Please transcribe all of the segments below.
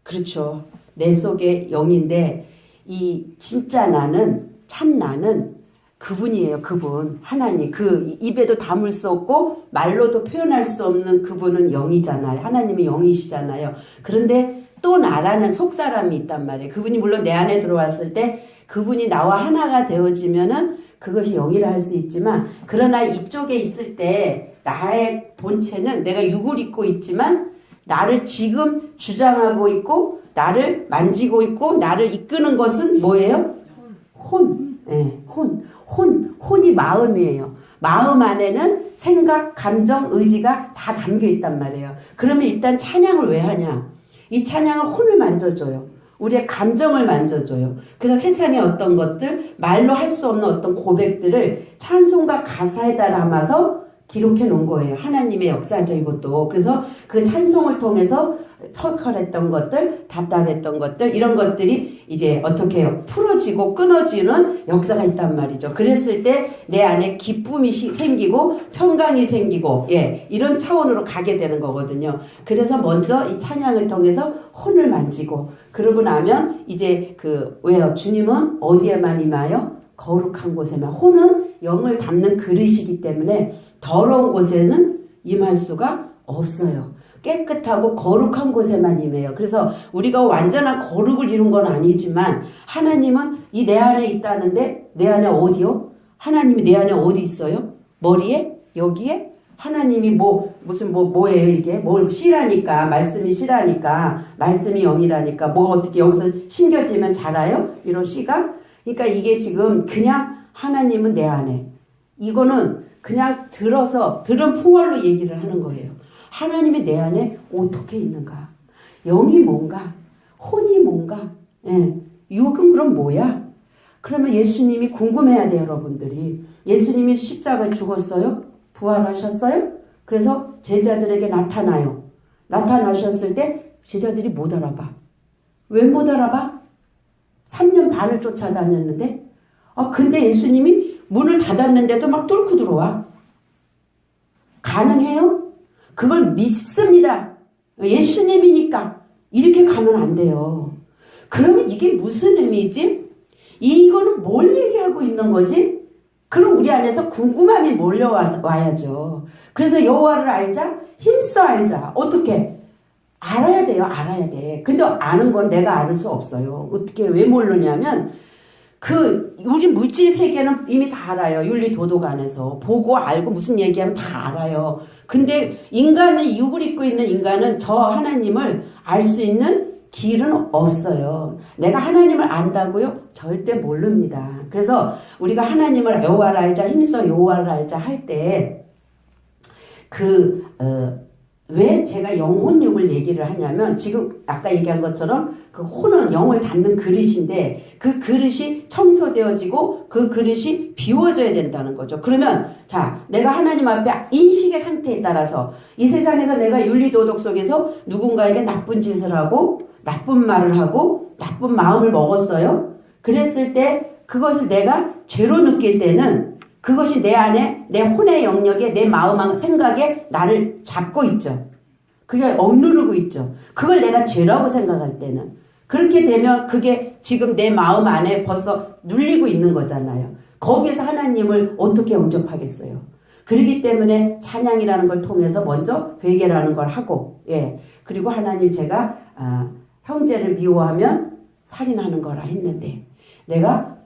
그렇죠. 내 속에 영인데 이 진짜 나는 참 나는 그분이에요. 그분 하나님 그 입에도 담을 수 없고 말로도 표현할 수 없는 그분은 영이잖아요. 하나님이 영이시잖아요. 그런데 또 나라는 속사람이 있단 말이에요. 그분이 물론 내 안에 들어왔을 때 그분이 나와 하나가 되어지면은 그것이 영이라 할 수 있지만 그러나 이쪽에 있을 때 나의 본체는 내가 육을 입고 있지만 나를 지금 주장하고 있고 나를 만지고 있고 나를 이끄는 것은 뭐예요? 혼. 네, 혼이 마음이에요. 마음 안에는 생각, 감정, 의지가 다 담겨 있단 말이에요. 그러면 일단 찬양을 왜 하냐? 이 찬양은 혼을 만져줘요. 우리의 감정을 만져줘요. 그래서 세상의 어떤 것들, 말로 할 수 없는 어떤 고백들을 찬송과 가사에다 담아서 기록해 놓은 거예요. 하나님의 역사죠, 이것도. 그래서 그 찬송을 통해서 털털했던 것들, 답답했던 것들, 이런 것들이 이제 어떻게 해요? 풀어지고 끊어지는 역사가 있단 말이죠. 그랬을 때 내 안에 기쁨이 생기고 평강이 생기고, 예, 이런 차원으로 가게 되는 거거든요. 그래서 먼저 이 찬양을 통해서 혼을 만지고, 그러고 나면 이제 왜요? 주님은 어디에만 임하여? 거룩한 곳에만. 혼은 영을 담는 그릇이기 때문에 더러운 곳에는 임할 수가 없어요. 깨끗하고 거룩한 곳에만 임해요. 그래서 우리가 완전한 거룩을 이룬 건 아니지만 하나님은 이 내 안에 있다는데 내 안에 어디요? 하나님이 내 안에 어디 있어요? 머리에? 여기에? 하나님이 뭐예요 이게? 뭘 씨라니까, 말씀이 씨라니까, 말씀이 영이라니까, 뭐 어떻게 여기서 신겨지면 자라요? 이런 씨가? 그러니까 이게 지금 그냥 하나님은 내 안에. 이거는 그냥 들은 풍월로 얘기를 하는 거예요. 하나님이 내 안에 어떻게 있는가? 영이 뭔가? 혼이 뭔가? 예. 육은 그럼 뭐야? 그러면 예수님이 궁금해야 돼요, 여러분들이. 예수님이 십자가에 죽었어요? 부활하셨어요? 그래서 제자들에게 나타나요. 나타나셨을 때 제자들이 못 알아봐. 왜 못 알아봐? 3년 반을 쫓아다녔는데 근데 예수님이 문을 닫았는데도 막 뚫고 들어와. 가능해요? 그걸 믿습니다. 예수님이니까. 이렇게 가면 안 돼요. 그러면 이게 무슨 의미지? 이거는 뭘 얘기하고 있는 거지? 그럼 우리 안에서 궁금함이 몰려와야죠. 그래서 여호와를 알자, 힘써 알자. 어떻게? 알아야 돼요. 알아야 돼. 근데 아는 건 내가 알 수 없어요. 어떻게 왜 모르냐면 우리 물질 세계는 이미 다 알아요. 윤리 도덕 안에서 보고 알고 무슨 얘기하면 다 알아요. 근데 인간은 육을 입고 있는 인간은 저 하나님을 알 수 있는 길은 없어요. 내가 하나님을 안다고요? 절대 모릅니다. 그래서 우리가 하나님을 여호와를 알자, 힘써 여호와를 알자 할 때 왜 제가 영혼육을 얘기를 하냐면 지금 아까 얘기한 것처럼 그 혼은 영을 담는 그릇인데 그 그릇이 청소되어지고 그 그릇이 비워져야 된다는 거죠. 그러면 자, 내가 하나님 앞에 인식의 상태에 따라서 이 세상에서 내가 윤리도덕 속에서 누군가에게 나쁜 짓을 하고 나쁜 말을 하고 나쁜 마음을 먹었어요. 그랬을 때 그것을 내가 죄로 느낄 때는 그것이 내 안에 내 혼의 영역에 내 마음 생각에 나를 잡고 있죠. 그게 억누르고 있죠. 그걸 내가 죄라고 생각할 때는 그렇게 되면 그게 지금 내 마음 안에 벌써 눌리고 있는 거잖아요. 거기에서 하나님을 어떻게 영접하겠어요. 그렇기 때문에 찬양이라는 걸 통해서 먼저 회개라는 걸 하고, 예, 그리고 하나님 제가 형제를 미워하면 살인하는 거라 했는데 내가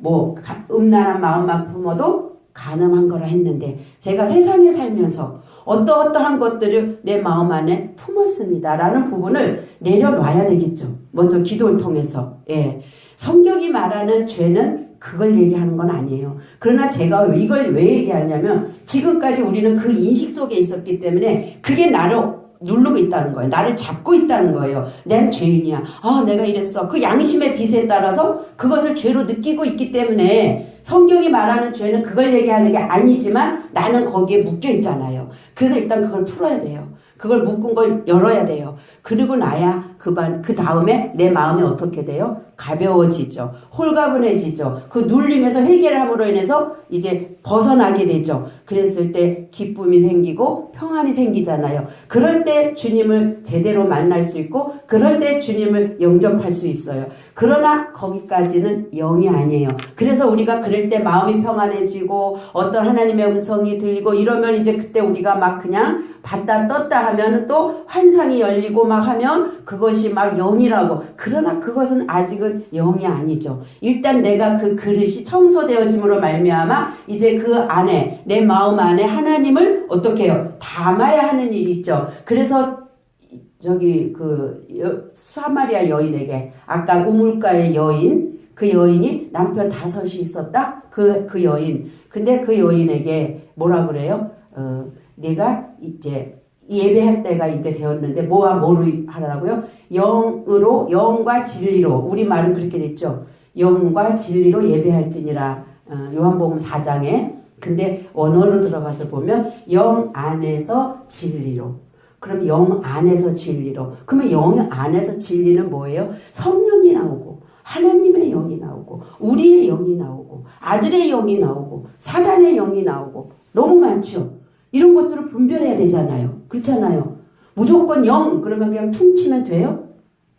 음란한 마음만 품어도 간음한 거라 했는데 제가 세상에 살면서 어떠한 것들을 내 마음 안에 품었습니다. 라는 부분을 내려놔야 되겠죠. 먼저 기도를 통해서. 예. 성경이 말하는 죄는 그걸 얘기하는 건 아니에요. 그러나 제가 이걸 왜 얘기하냐면 지금까지 우리는 그 인식 속에 있었기 때문에 그게 나를 누르고 있다는 거예요. 나를 잡고 있다는 거예요. 난 죄인이야. 내가 이랬어. 그 양심의 빚에 따라서 그것을 죄로 느끼고 있기 때문에 성경이 말하는 죄는 그걸 얘기하는 게 아니지만 나는 거기에 묶여 있잖아요. 그래서 일단 그걸 풀어야 돼요. 그걸 묶은 걸 열어야 돼요. 그리고 나야 그 다음에 내 마음이 어떻게 돼요? 가벼워지죠. 홀가분해지죠. 그 눌림에서 해결을 함으로 인해서 이제 벗어나게 되죠. 그랬을 때 기쁨이 생기고 평안이 생기잖아요. 그럴 때 주님을 제대로 만날 수 있고 그럴 때 주님을 영접할 수 있어요. 그러나 거기까지는 영이 아니에요. 그래서 우리가 그럴 때 마음이 평안해지고 어떤 하나님의 음성이 들리고 이러면 이제 그때 우리가 막 그냥 봤다 떴다 하면 또 환상이 열리고 막 하면 그것이 막 영이라고. 그러나 그것은 아직은 영이 아니죠. 일단 내가 그 그릇이 청소되어짐으로 말미암아 이제 그 안에 내 마음 안에 하나님을 어떻게 해요? 담아야 하는 일이 있죠. 그래서 저기 사마리아 여인에게 아까 우물가의 여인, 그 여인이 남편 5이 있었다. 그 여인. 근데 그 여인에게 뭐라 그래요? 내가 이제 예배할 때가 이제 되었는데 뭐와 뭐로 하라고요? 영과 진리로. 우리 말은 그렇게 됐죠. 영과 진리로 예배할지니라. 요한복음 4장에. 근데 원어로 들어가서 보면 영 안에서 진리로. 그럼 영 안에서 진리로. 그러면 영 안에서 진리는 뭐예요? 성령이 나오고 하나님의 영이 나오고 우리의 영이 나오고 아들의 영이 나오고 사단의 영이 나오고 너무 많죠. 이런 것들을 분별해야 되잖아요. 그렇잖아요. 무조건 영 그러면 그냥 퉁치면 돼요?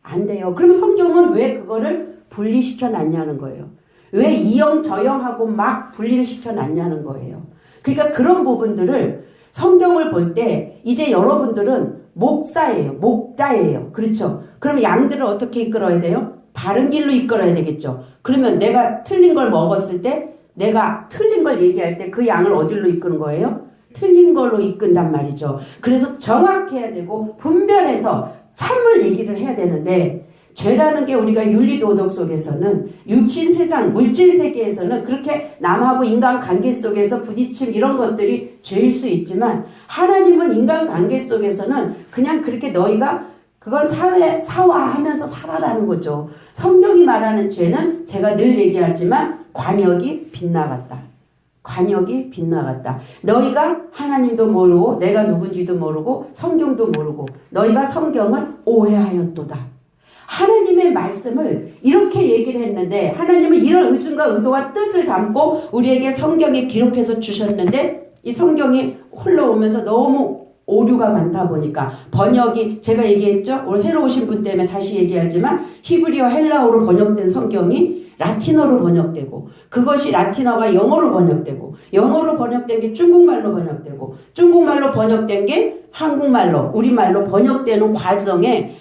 안 돼요. 그러면 성경은 왜 그거를 분리시켜 놨냐는 거예요. 왜 이 영 저 영하고 막 분리를 시켜 놨냐는 거예요. 그러니까 그런 부분들을 성경을 볼 때 이제 여러분들은 목자예요. 그렇죠? 그럼 양들을 어떻게 이끌어야 돼요? 바른 길로 이끌어야 되겠죠. 그러면 내가 틀린 걸 먹었을 때 내가 틀린 걸 얘기할 때 그 양을 어디로 이끄는 거예요? 틀린 걸로 이끈단 말이죠. 그래서 정확해야 되고 분별해서 참을 얘기를 해야 되는데 죄라는 게 우리가 윤리도덕 속에서는 육신 세상 물질 세계에서는 그렇게 남하고 인간관계 속에서 부딪힘 이런 것들이 죄일 수 있지만 하나님은 인간관계 속에서는 그냥 그렇게 너희가 그걸 사화하면서 살아라는 거죠. 성경이 말하는 죄는 제가 늘 얘기하지만 관역이 빗나갔다. 관역이 빗나갔다. 너희가 하나님도 모르고 내가 누군지도 모르고 성경도 모르고 너희가 성경을 오해하였도다. 하나님의 말씀을 이렇게 얘기를 했는데 하나님은 이런 의중과 의도와 뜻을 담고 우리에게 성경에 기록해서 주셨는데 이 성경이 흘러오면서 너무 오류가 많다 보니까 번역이 제가 얘기했죠. 오늘 새로 오신 분 때문에 다시 얘기하지만 히브리어 헬라어로 번역된 성경이 라틴어로 번역되고 그것이 라틴어가 영어로 번역되고 영어로 번역된 게 중국말로 번역되고 중국말로 번역된 게 한국말로 우리말로 번역되는 과정에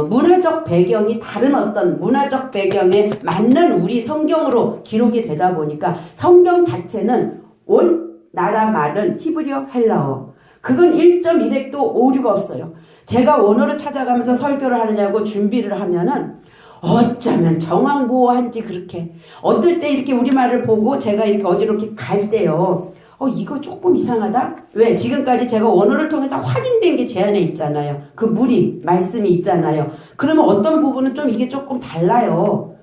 문화적 배경이 다른 어떤 문화적 배경에 맞는 우리 성경으로 기록이 되다 보니까 성경 자체는 온 나라 말은 히브리어 헬라어 그건 1.1획도 오류가 없어요. 제가 원어를 찾아가면서 설교를 하느냐고 준비를 하면은 어쩌면 정황보호한지 그렇게 어떨 때 이렇게 우리말을 보고 제가 이렇게 어디로 이렇게 갈 때요. 이거 조금 이상하다? 왜? 지금까지 제가 원어를 통해서 확인된 게 제 안에 있잖아요. 그 무리, 말씀이 있잖아요. 그러면 어떤 부분은 좀 이게 조금 달라요.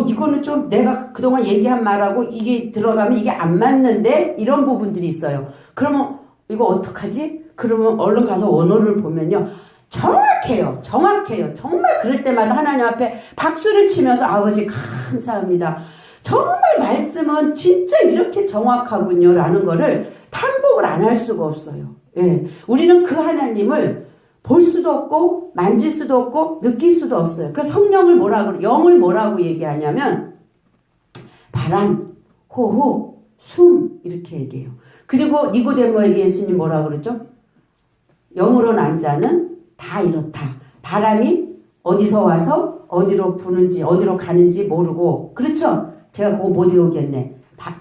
이거는 좀 내가 그동안 얘기한 말하고 이게 들어가면 이게 안 맞는데? 이런 부분들이 있어요. 그러면 이거 어떡하지? 그러면 얼른 가서 원어를 보면요. 정확해요. 정말 그럴 때마다 하나님 앞에 박수를 치면서 아버지 감사합니다. 정말 말씀은 진짜 이렇게 정확하군요. 라는 거를 탐복을 안 할 수가 없어요. 예. 우리는 그 하나님을 볼 수도 없고 만질 수도 없고 느낄 수도 없어요. 그래서 성령을 영을 뭐라고 얘기하냐면 바람, 호흡, 숨 이렇게 얘기해요. 그리고 니고데모에게 예수님 뭐라고 그랬죠? 영으로 난 자는 다 이렇다. 바람이 어디서 와서 어디로 부는지 어디로 가는지 모르고 그렇죠? 제가 그거 못 외우겠네.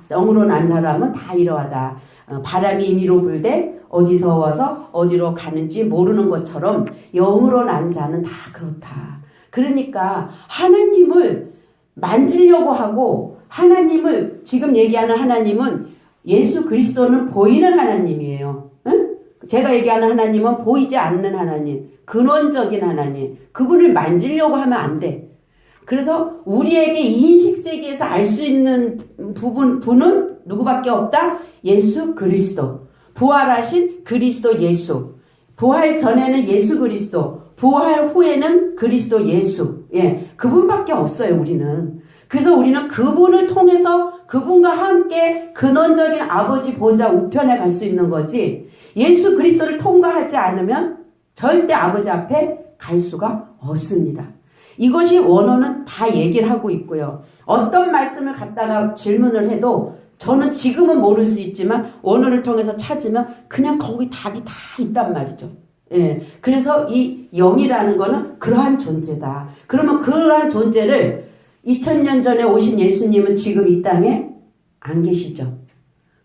영으로 난 사람은 다 이러하다. 바람이 임의로 불되 어디서 와서 어디로 가는지 모르는 것처럼 영으로 난 자는 다 그렇다. 그러니까 하나님을 만지려고 하고 하나님을 지금 얘기하는 하나님은 예수 그리스도는 보이는 하나님이에요. 응? 제가 얘기하는 하나님은 보이지 않는 하나님, 근원적인 하나님. 그분을 만지려고 하면 안 돼. 그래서 우리에게 인식 세계에서 알 수 있는 분은 누구밖에 없다? 예수 그리스도. 부활하신 그리스도 예수. 부활 전에는 예수 그리스도. 부활 후에는 그리스도 예수. 예, 그분밖에 없어요, 우리는. 그래서 우리는 그분을 통해서 그분과 함께 근원적인 아버지 보좌 우편에 갈 수 있는 거지. 예수 그리스도를 통과하지 않으면 절대 아버지 앞에 갈 수가 없습니다. 이것이 원어는 다 얘기를 하고 있고요. 어떤 말씀을 갖다가 질문을 해도 저는 지금은 모를 수 있지만 원어를 통해서 찾으면 그냥 거기 답이 다 있단 말이죠. 예. 그래서 이 영이라는 거는 그러한 존재다. 그러면 그러한 존재를 2000년 전에 오신 예수님은 지금 이 땅에 안 계시죠.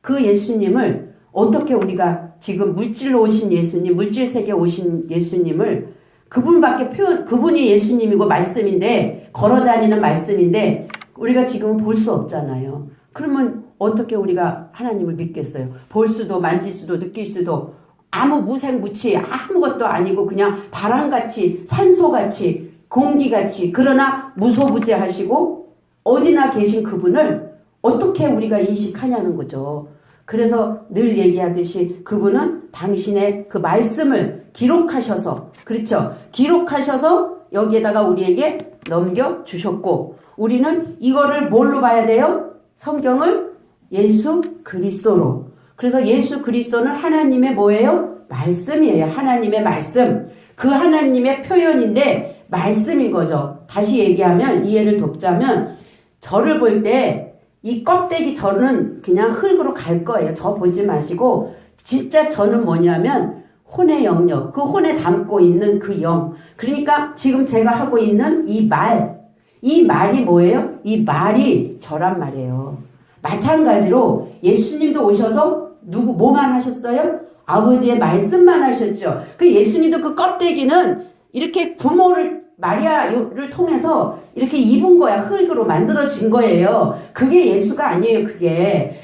그 예수님을 어떻게 우리가 지금 물질로 오신 예수님, 물질 세계에 오신 예수님을 그분밖에 그분이 예수님이고 말씀인데, 걸어다니는 말씀인데, 우리가 지금은 볼 수 없잖아요. 그러면 어떻게 우리가 하나님을 믿겠어요? 볼 수도, 만질 수도, 느낄 수도, 아무 무생무치, 아무것도 아니고 그냥 바람같이, 산소같이, 공기같이, 그러나 무소부재하시고, 어디나 계신 그분을 어떻게 우리가 인식하냐는 거죠. 그래서 늘 얘기하듯이 그분은 당신의 그 말씀을 기록하셔서, 그렇죠? 기록하셔서 여기에다가 우리에게 넘겨주셨고, 우리는 이거를 뭘로 봐야 돼요? 성경을 예수 그리스도로. 그래서 예수 그리스도는 하나님의 뭐예요? 말씀이에요. 하나님의 말씀. 그 하나님의 표현인데 말씀인 거죠. 다시 얘기하면, 이해를 돕자면, 저를 볼 때 이 껍데기 저는 그냥 흙으로 갈 거예요. 저 보지 마시고 진짜 저는 뭐냐면 혼의 영역, 그 혼에 담고 있는 그 영. 그러니까 지금 제가 하고 있는 이 말이 뭐예요? 이 말이 저란 말이에요. 마찬가지로 예수님도 오셔서 뭐만 하셨어요? 아버지의 말씀만 하셨죠. 그 예수님도 그 껍데기는 이렇게 부모를 마리아를 통해서 이렇게 입은 거야. 흙으로 만들어진 거예요. 그게 예수가 아니에요.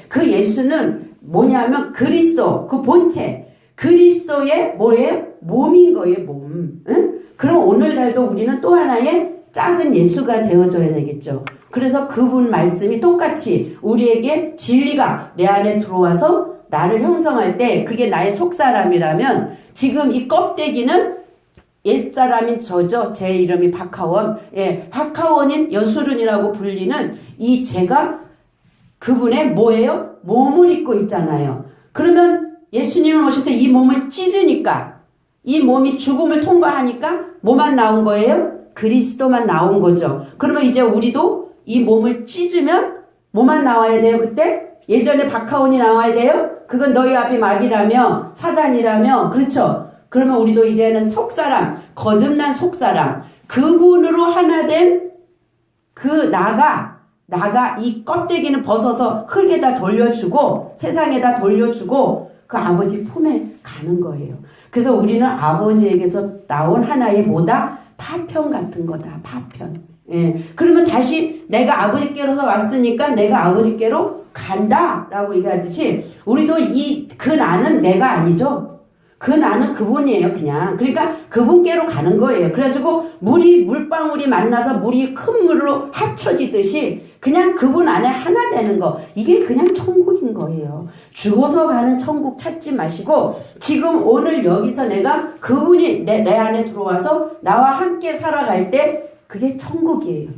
그 예수는 뭐냐면 그리스도, 그 본체, 그리스도의 뭐예요? 몸인 거예요. 몸. 응? 그럼 오늘날도 우리는 또 하나의 작은 예수가 되어져야 되겠죠. 그래서 그분 말씀이 똑같이 우리에게 진리가 내 안에 들어와서 나를 형성할 때 그게 나의 속사람이라면, 지금 이 껍데기는 옛사람인 저죠. 제 이름이 박하원. 예, 박하원인 여수른이라고 불리는 이 제가 그분의 뭐예요? 몸을 입고 있잖아요. 그러면 예수님은 오셔서 이 몸을 찢으니까, 이 몸이 죽음을 통과하니까 뭐만 나온 거예요? 그리스도만 나온 거죠. 그러면 이제 우리도 이 몸을 찢으면 뭐만 나와야 돼요? 그때? 예전에 박하원이 나와야 돼요? 그건 너희 아비 마귀라며, 사단이라며, 그렇죠? 그러면 우리도 이제는 속사람, 거듭난 속사람, 그분으로 하나 된 그 나가 이 껍데기는 벗어서 흙에다 돌려주고, 세상에다 돌려주고, 그 아버지 품에 가는 거예요. 그래서 우리는 아버지에게서 나온 하나의 뭐다? 파편 같은 거다. 파편. 예. 그러면 다시 내가 아버지께로서 왔으니까 내가 아버지께로 간다 라고 얘기하듯이, 우리도 그 나는 내가 아니죠. 그 나는 그분이에요, 그냥. 그러니까 그분께로 가는 거예요. 그래가지고 물방울이 만나서 물이 큰 물로 합쳐지듯이 그냥 그분 안에 하나 되는 거. 이게 그냥 천국인 거예요. 죽어서 가는 천국 찾지 마시고, 지금 오늘 여기서 내가 그분이 내 안에 들어와서 나와 함께 살아갈 때 그게 천국이에요.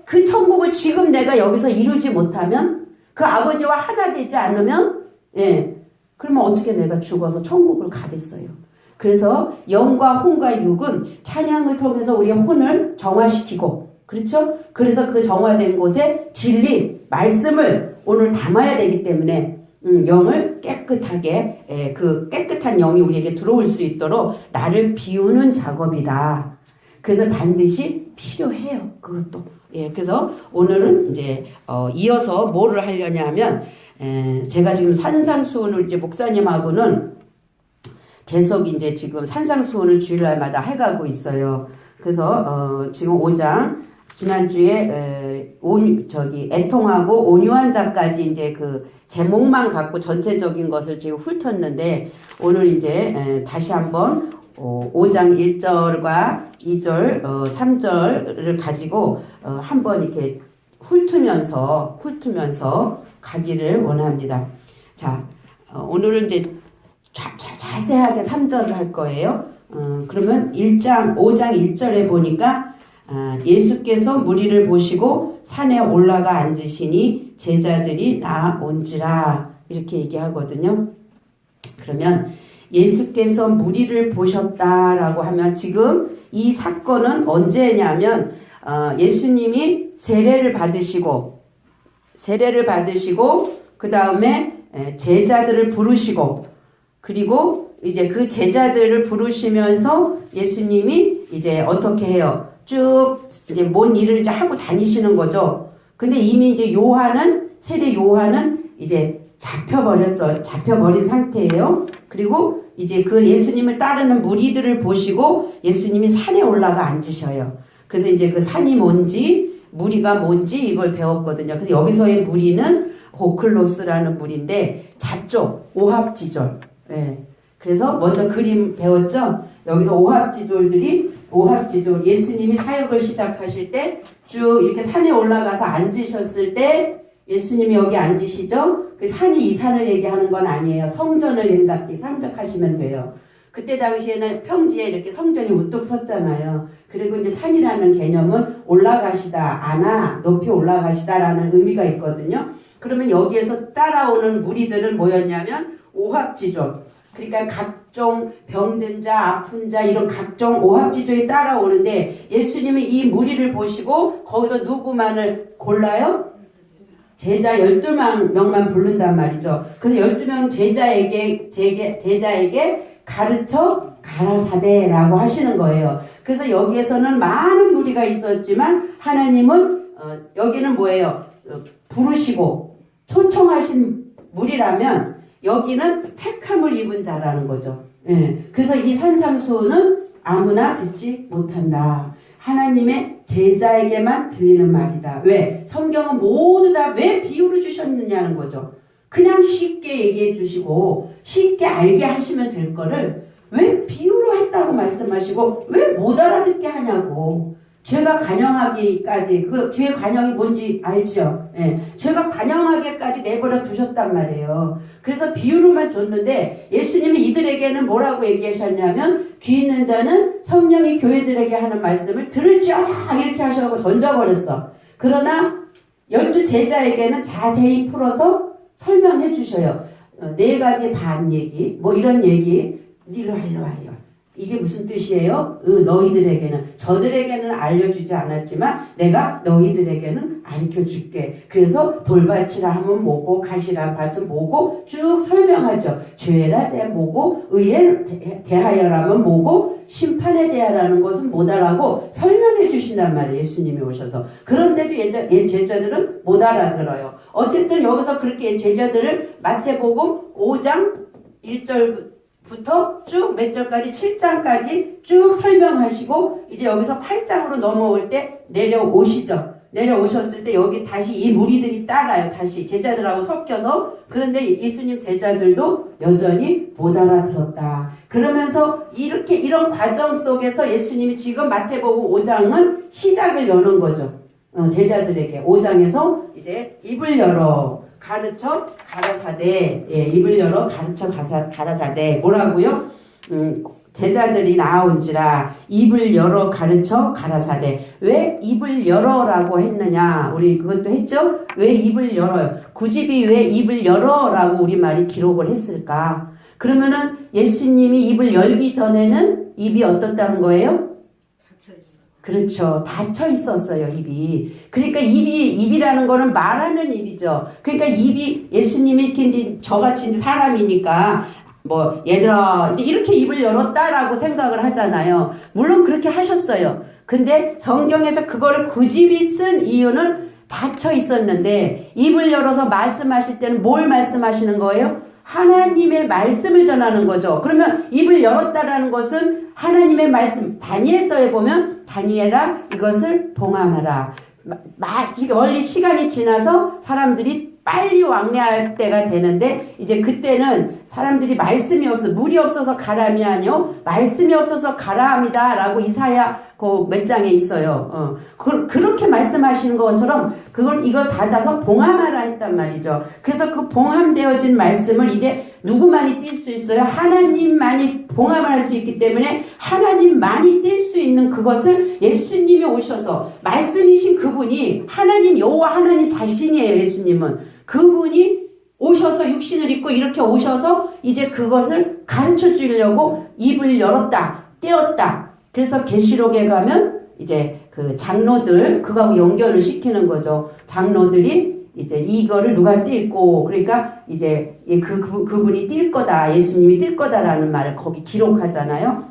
그 천국을 지금 내가 여기서 이루지 못하면, 그 아버지와 하나 되지 않으면, 예. 그러면 어떻게 내가 죽어서 천국을 가겠어요? 그래서 영과 혼과 육은 찬양을 통해서 우리의 혼을 정화시키고, 그렇죠? 그래서 그 정화된 곳에 진리, 말씀을 오늘 담아야 되기 때문에 영을 깨끗하게, 그 깨끗한 영이 우리에게 들어올 수 있도록 나를 비우는 작업이다. 그래서 반드시 필요해요. 그것도. 예, 그래서 오늘은 이제 이어서 뭐를 하려냐 하면, 제가 지금 산상수훈을 이제 목사님하고는 계속 이제 지금 산상수훈을 주일날마다 해가고 있어요. 그래서 지금 5장, 지난주에 애통하고 온유한 자까지 이제 그 제목만 갖고 전체적인 것을 지금 훑었는데, 오늘 이제 다시 한번 5장 1절과 2절, 3절을 가지고 한번 이렇게 훑으면서 가기를 원합니다. 자, 오늘은 이제 자세하게 3절을 할 거예요. 그러면 5장 1절에 보니까 예수께서 무리를 보시고 산에 올라가 앉으시니 제자들이 나온지라 이렇게 얘기하거든요. 그러면 예수께서 무리를 보셨다라고 하면 지금 이 사건은 언제냐면 예수님이 세례를 받으시고 그 다음에 제자들을 부르시고 그리고 이제 그 제자들을 부르시면서 예수님이 이제 어떻게 해요? 쭉 이제 뭔 일을 이제 하고 다니시는 거죠. 근데 이미 이제 세례 요한은 이제 잡혀버린 상태예요. 그리고 이제 그 예수님을 따르는 무리들을 보시고 예수님이 산에 올라가 앉으셔요. 그래서 이제 그 산이 뭔지, 무리가 뭔지 이걸 배웠거든요. 그래서 여기서의 무리는 호클로스라는 무리인데 잡조, 오합지졸. 예. 그래서 먼저 그림 배웠죠? 여기서 오합지졸, 예수님이 사역을 시작하실 때 쭉 이렇게 산에 올라가서 앉으셨을 때 예수님이 여기 앉으시죠? 그 산이 이 산을 얘기하는 건 아니에요. 성전을 생각하시면 돼요. 그때 당시에는 평지에 이렇게 성전이 우뚝 섰잖아요. 그리고 이제 산이라는 개념은 올라가시다, 높이 올라가시다라는 의미가 있거든요. 그러면 여기에서 따라오는 무리들은 뭐였냐면 오합지졸. 그러니까 각종 병든 자, 아픈 자 이런 각종 오합지졸이 따라오는데 예수님이 이 무리를 보시고 거기서 누구만을 골라요? 제자 12명만 부른단 말이죠. 그래서 12명 제자에게 가르쳐 가라사대라고 하시는 거예요. 그래서 여기에서는 많은 무리가 있었지만 하나님은 여기는 뭐예요? 부르시고 초청하신 무리라면 여기는 택함을 입은 자라는 거죠. 예. 그래서 이 산상수훈은 아무나 듣지 못한다. 하나님의 제자에게만 들리는 말이다. 왜? 성경은 모두 다 왜 비유를 주셨느냐는 거죠. 그냥 쉽게 얘기해 주시고 쉽게 알게 하시면 될 거를 왜 비유로 했다고 말씀하시고 왜 못 알아듣게 하냐고. 죄가 관영하기까지 그 죄의 관영이 뭔지 알죠? 예. 죄가 관영하게까지 내버려 두셨단 말이에요. 그래서 비유로만 줬는데 예수님이 이들에게는 뭐라고 얘기하셨냐면 귀 있는 자는 성령이 교회들에게 하는 말씀을 들을지어다 이렇게 하시라고 던져버렸어. 그러나 12 제자에게는 자세히 풀어서 설명해 주셔요. 4가지 반 얘기 뭐 이런 얘기 일로 와요. 이게 무슨 뜻이에요? 너희들에게는 저들에게는 알려주지 않았지만 내가 너희들에게는 알려줄게. 그래서 돌밭이라 하면 뭐고 가시라 밭은 뭐고 쭉 설명하죠. 죄라 대 뭐고 의에 대하여라면 뭐고 심판에 대하라는 것은 뭐다라고 설명해 주신단 말이에요. 예수님이 오셔서. 그런데도 제자들은 못 알아들어요. 어쨌든 여기서 그렇게 제자들을 마태복음 5장 1절 부터 쭉 몇 절까지 7장까지 쭉 설명하시고 이제 여기서 8장으로 넘어올 때 내려오셨을 때 여기 다시 이 무리들이 따라요. 다시 제자들하고 섞여서. 그런데 예수님 제자들도 여전히 못 알아들었다. 그러면서 이런 과정 속에서 예수님이 지금 마태복음 5장은 시작을 여는 거죠. 제자들에게 5장에서 이제 입을 열어 가르쳐 가라사대. 입을 열어 가르쳐 가라사대. 뭐라고요? 제자들이 나온지라 입을 열어 가르쳐 가라사대. 왜 입을 열어라고 했느냐? 우리 그것도 했죠? 왜 입을 열어요? 구집이 왜 입을 열어라고 우리말이 기록을 했을까? 그러면은 예수님이 입을 열기 전에는 입이 어떻다는 거예요? 그렇죠. 닫혀 있었어요, 입이. 그러니까 입이라는 거는 말하는 입이죠. 그러니까 입이 예수님이 이렇게 이제 저같이 이제 사람이니까 뭐 얘들아 이제 이렇게 입을 열었다라고 생각을 하잖아요. 물론 그렇게 하셨어요. 근데 성경에서 그거를 굳이 쓴 이유는 닫혀 있었는데 입을 열어서 말씀하실 때는 뭘 말씀하시는 거예요? 하나님의 말씀을 전하는 거죠. 그러면 입을 열었다라는 것은 하나님의 말씀, 다니엘서에 보면 다니엘아 이것을 봉함하라. 멀리 시간이 지나서 사람들이 빨리 왕래할 때가 되는데 이제 그때는 사람들이 말씀이 없어 물이 없어서 가람이 아니요 말씀이 없어서 가람이다 라고 이사야 그 몇 장에 있어요. 그렇게 말씀하시는 것처럼 이걸 닫아서 봉함하라 했단 말이죠. 그래서 그 봉함되어진 말씀을 이제 누구만이 뛸 수 있어요? 하나님만이 봉합을 할 수 있기 때문에 하나님만이 뛸 수 있는 그것을 예수님이 오셔서 말씀이신 그분이 하나님 여호와 하나님 자신이에요. 예수님은 그분이 오셔서 육신을 입고 이렇게 오셔서 이제 그것을 가르쳐 주려고 입을 열었다 떼었다. 그래서 계시록에 가면 이제 그 장로들 그거하고 연결을 시키는 거죠. 장로들이 이제 이거를 누가 뛸고 그러니까 이제 그분이 뛸 거다. 예수님이 뛸 거다라는 말을 거기 기록하잖아요.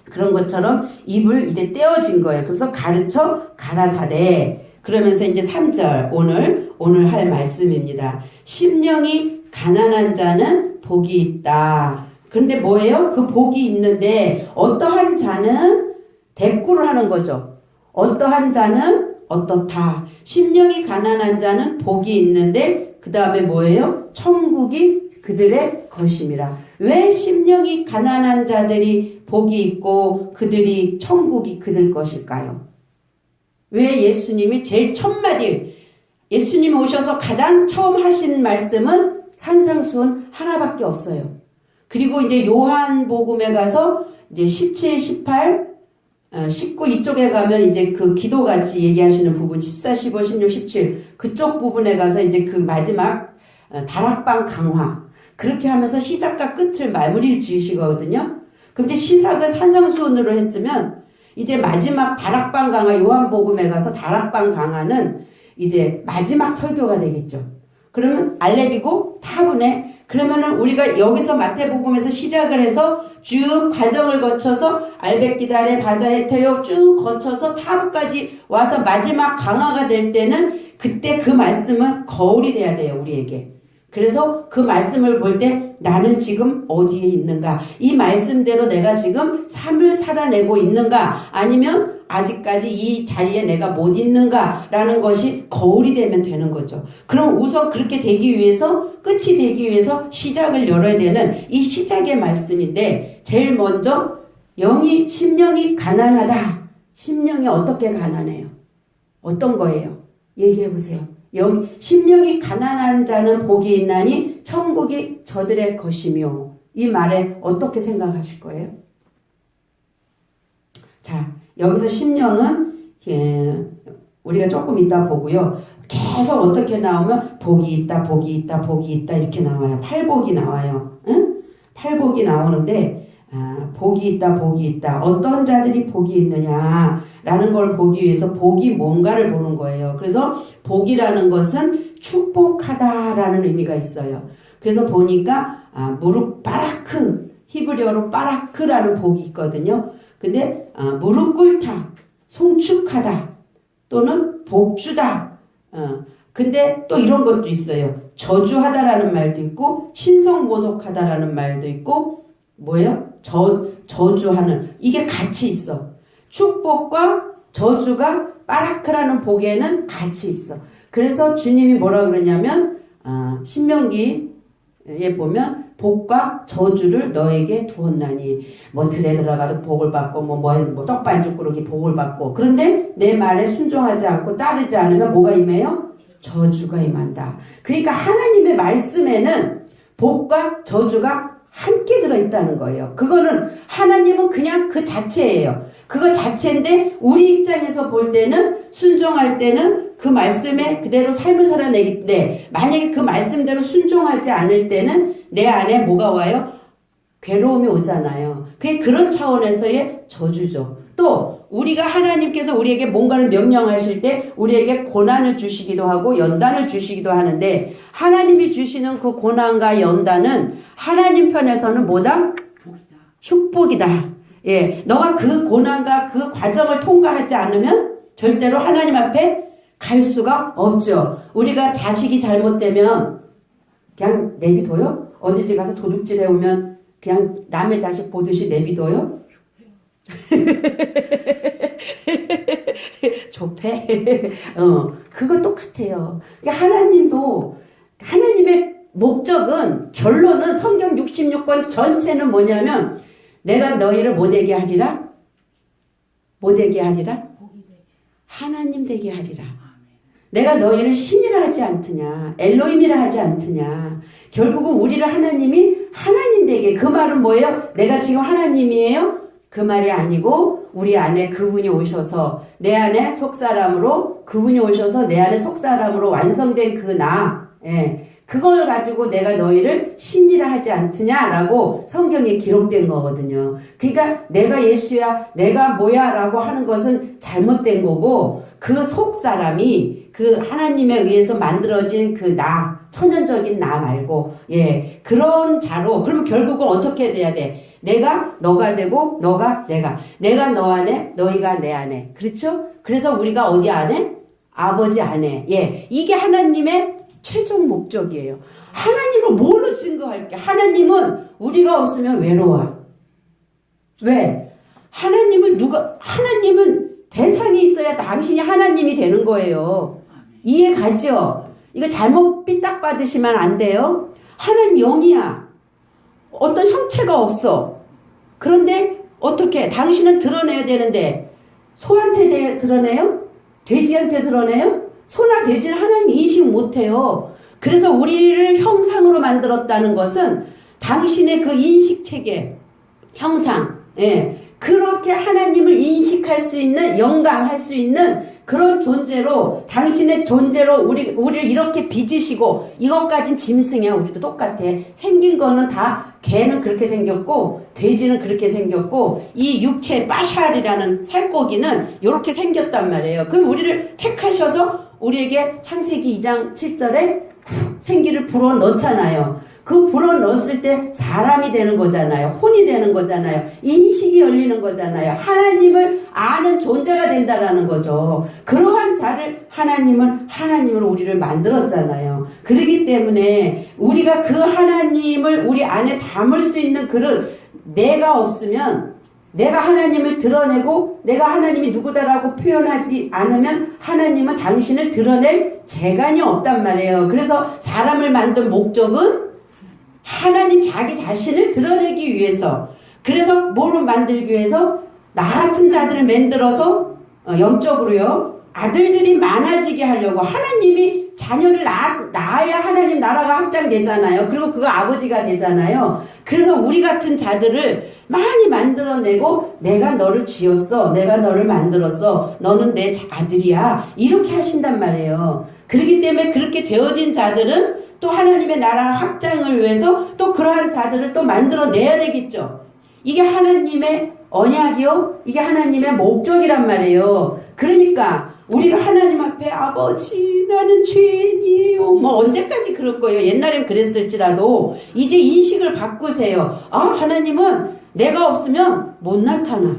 그런 것처럼 입을 이제 떼어진 거예요. 그래서 가르쳐 가라사대. 그러면서 이제 3절 오늘 할 말씀입니다. 심령이 가난한 자는 복이 있다. 그런데 뭐예요? 그 복이 있는데 어떠한 자는 대꾸를 하는 거죠. 어떠한 자는 어떻다. 심령이 가난한 자는 복이 있는데 그 다음에 뭐예요? 천국이 그들의 것임이라. 왜 심령이 가난한 자들이 복이 있고 그들이 천국이 그들 것일까요? 왜 예수님이 제일 첫 마디 예수님 오셔서 가장 처음 하신 말씀은 산상수훈 하나밖에 없어요. 그리고 이제 요한복음에 가서 이제 17, 18 19 이쪽에 가면 이제 그 기도같이 얘기하시는 부분 14, 15, 16, 17 그쪽 부분에 가서 이제 그 마지막 다락방 강화 그렇게 하면서 시작과 끝을 마무리를 지으시거든요. 그럼 이제 시작을 산상수훈으로 했으면 이제 마지막 다락방 강화 요한복음에 가서 다락방 강화는 이제 마지막 설교가 되겠죠. 그러면 알레비고 타분해. 그러면은 우리가 여기서 마태복음에서 시작을 해서 쭉 과정을 거쳐서 알베기달에 바자에 태요 쭉 거쳐서 타부까지 와서 마지막 강화가 될 때는 그때 그 말씀은 거울이 돼야 돼요. 우리에게. 그래서 그 말씀을 볼 때 나는 지금 어디에 있는가? 이 말씀대로 내가 지금 삶을 살아내고 있는가? 아니면 아직까지 이 자리에 내가 못 있는가? 라는 것이 거울이 되면 되는 거죠. 그럼 우선 그렇게 되기 위해서 끝이 되기 위해서 시작을 열어야 되는 이 시작의 말씀인데 제일 먼저 심령이 가난하다. 심령이 어떻게 가난해요? 어떤 거예요? 얘기해 보세요. 심령이 가난한 자는 복이 있나니 천국이 저들의 것이며 이 말에 어떻게 생각하실 거예요? 자, 여기서 심령은 우리가 조금 이따 보고요. 계속 어떻게 나오면 복이 있다, 복이 있다, 복이 있다 이렇게 나와요. 팔복이 나와요. 응? 팔복이 나오는데 복이 있다, 복이 있다. 어떤 자들이 복이 있느냐라는 걸 보기 위해서 복이 뭔가를 보는 거예요. 그래서 복이라는 것은 축복하다라는 의미가 있어요. 그래서 보니까 무릎 바라크, 히브리어로 바라크라는 복이 있거든요. 근데 무릎 꿇다, 송축하다 또는 복주다. 근데 또 이런 것도 있어요. 저주하다라는 말도 있고 신성모독하다라는 말도 있고 뭐예요? 저주하는 이게 같이 있어. 축복과 저주가 바라크라는 복에는 같이 있어. 그래서 주님이 뭐라 그러냐면 신명기에 보면 복과 저주를 너에게 두었나니 뭐 들에 들어가도 복을 받고 뭐 떡반죽 그릇이 복을 받고 그런데 내 말에 순종하지 않고 따르지 않으면 뭐가 임해요? 저주가 임한다. 그러니까 하나님의 말씀에는 복과 저주가 함께 들어있다는 거예요. 그거는 하나님은 그냥 그 자체예요. 그거 자체인데 우리 입장에서 볼 때는 순종할 때는 그 말씀에 그대로 삶을 살아내기 때문에 만약에 그 말씀대로 순종하지 않을 때는 내 안에 뭐가 와요? 괴로움이 오잖아요. 그런 차원에서의 저주죠. 또 우리가 하나님께서 우리에게 뭔가를 명령하실 때 우리에게 고난을 주시기도 하고 연단을 주시기도 하는데 하나님이 주시는 그 고난과 연단은 하나님 편에서는 뭐다? 축복이다. 예, 너가 그 고난과 그 과정을 통과하지 않으면 절대로 하나님 앞에 갈 수가 없죠. 우리가 자식이 잘못되면 그냥 내비둬요? 어디지 가서 도둑질 해오면 그냥 남의 자식 보듯이 내비둬요? 좁해. 그거 똑같아요. 그러니까 하나님도 하나님의 목적은 결론은 성경 66권 전체는 뭐냐면 내가 너희를 뭐 되게 하리라? 뭐 되게 하리라? 하나님 되게 하리라. 내가 너희를 신이라 하지 않느냐, 엘로힘이라 하지 않느냐. 결국은 우리를 하나님이 하나님 되게, 그 말은 뭐예요? 내가 지금 하나님이에요? 그 말이 아니고 우리 안에 그분이 오셔서 내 안에 속사람으로, 그분이 오셔서 내 안에 속사람으로 완성된 그 나, 예, 그걸 가지고 내가 너희를 신이라 하지 않느냐라고 성경에 기록된 거거든요. 그러니까 내가 예수야, 내가 뭐야 라고 하는 것은 잘못된 거고, 그 속사람이 그 하나님에 의해서 만들어진 그 나, 천연적인 나 말고, 예, 그런 자로, 그러면 결국은 어떻게 돼야 돼? 내가 너가 되고 너가 내가 너 안에, 너희가 내 안에. 그렇죠? 그래서 우리가 어디 안에? 아버지 안에. 예, 이게 하나님의 최종 목적이에요. 하나님을 뭘로 증거할게? 하나님은 우리가 없으면 외로워. 왜? 하나님은 대상이 있어야 당신이 하나님이 되는 거예요. 이해 가죠? 이거 잘못 삐딱 받으시면 안 돼요. 하나님 영이야. 어떤 형체가 없어. 그런데 어떻게? 당신은 드러내야 되는데 소한테 드러내요? 돼지한테 드러내요? 소나 돼지는 하나님 인식 못해요. 그래서 우리를 형상으로 만들었다는 것은 당신의 그 인식체계, 형상, 예, 그렇게 하나님을 인식할 수 있는, 영감할 수 있는 그런 존재로, 당신의 존재로 우리를 이렇게 빚으시고, 이것까진 짐승이야. 우리도 똑같아. 생긴 거는 다, 개는 그렇게 생겼고 돼지는 그렇게 생겼고, 이 육체 빠샬이라는 살코기는 이렇게 생겼단 말이에요. 그럼 우리를 택하셔서 우리에게 창세기 2장 7절에 생기를 불어 넣잖아요. 그 불어 넣었을 때 사람이 되는 거잖아요. 혼이 되는 거잖아요. 인식이 열리는 거잖아요. 하나님을 아는 존재가 된다라는 거죠. 그러한 자를 하나님은 하나님으로 우리를 만들었잖아요. 그렇기 때문에 우리가 그 하나님을 우리 안에 담을 수 있는 그릇, 내가 없으면, 내가 하나님을 드러내고 내가 하나님이 누구다라고 표현하지 않으면 하나님은 당신을 드러낼 재간이 없단 말이에요. 그래서 사람을 만든 목적은 하나님 자기 자신을 드러내기 위해서, 그래서 뭐로 만들기 위해서? 나 같은 자들을 만들어서 영적으로요, 아들들이 많아지게 하려고. 하나님이 자녀를 낳아야 하나님 나라가 확장되잖아요. 그리고 그거 아버지가 되잖아요. 그래서 우리 같은 자들을 많이 만들어내고, 내가 너를 지었어, 내가 너를 만들었어, 너는 내 아들이야, 이렇게 하신단 말이에요. 그렇기 때문에 그렇게 되어진 자들은 또 하나님의 나라 확장을 위해서 또 그러한 자들을 또 만들어내야 되겠죠. 이게 하나님의 언약이요, 이게 하나님의 목적이란 말이에요. 그러니까 우리가 하나님 앞에 아버지 나는 죄인이에요, 뭐 언제까지 그럴 거예요. 옛날엔 그랬을지라도 이제 인식을 바꾸세요. 아, 하나님은 내가 없으면 못 나타나.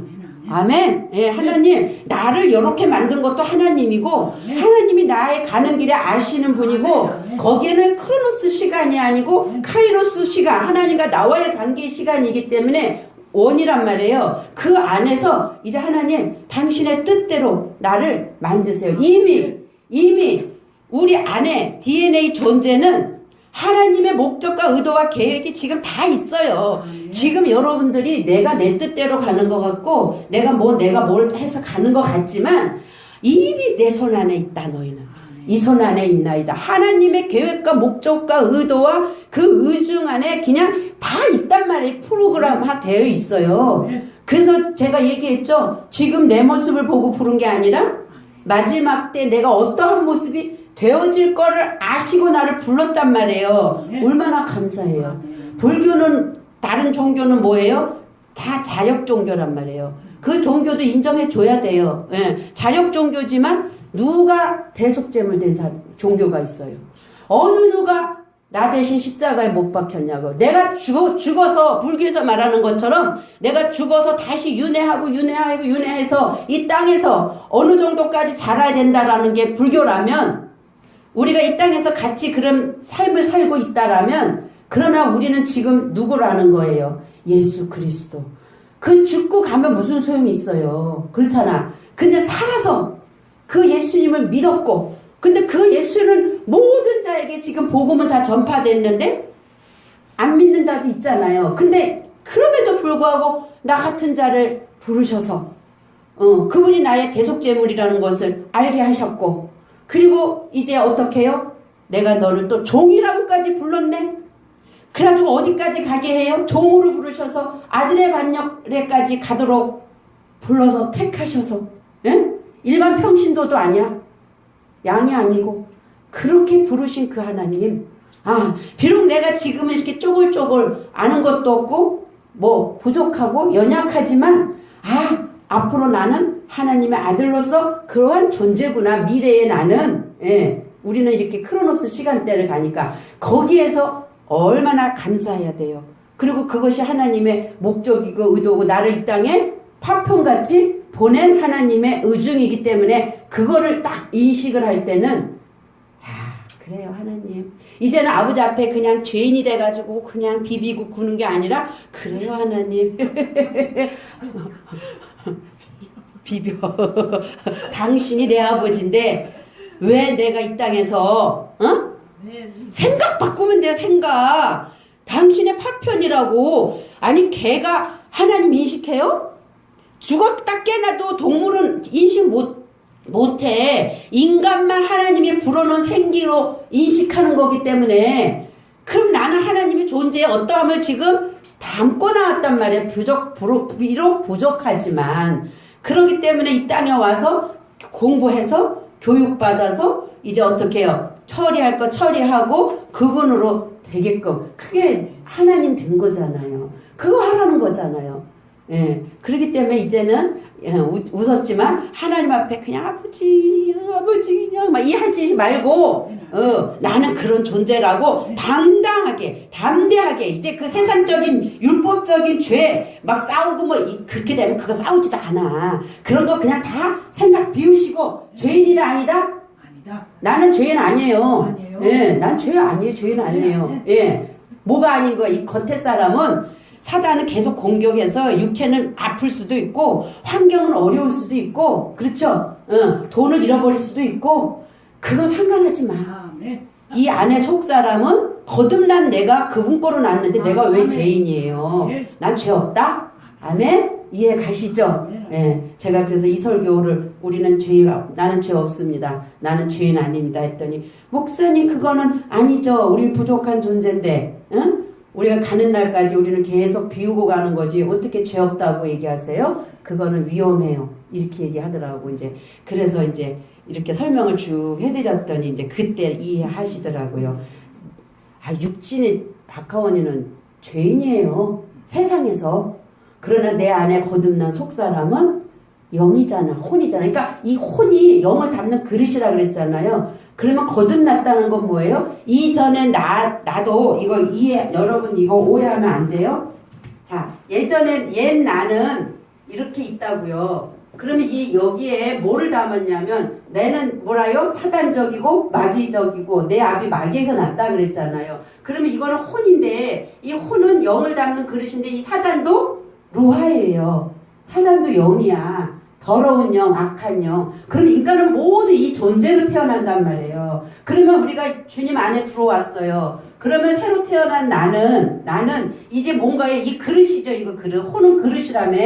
아멘. 예, 하나님 나를 이렇게 만든 것도 하나님이고, 하나님이 나의 가는 길에 아시는 분이고, 거기에는 크로노스 시간이 아니고 카이로스 시간, 하나님과 나와의 관계의 시간이기 때문에 원이란 말이에요. 그 안에서 이제 하나님 당신의 뜻대로 나를 만드세요. 이미 우리 안에 DNA 존재는 하나님의 목적과 의도와 계획이 지금 다 있어요. 지금 여러분들이 내가 내 뜻대로 가는 것 같고, 내가 뭘 해서 가는 것 같지만, 이미 내 손 안에 있다. 너희는 이 손 안에 있나이다. 하나님의 계획과 목적과 의도와 그 의중 안에 그냥 다 있단 말이에요. 프로그램화 되어 있어요. 그래서 제가 얘기했죠. 지금 내 모습을 보고 부른 게 아니라 마지막 때 내가 어떠한 모습이 되어질 거를 아시고 나를 불렀단 말이에요. 얼마나 감사해요. 불교는, 다른 종교는 뭐예요? 다 자력 종교란 말이에요. 그 종교도 인정해 줘야 돼요. 예. 자력 종교지만 누가 대속제물 된 종교가 있어요. 어느 누가 나 대신 십자가에 못 박혔냐고. 내가 죽어서, 불교에서 말하는 것처럼 내가 죽어서 다시 윤회해서 이 땅에서 어느 정도까지 자라야 된다라는 게 불교라면, 우리가 이 땅에서 같이 그런 삶을 살고 있다라면, 그러나 우리는 지금 누구라는 거예요? 예수 그리스도. 그 죽고 가면 무슨 소용이 있어요. 그렇잖아. 근데 살아서 그 예수님을 믿었고, 근데 그 예수는 모든 자에게 지금 복음은 다 전파됐는데 안 믿는 자도 있잖아요. 근데 그럼에도 불구하고 나 같은 자를 부르셔서 그분이 나의 대속제물이라는 것을 알게 하셨고, 그리고 이제 어떻게 해요? 내가 너를 또 종이라고까지 불렀네. 그래가지고 어디까지 가게 해요? 종으로 부르셔서 아들의 반열에까지 가도록 불러서 택하셔서, 예? 일반 평신도도 아니야. 양이 아니고 그렇게 부르신 그 하나님. 비록 내가 지금은 이렇게 쪼글쪼글 아는 것도 없고 뭐 부족하고 연약하지만 앞으로 나는 하나님의 아들로서 그러한 존재구나. 미래의 나는, 예, 우리는 이렇게 크로노스 시간대를 가니까 거기에서 얼마나 감사해야 돼요. 그리고 그것이 하나님의 목적이고 의도고 나를 이 땅에 파편같이 보낸 하나님의 의중이기 때문에 그거를 딱 인식을 할 때는 그래요 하나님. 이제는 아버지 앞에 그냥 죄인이 돼가지고 그냥 비비고 구는 게 아니라 그래요 하나님. 비벼. 당신이 내 아버지인데 왜 내가 이 땅에서 생각 바꾸면 돼요. 생각. 당신의 파편이라고. 아니 개가 하나님 인식해요? 죽었다 깨나도 동물은 인식 못해. 인간만 하나님이 불어넣은 생기로 인식하는 거기 때문에. 그럼 나는 하나님의 존재에 어떠함을 지금 담고 나왔단 말이에요. 비록 부족하지만. 그렇기 때문에 이 땅에 와서 공부해서 교육받아서 이제 어떻게 해요? 처리할 거 처리하고 그분으로 되게끔 그게 하나님 된 거잖아요. 그거 하라는 거잖아요. 예. 그렇기 때문에 이제는 웃었지만 하나님 앞에 그냥 아버지 그냥 막 이하지 말고 나는 그런 존재라고 담대하게 이제 그 세상적인 율법적인 죄 막 싸우고 뭐 그렇게 되면 그거 싸우지도 않아. 그런 거 그냥 다 생각 비우시고 죄인이다 아니다? 나는 죄인 아니에요. 예, 난 죄 아니에요. 죄인 아니에요. 예. 뭐가 아닌 거야? 이 겉에 사람은 사단은 계속 공격해서 육체는 아플 수도 있고 환경은 어려울 수도 있고 그렇죠? 돈을 잃어버릴 수도 있고 그거 상관하지 마. 이 안에 속 사람은 거듭난 내가 그분 거로 났는데 내가 왜 죄인이에요? 난 죄 없다? 아멘? 이해 가시죠? 예. 제가 그래서 이 설교를 나는 죄 없습니다. 나는 죄인 아닙니다. 했더니 목사님 그거는 아니죠. 우린 부족한 존재인데 응? 우리가 가는 날까지 우리는 계속 비우고 가는 거지 어떻게 죄 없다고 얘기하세요? 그거는 위험해요. 이렇게 얘기하더라고. 이제 그래서 이제 이렇게 설명을 쭉 해드렸더니 이제 그때 이해하시더라고요. 육신의 박하원이는 죄인이에요. 세상에서. 그러나 내 안에 거듭난 속사람은 영이잖아. 혼이잖아. 그러니까 이 혼이 영을 담는 그릇이라 그랬잖아요. 그러면 거듭났다는 건 뭐예요? 이전에 나도 여러분 이거 오해하면 안 돼요. 자, 예전엔 옛 나는 이렇게 있다고요. 그러면 여기에 뭐를 담았냐면 내는 뭐라요? 사단적이고 마귀적이고 내 앞이 마귀에서 났다 그랬잖아요. 그러면 이거는 혼인데 이 혼은 영을 담는 그릇인데 이 사단도 루하예요. 사단도 영이야. 더러운 영, 악한 영. 그러면 인간은 모두 이 존재로 태어난단 말이에요. 그러면 우리가 주님 안에 들어왔어요. 그러면 새로 태어난 나는 이제 뭔가의 이 그릇이죠. 이거 그릇. 혼은 그릇이라며.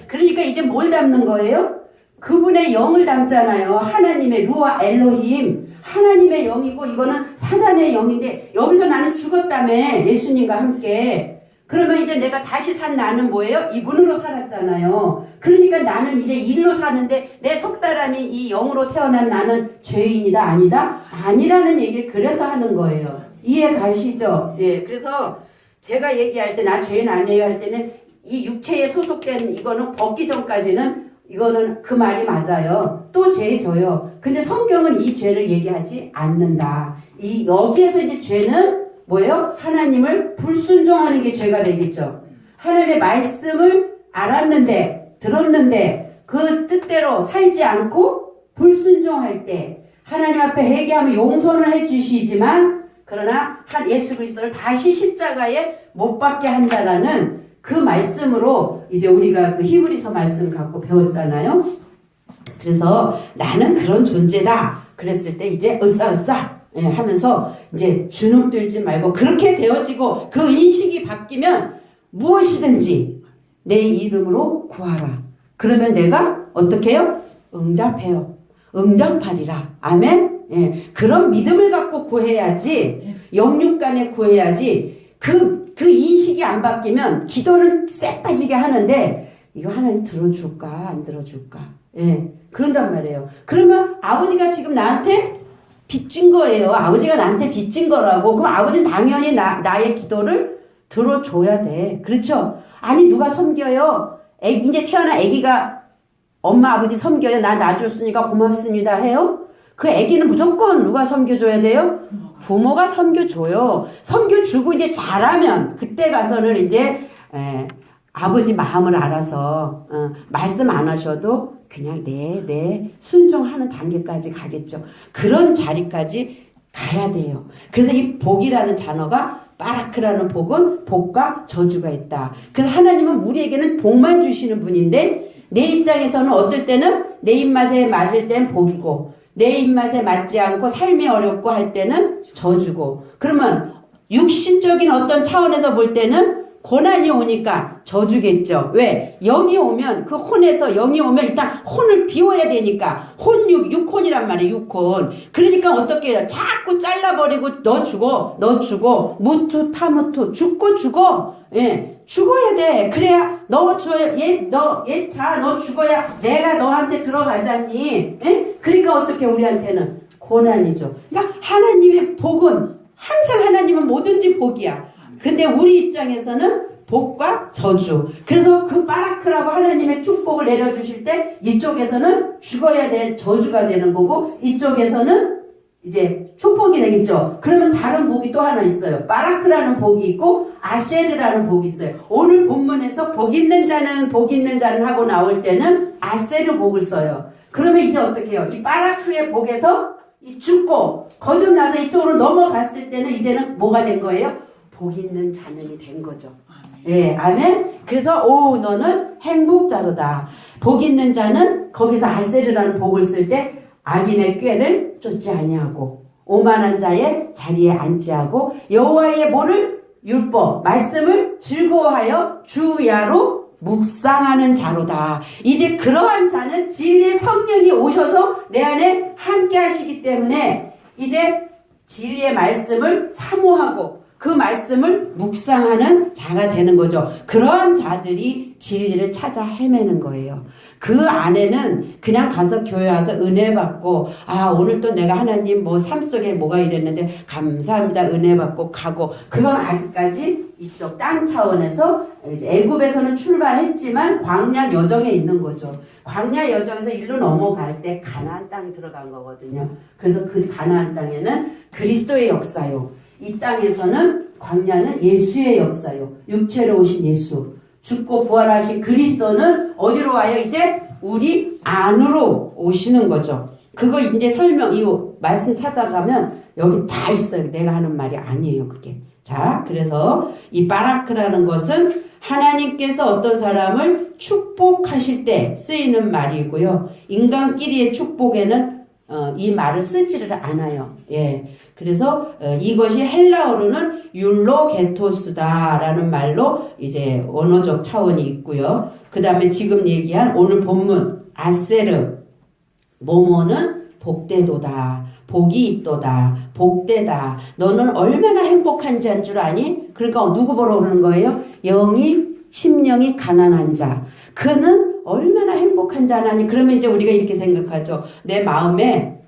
그러니까 이제 뭘 담는 거예요? 그분의 영을 담잖아요. 하나님의 루아 엘로힘. 하나님의 영이고 이거는 사단의 영인데 여기서 나는 죽었다며. 예수님과 함께. 그러면 이제 내가 다시 산 나는 뭐예요? 이분으로 살았잖아요. 그러니까 나는 이제 일로 사는데 내 속사람이 이 영으로 태어난 나는 죄인이다 아니다? 아니라는 얘기를 그래서 하는 거예요. 이해 가시죠? 예. 그래서 제가 얘기할 때 나 죄인 아니에요 할 때는 이 육체에 소속된 이거는 벗기 전까지는 이거는 그 말이 맞아요. 또 죄 져요. 근데 성경은 이 죄를 얘기하지 않는다. 여기에서 이제 죄는 뭐예요? 하나님을 불순종하는 게 죄가 되겠죠. 하나님의 말씀을 알았는데 들었는데 그 뜻대로 살지 않고 불순종할 때 하나님 앞에 회개하면 용서를 해주시지만 그러나 예수 그리스도를 다시 십자가에 못 박게 한다라는 그 말씀으로 이제 우리가 그 히브리서 말씀 갖고 배웠잖아요. 그래서 나는 그런 존재다. 그랬을 때 이제 으쌰으쌰 하면서 이제 주눅 들지 말고 그렇게 되어지고 그 인식이 바뀌면 무엇이든지 내 이름으로 구하라. 그러면 내가 어떻게 해요? 응답해요. 응답하리라. 아멘. 예. 그런 믿음을 갖고 구해야지 영육간에 구해야지 그 그 인식이 안 바뀌면 기도는 쎄 빠지게 하는데 이거 하나님 들어줄까 안 들어줄까? 예, 그런단 말이에요. 그러면 아버지가 지금 나한테 빚진 거예요. 아버지가 나한테 빚진 거라고. 그럼 아버지는 당연히 나의 기도를 들어줘야 돼. 그렇죠? 아니 누가 섬겨요? 이제 태어난 아기가 엄마 아버지 섬겨요. 나 놔줬으니까 고맙습니다 해요? 그 아기는 무조건 누가 섬겨줘야 돼요? 부모가 섬겨줘요. 섬겨주고 이제 자라면 그때 가서는 이제 아버지 마음을 알아서 말씀 안 하셔도 그냥 네 순종하는 단계까지 가겠죠. 그런 자리까지 가야 돼요. 그래서 이 복이라는 단어가 바라크라는 복은 복과 저주가 있다. 그래서 하나님은 우리에게는 복만 주시는 분인데 내 입장에서는 어떨 때는 내 입맛에 맞을 땐 복이고 내 입맛에 맞지 않고 삶이 어렵고 할 때는 저주고 그러면 육신적인 어떤 차원에서 볼 때는 고난이 오니까 저주겠죠. 왜? 영이 오면 그 혼에서 영이 오면 일단 혼을 비워야 되니까 육혼이란 말이에요. 육혼. 그러니까 어떻게 해요? 자꾸 잘라버리고 너 죽어 무투 타무투 죽고 죽어. 예, 죽어야 돼. 그래야 너 죽어야 내가 너한테 들어가자니. 예? 그러니까 어떻게 우리한테는 고난이죠. 그러니까 하나님의 복은 항상 하나님은 뭐든지 복이야. 근데 우리 입장에서는 복과 저주. 그래서 그 바라크라고 하나님의 축복을 내려주실 때 이쪽에서는 죽어야 될 저주가 되는 거고 이쪽에서는 이제 축복이 되겠죠. 그러면 다른 복이 또 하나 있어요. 바라크라는 복이 있고 아세르라는 복이 있어요. 오늘 본문에서 복 있는 자는 하고 나올 때는 아세르 복을 써요. 그러면 이제 어떻게 해요? 이 바라크의 복에서 이 죽고 거듭나서 이쪽으로 넘어갔을 때는 이제는 뭐가 된 거예요? 복 있는 자는이 된 거죠. 예, 아멘. 그래서 너는 행복자로다. 복 있는 자는 거기서 아세르라는 복을 쓸 때 악인의 꾀를 쫓지 아니하고 오만한 자의 자리에 앉지 하고 여호와의 뭐를 율법 말씀을 즐거워하여 주야로 묵상하는 자로다. 이제 그러한 자는 진리의 성령이 오셔서 내 안에 함께 하시기 때문에 이제 진리의 말씀을 사모하고 그 말씀을 묵상하는 자가 되는 거죠. 그러한 자들이 진리를 찾아 헤매는 거예요. 그 안에는 그냥 가서 교회 와서 은혜 받고 오늘 또 내가 하나님 삶 속에 뭐가 이랬는데 감사합니다 은혜 받고 가고 그건 아직까지 이쪽 땅 차원에서 이제 애굽에서는 출발했지만 광야 여정에 있는 거죠. 광야 여정에서 일로 넘어갈 때 가나안 땅에 들어간 거거든요. 그래서 그 가나안 땅에는 그리스도의 역사요. 이 땅에서는 광야는 예수의 역사요. 육체로 오신 예수. 죽고 부활하신 그리스도는 어디로 와요? 이제 우리 안으로 오시는 거죠. 그거 이제 설명, 이 말씀 찾아가면 여기 다 있어요. 내가 하는 말이 아니에요, 그게. 자, 그래서 이 바라크라는 것은 하나님께서 어떤 사람을 축복하실 때 쓰이는 말이고요. 인간끼리의 축복에는 이 말을 쓰지를 않아요. 예. 그래서 이것이 헬라어로는 율로게토스다라는 말로 이제 언어적 차원이 있고요. 그 다음에 지금 얘기한 오늘 본문 아세르 모모는 복되도다. 복이 있도다. 복되다. 너는 얼마나 행복한 자인 줄 아니? 그러니까 누구 보러 오는 거예요? 심령이 가난한 자. 그는 얼마나 행복한 자나니? 그러면 이제 우리가 이렇게 생각하죠. 내 마음에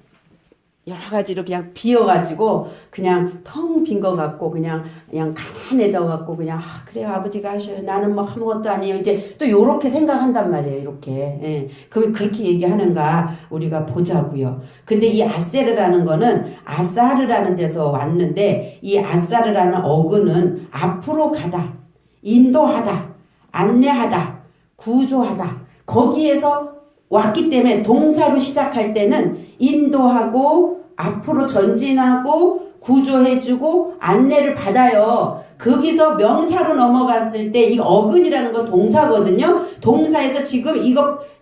여러 가지로 그냥 비어가지고 그냥 텅 빈 것 같고 그냥 가난해져 갖고 그냥 그래요 아버지가 하셔요 나는 뭐 아무것도 아니에요 이제 또 요렇게 생각한단 말이에요 이렇게. 예. 그럼 그렇게 얘기하는가 우리가 보자고요. 근데 이 아세르라는 거는 아사르라는 데서 왔는데 이 아사르라는 어근은 앞으로 가다 인도하다 안내하다 구조하다 거기에서 왔기 때문에 동사로 시작할 때는 인도하고 앞으로 전진하고 구조해주고 안내를 받아요. 거기서 명사로 넘어갔을 때 이 어근이라는 건 동사거든요. 동사에서 지금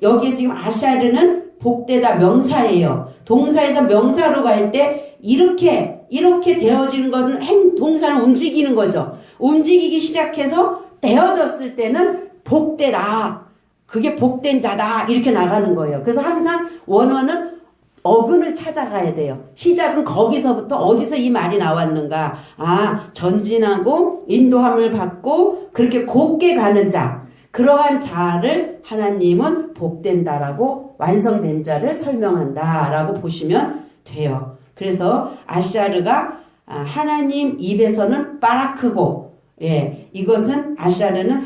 여기에 지금 아샤르는 복되다 명사예요. 동사에서 명사로 갈 때 이렇게 되어지는 것은 동사는 움직이는 거죠. 움직이기 시작해서 되어졌을 때는 복되다. 그게 복된 자다 이렇게 나가는 거예요. 그래서 항상 원어는 어근을 찾아가야 돼요. 시작은 거기서부터 어디서 이 말이 나왔는가. 아, 전진하고 인도함을 받고 그렇게 곧게 가는 자. 그러한 자를 하나님은 복된다라고 완성된 자를 설명한다라고 보시면 돼요. 그래서 아샤르가 하나님 입에서는 바라크고, 예, 이것은 아샤르는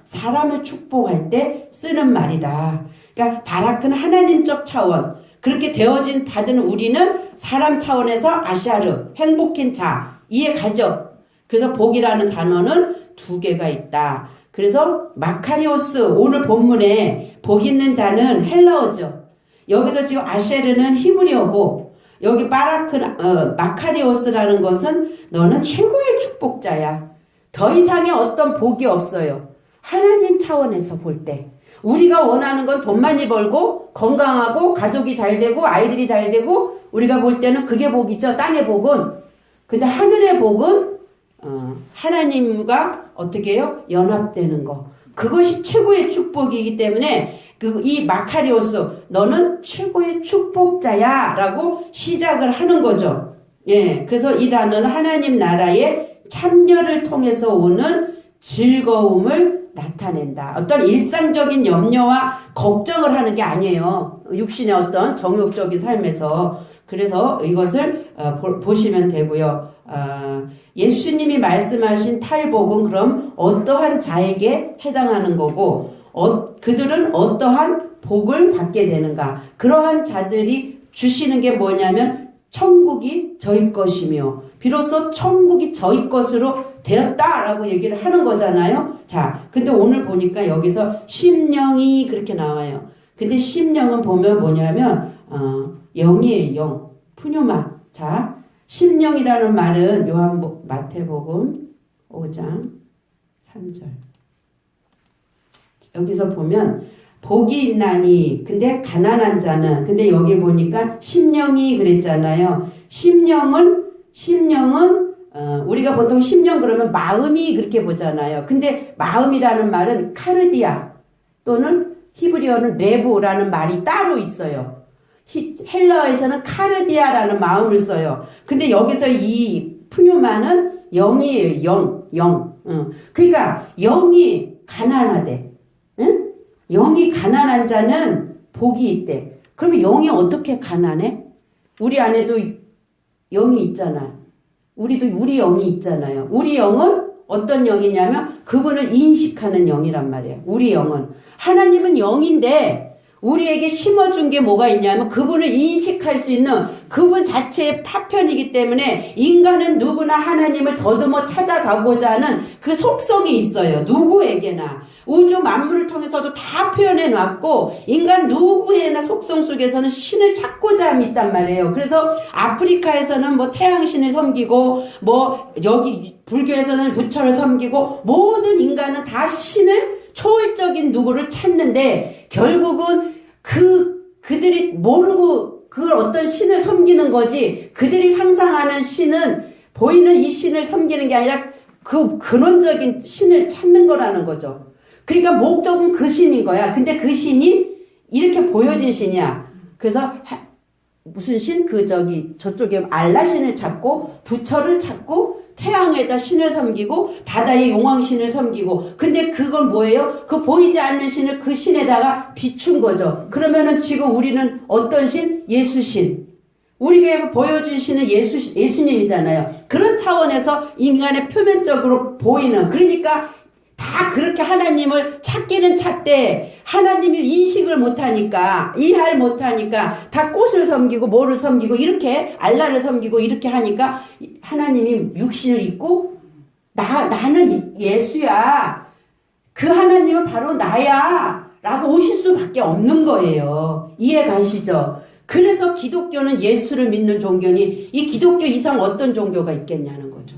사람을 축복할 때 쓰는 말이다. 그러니까 바라크는 하나님적 차원, 그렇게 되어진 받은 우리는 사람 차원에서 아샤르, 행복한 자, 이해 가죠? 그래서 복이라는 단어는 두 개가 있다. 그래서 마카리오스, 오늘 본문에 복 있는 자는 헬라어죠. 여기서 지금 아쉐르는 히브리어고, 여기 마카리오스라는 것은 너는 최고의 축복자야. 더 이상의 어떤 복이 없어요. 하나님 차원에서 볼 때. 우리가 원하는 건 돈 많이 벌고 건강하고 가족이 잘 되고 아이들이 잘 되고 우리가 볼 때는 그게 복이죠. 땅의 복은. 근데 하늘의 복은 하나님과 어떻게 해요? 연합되는 거. 그것이 최고의 축복이기 때문에 이 마카리오스 너는 최고의 축복자야 라고 시작을 하는 거죠. 예, 그래서 이 단어는 하나님 나라의 참여를 통해서 오는 즐거움을 나타낸다. 어떤 일상적인 염려와 걱정을 하는 게 아니에요. 육신의 어떤 정욕적인 삶에서. 그래서 이것을 보시면 되고요. 예수님이 말씀하신 팔복은 그럼 어떠한 자에게 해당하는 거고 그들은 어떠한 복을 받게 되는가. 그러한 자들이 주시는 게 뭐냐면 천국이 저희 것이며 비로소 천국이 저희 것으로 되었다라고 얘기를 하는 거잖아요. 자, 근데 오늘 보니까 여기서 심령이 그렇게 나와요. 근데 심령은 보면 뭐냐면 영이에요. 영. 푸뉴마. 자, 심령이라는 말은 마태복음 5장 3절. 여기서 보면 복이 있나니 근데 가난한 자는 근데 여기 보니까 심령이 그랬잖아요. 심령은 우리가 보통 심령 그러면 마음이 그렇게 보잖아요. 근데 마음이라는 말은 카르디아 또는 히브리어는 레보라는 말이 따로 있어요. 헬라어에서는 카르디아라는 마음을 써요. 근데 여기서 이 푸뉴마는 영이에요. 영. 그러니까 영이 가난하대. 응? 영이 가난한 자는 복이 있대. 그러면 영이 어떻게 가난해? 우리 안에도 영이 있잖아. 우리 영이 있잖아요. 우리 영은 어떤 영이냐면 그분을 인식하는 영이란 말이에요. 우리 영은. 하나님은 영인데 우리에게 심어준 게 뭐가 있냐면 그분을 인식할 수 있는 그분 자체의 파편이기 때문에 인간은 누구나 하나님을 더듬어 찾아가고자 하는 그 속성이 있어요. 누구에게나. 우주 만물을 통해서도 다 표현해 놨고 인간 누구에나 속성 속에서는 신을 찾고자 함이 있단 말이에요. 그래서 아프리카에서는 뭐 태양신을 섬기고 뭐 여기 불교에서는 부처를 섬기고 모든 인간은 다 신을 초월적인 누구를 찾는데 결국은 그들이 모르고 그걸 어떤 신을 섬기는 거지 그들이 상상하는 신은 보이는 이 신을 섬기는 게 아니라 그 근원적인 신을 찾는 거라는 거죠. 그러니까 목적은 그 신인 거야. 근데 그 신이 이렇게 보여진 신이야. 그래서 무슨 신? 저쪽에 알라 신을 찾고 부처를 찾고 태양에다 신을 섬기고 바다의 용왕신을 섬기고 근데 그건 뭐예요? 그 보이지 않는 신을 그 신에다가 비춘 거죠. 그러면은 지금 우리는 어떤 신? 예수신. 우리에게 보여준 신은 예수님이잖아요. 그런 차원에서 인간의 표면적으로 보이는 그러니까 다 그렇게 하나님을 찾기는 찾되 하나님을 인식을 못하니까 이해를 못하니까 다 꽃을 섬기고 뭐를 섬기고 이렇게 알라를 섬기고 이렇게 하니까 하나님이 육신을 입고 나는 예수야 그 하나님은 바로 나야 라고 오실 수밖에 없는 거예요. 이해 가시죠? 그래서 기독교는 예수를 믿는 종교니 이 기독교 이상 어떤 종교가 있겠냐는 거죠.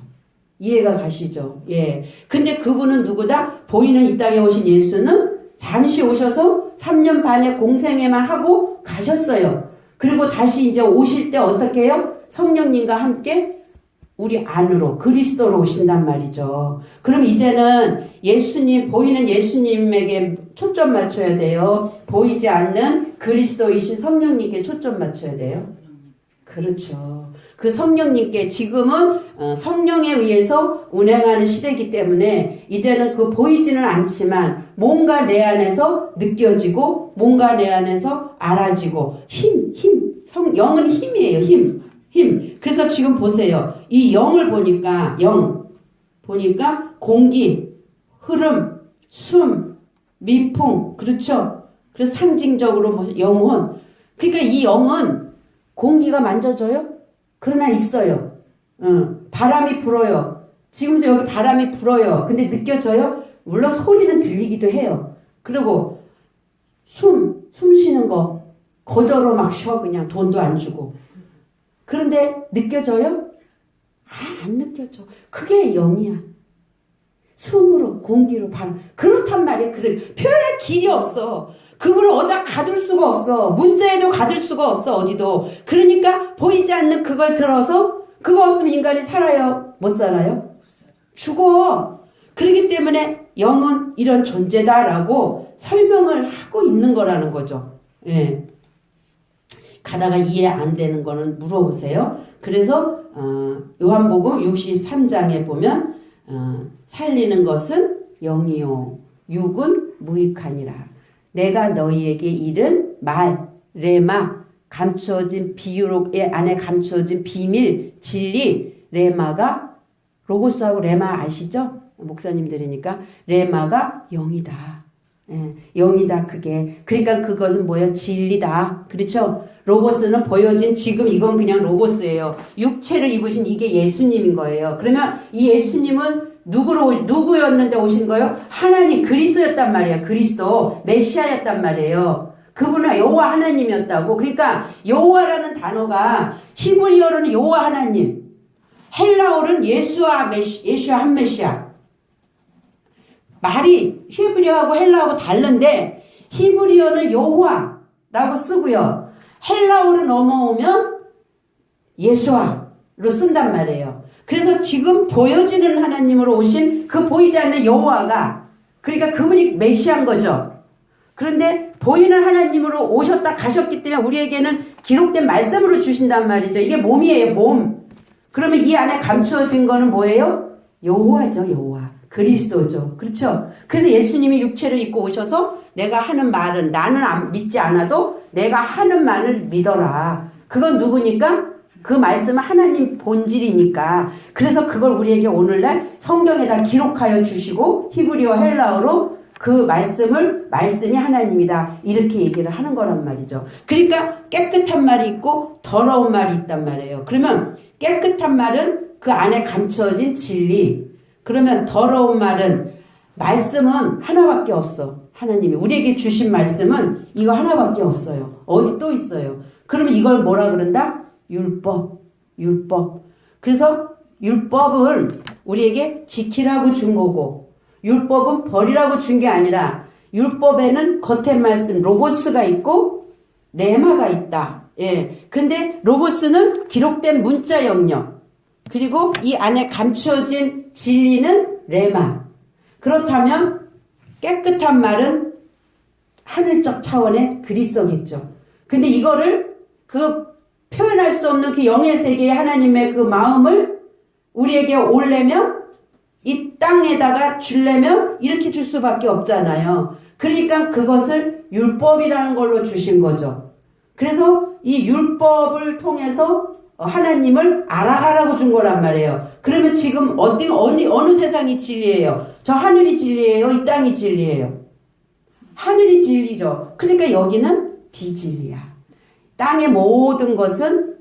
이해가 가시죠? 예. 근데 그분은 누구다? 보이는 이 땅에 오신 예수는 잠시 오셔서 3년 반의 공생애만 하고 가셨어요. 그리고 다시 이제 오실 때 어떻게 해요? 성령님과 함께 우리 안으로 그리스도로 오신단 말이죠. 그럼 이제는 예수님, 보이는 예수님에게 초점 맞춰야 돼요. 보이지 않는 그리스도이신 성령님께 초점 맞춰야 돼요. 그렇죠. 그 성령님께 지금은 성령에 의해서 운행하는 시대이기 때문에 이제는 그 보이지는 않지만 뭔가 내 안에서 느껴지고 뭔가 내 안에서 알아지고 영은 힘이에요. 힘. 그래서 지금 보세요. 이 영을 보니까 공기, 흐름, 숨, 미풍, 그렇죠? 그래서 상징적으로 영혼. 그러니까 이 영은 공기가 만져져요? 그러나 있어요. 바람이 불어요. 지금도 여기 바람이 불어요. 근데 느껴져요? 물론 소리는 들리기도 해요. 그리고 숨 쉬는 거 거저로 막 쉬어 그냥 돈도 안 주고. 그런데 느껴져요? 안 느껴져. 그게 영이야. 숨으로, 공기로, 바람. 그렇단 말이에요. 표현할 길이 없어. 그분을 어디다 가둘 수가 없어. 문자에도 가둘 수가 없어. 어디도. 그러니까 보이지 않는 그걸 들어서 그거 없으면 인간이 살아요? 못 살아요? 죽어. 그렇기 때문에 영은 이런 존재다라고 설명을 하고 있는 거라는 거죠. 예. 가다가 이해 안 되는 거는 물어보세요. 그래서 요한복음 63장에 보면 살리는 것은 영이요 육은 무익하니라. 내가 너희에게 이른 말 레마 감추어진 비유록의 안에 감추어진 비밀 진리 레마가 로고스하고 레마 아시죠? 목사님들이니까 레마가 영이다. 예, 영이다 그게. 그러니까 그것은 뭐예요? 진리다. 그렇죠? 로고스는 보여진 지금 이건 그냥 로고스예요. 육체를 입으신 이게 예수님인 거예요. 그러면 이 예수님은 누구였는데 오신 거예요? 하나님 그리스도였단 말이에요. 그리스도 메시아였단 말이에요. 그분은 여호와 하나님이었다고. 그러니까 여호와라는 단어가 히브리어로는 여호와 하나님, 헬라어로는 예수와 한 메시아. 말이 히브리어하고 헬라어하고 다른데 히브리어는 여호와라고 쓰고요. 헬라어로 넘어오면 예수와로 쓴단 말이에요. 그래서 지금 보여지는 하나님으로 오신 그 보이지 않는 여호와가 그러니까 그분이 메시아인 거죠. 그런데 보이는 하나님으로 오셨다 가셨기 때문에 우리에게는 기록된 말씀으로 주신단 말이죠. 이게 몸이에요. 몸. 그러면 이 안에 감추어진 거는 뭐예요? 여호와죠. 여호와. 그리스도죠. 그렇죠? 그래서 예수님이 육체를 입고 오셔서 내가 하는 말은 나는 믿지 않아도 내가 하는 말을 믿어라. 그건 누구니까? 그 말씀은 하나님 본질이니까. 그래서 그걸 우리에게 오늘날 성경에다 기록하여 주시고 히브리어 헬라어로 그 말씀이 하나님이다. 이렇게 얘기를 하는 거란 말이죠. 그러니까 깨끗한 말이 있고 더러운 말이 있단 말이에요. 그러면 깨끗한 말은 그 안에 감춰진 진리. 그러면 더러운 말씀은 하나밖에 없어. 하나님이 우리에게 주신 말씀은 이거 하나밖에 없어요. 어디 또 있어요. 그러면 이걸 뭐라 그런다? 율법. 그래서 율법을 우리에게 지키라고 준 거고 율법은 버리라고 준 게 아니라 율법에는 겉의 말씀 로고스가 있고 레마가 있다. 예. 근데 로고스는 기록된 문자 영역. 그리고 이 안에 감추어진 진리는 레마. 그렇다면 깨끗한 말은 하늘적 차원의 그리스도겠죠. 근데 이거를 표현할 수 없는 그 영의 세계의 하나님의 그 마음을 우리에게 올려면 이 땅에다가 주려면 이렇게 줄 수밖에 없잖아요. 그러니까 그것을 율법이라는 걸로 주신 거죠. 그래서 이 율법을 통해서 하나님을 알아가라고 준 거란 말이에요. 그러면 지금 어느 세상이 진리예요? 저 하늘이 진리예요? 이 땅이 진리예요? 하늘이 진리죠. 그러니까 여기는 비진리야. 땅의 모든 것은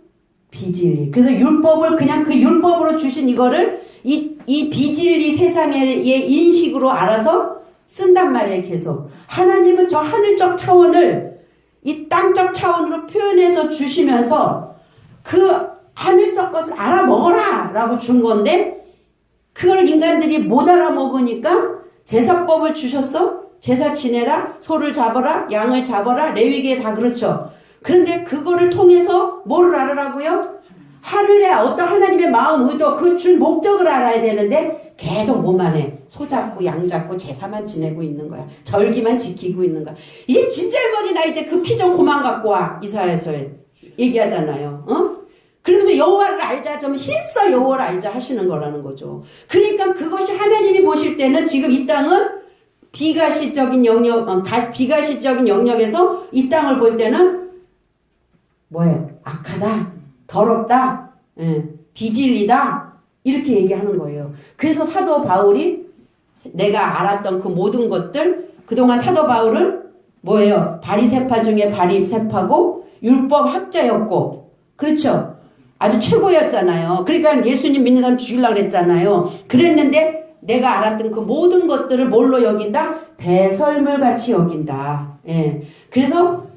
비진리. 그래서 율법을 그냥 그 율법으로 주신 이거를 이 비진리 세상의 인식으로 알아서 쓴단 말이에요. 계속. 하나님은 저 하늘적 차원을 이 땅적 차원으로 표현해서 주시면서 그 하늘적 것을 알아먹어라 라고 준 건데 그걸 인간들이 못 알아먹으니까 제사법을 주셨어. 제사 지내라. 소를 잡아라. 양을 잡아라. 레위기에 다 그렇죠. 그런데 그거를 통해서 뭐를 알으라고요? 하늘에 어떤 하나님의 마음, 의도, 그 줄 목적을 알아야 되는데 계속 뭐만 해? 소 잡고 양 잡고 제사만 지내고 있는 거야. 절기만 지키고 있는 거야. 이제 진절머리 나 이제 그 피 좀 그만 갖고 와. 이사야서 얘기하잖아요. 그러면서 여호와를 알자, 좀 힘써 여호와를 알자 하시는 거라는 거죠. 그러니까 그것이 하나님이 보실 때는 지금 이 땅은 비가시적인 영역에서 이 땅을 볼 때는 뭐예요? 악하다, 더럽다, 비진리다 이렇게 얘기하는 거예요. 그래서 사도 바울이 내가 알았던 그 모든 것들, 그동안 사도 바울은 뭐예요? 바리새파 중에 바리새파고 율법 학자였고, 그렇죠? 아주 최고였잖아요. 그러니까 예수님 믿는 사람 죽이려고 그랬잖아요. 그랬는데 내가 알았던 그 모든 것들을 뭘로 여긴다? 배설물같이 여긴다. 예. 그래서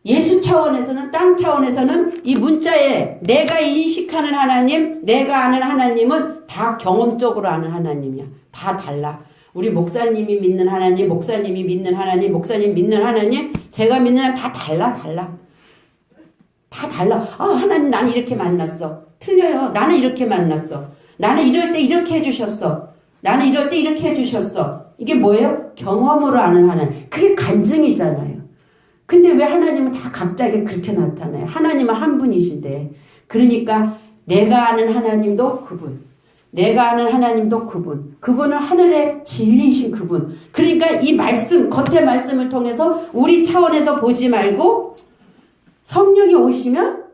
예수 차원에서는, 땅 차원에서는 이 문자에 내가 인식하는 하나님, 내가 아는 하나님은 다 경험적으로 아는 하나님이야. 다 달라. 우리 목사님이 믿는 하나님, 목사님이 믿는 하나님, 목사님 믿는 하나님, 제가 믿는 하나님 다 달라. 다 달라. 하나님 나는 이렇게 만났어. 틀려요. 나는 이렇게 만났어. 나는 이럴 때 이렇게 해주셨어. 나는 이럴 때 이렇게 해주셨어. 이게 뭐예요? 경험으로 아는 하나님. 그게 간증이잖아요. 근데 왜 하나님은 다 각자에게 그렇게 나타나요? 하나님은 한 분이신데. 그러니까 내가 아는 하나님도 그분. 내가 아는 하나님도 그분. 그분은 하늘의 진리이신 그분. 그러니까 이 말씀, 겉의 말씀을 통해서 우리 차원에서 보지 말고 성령이 오시면,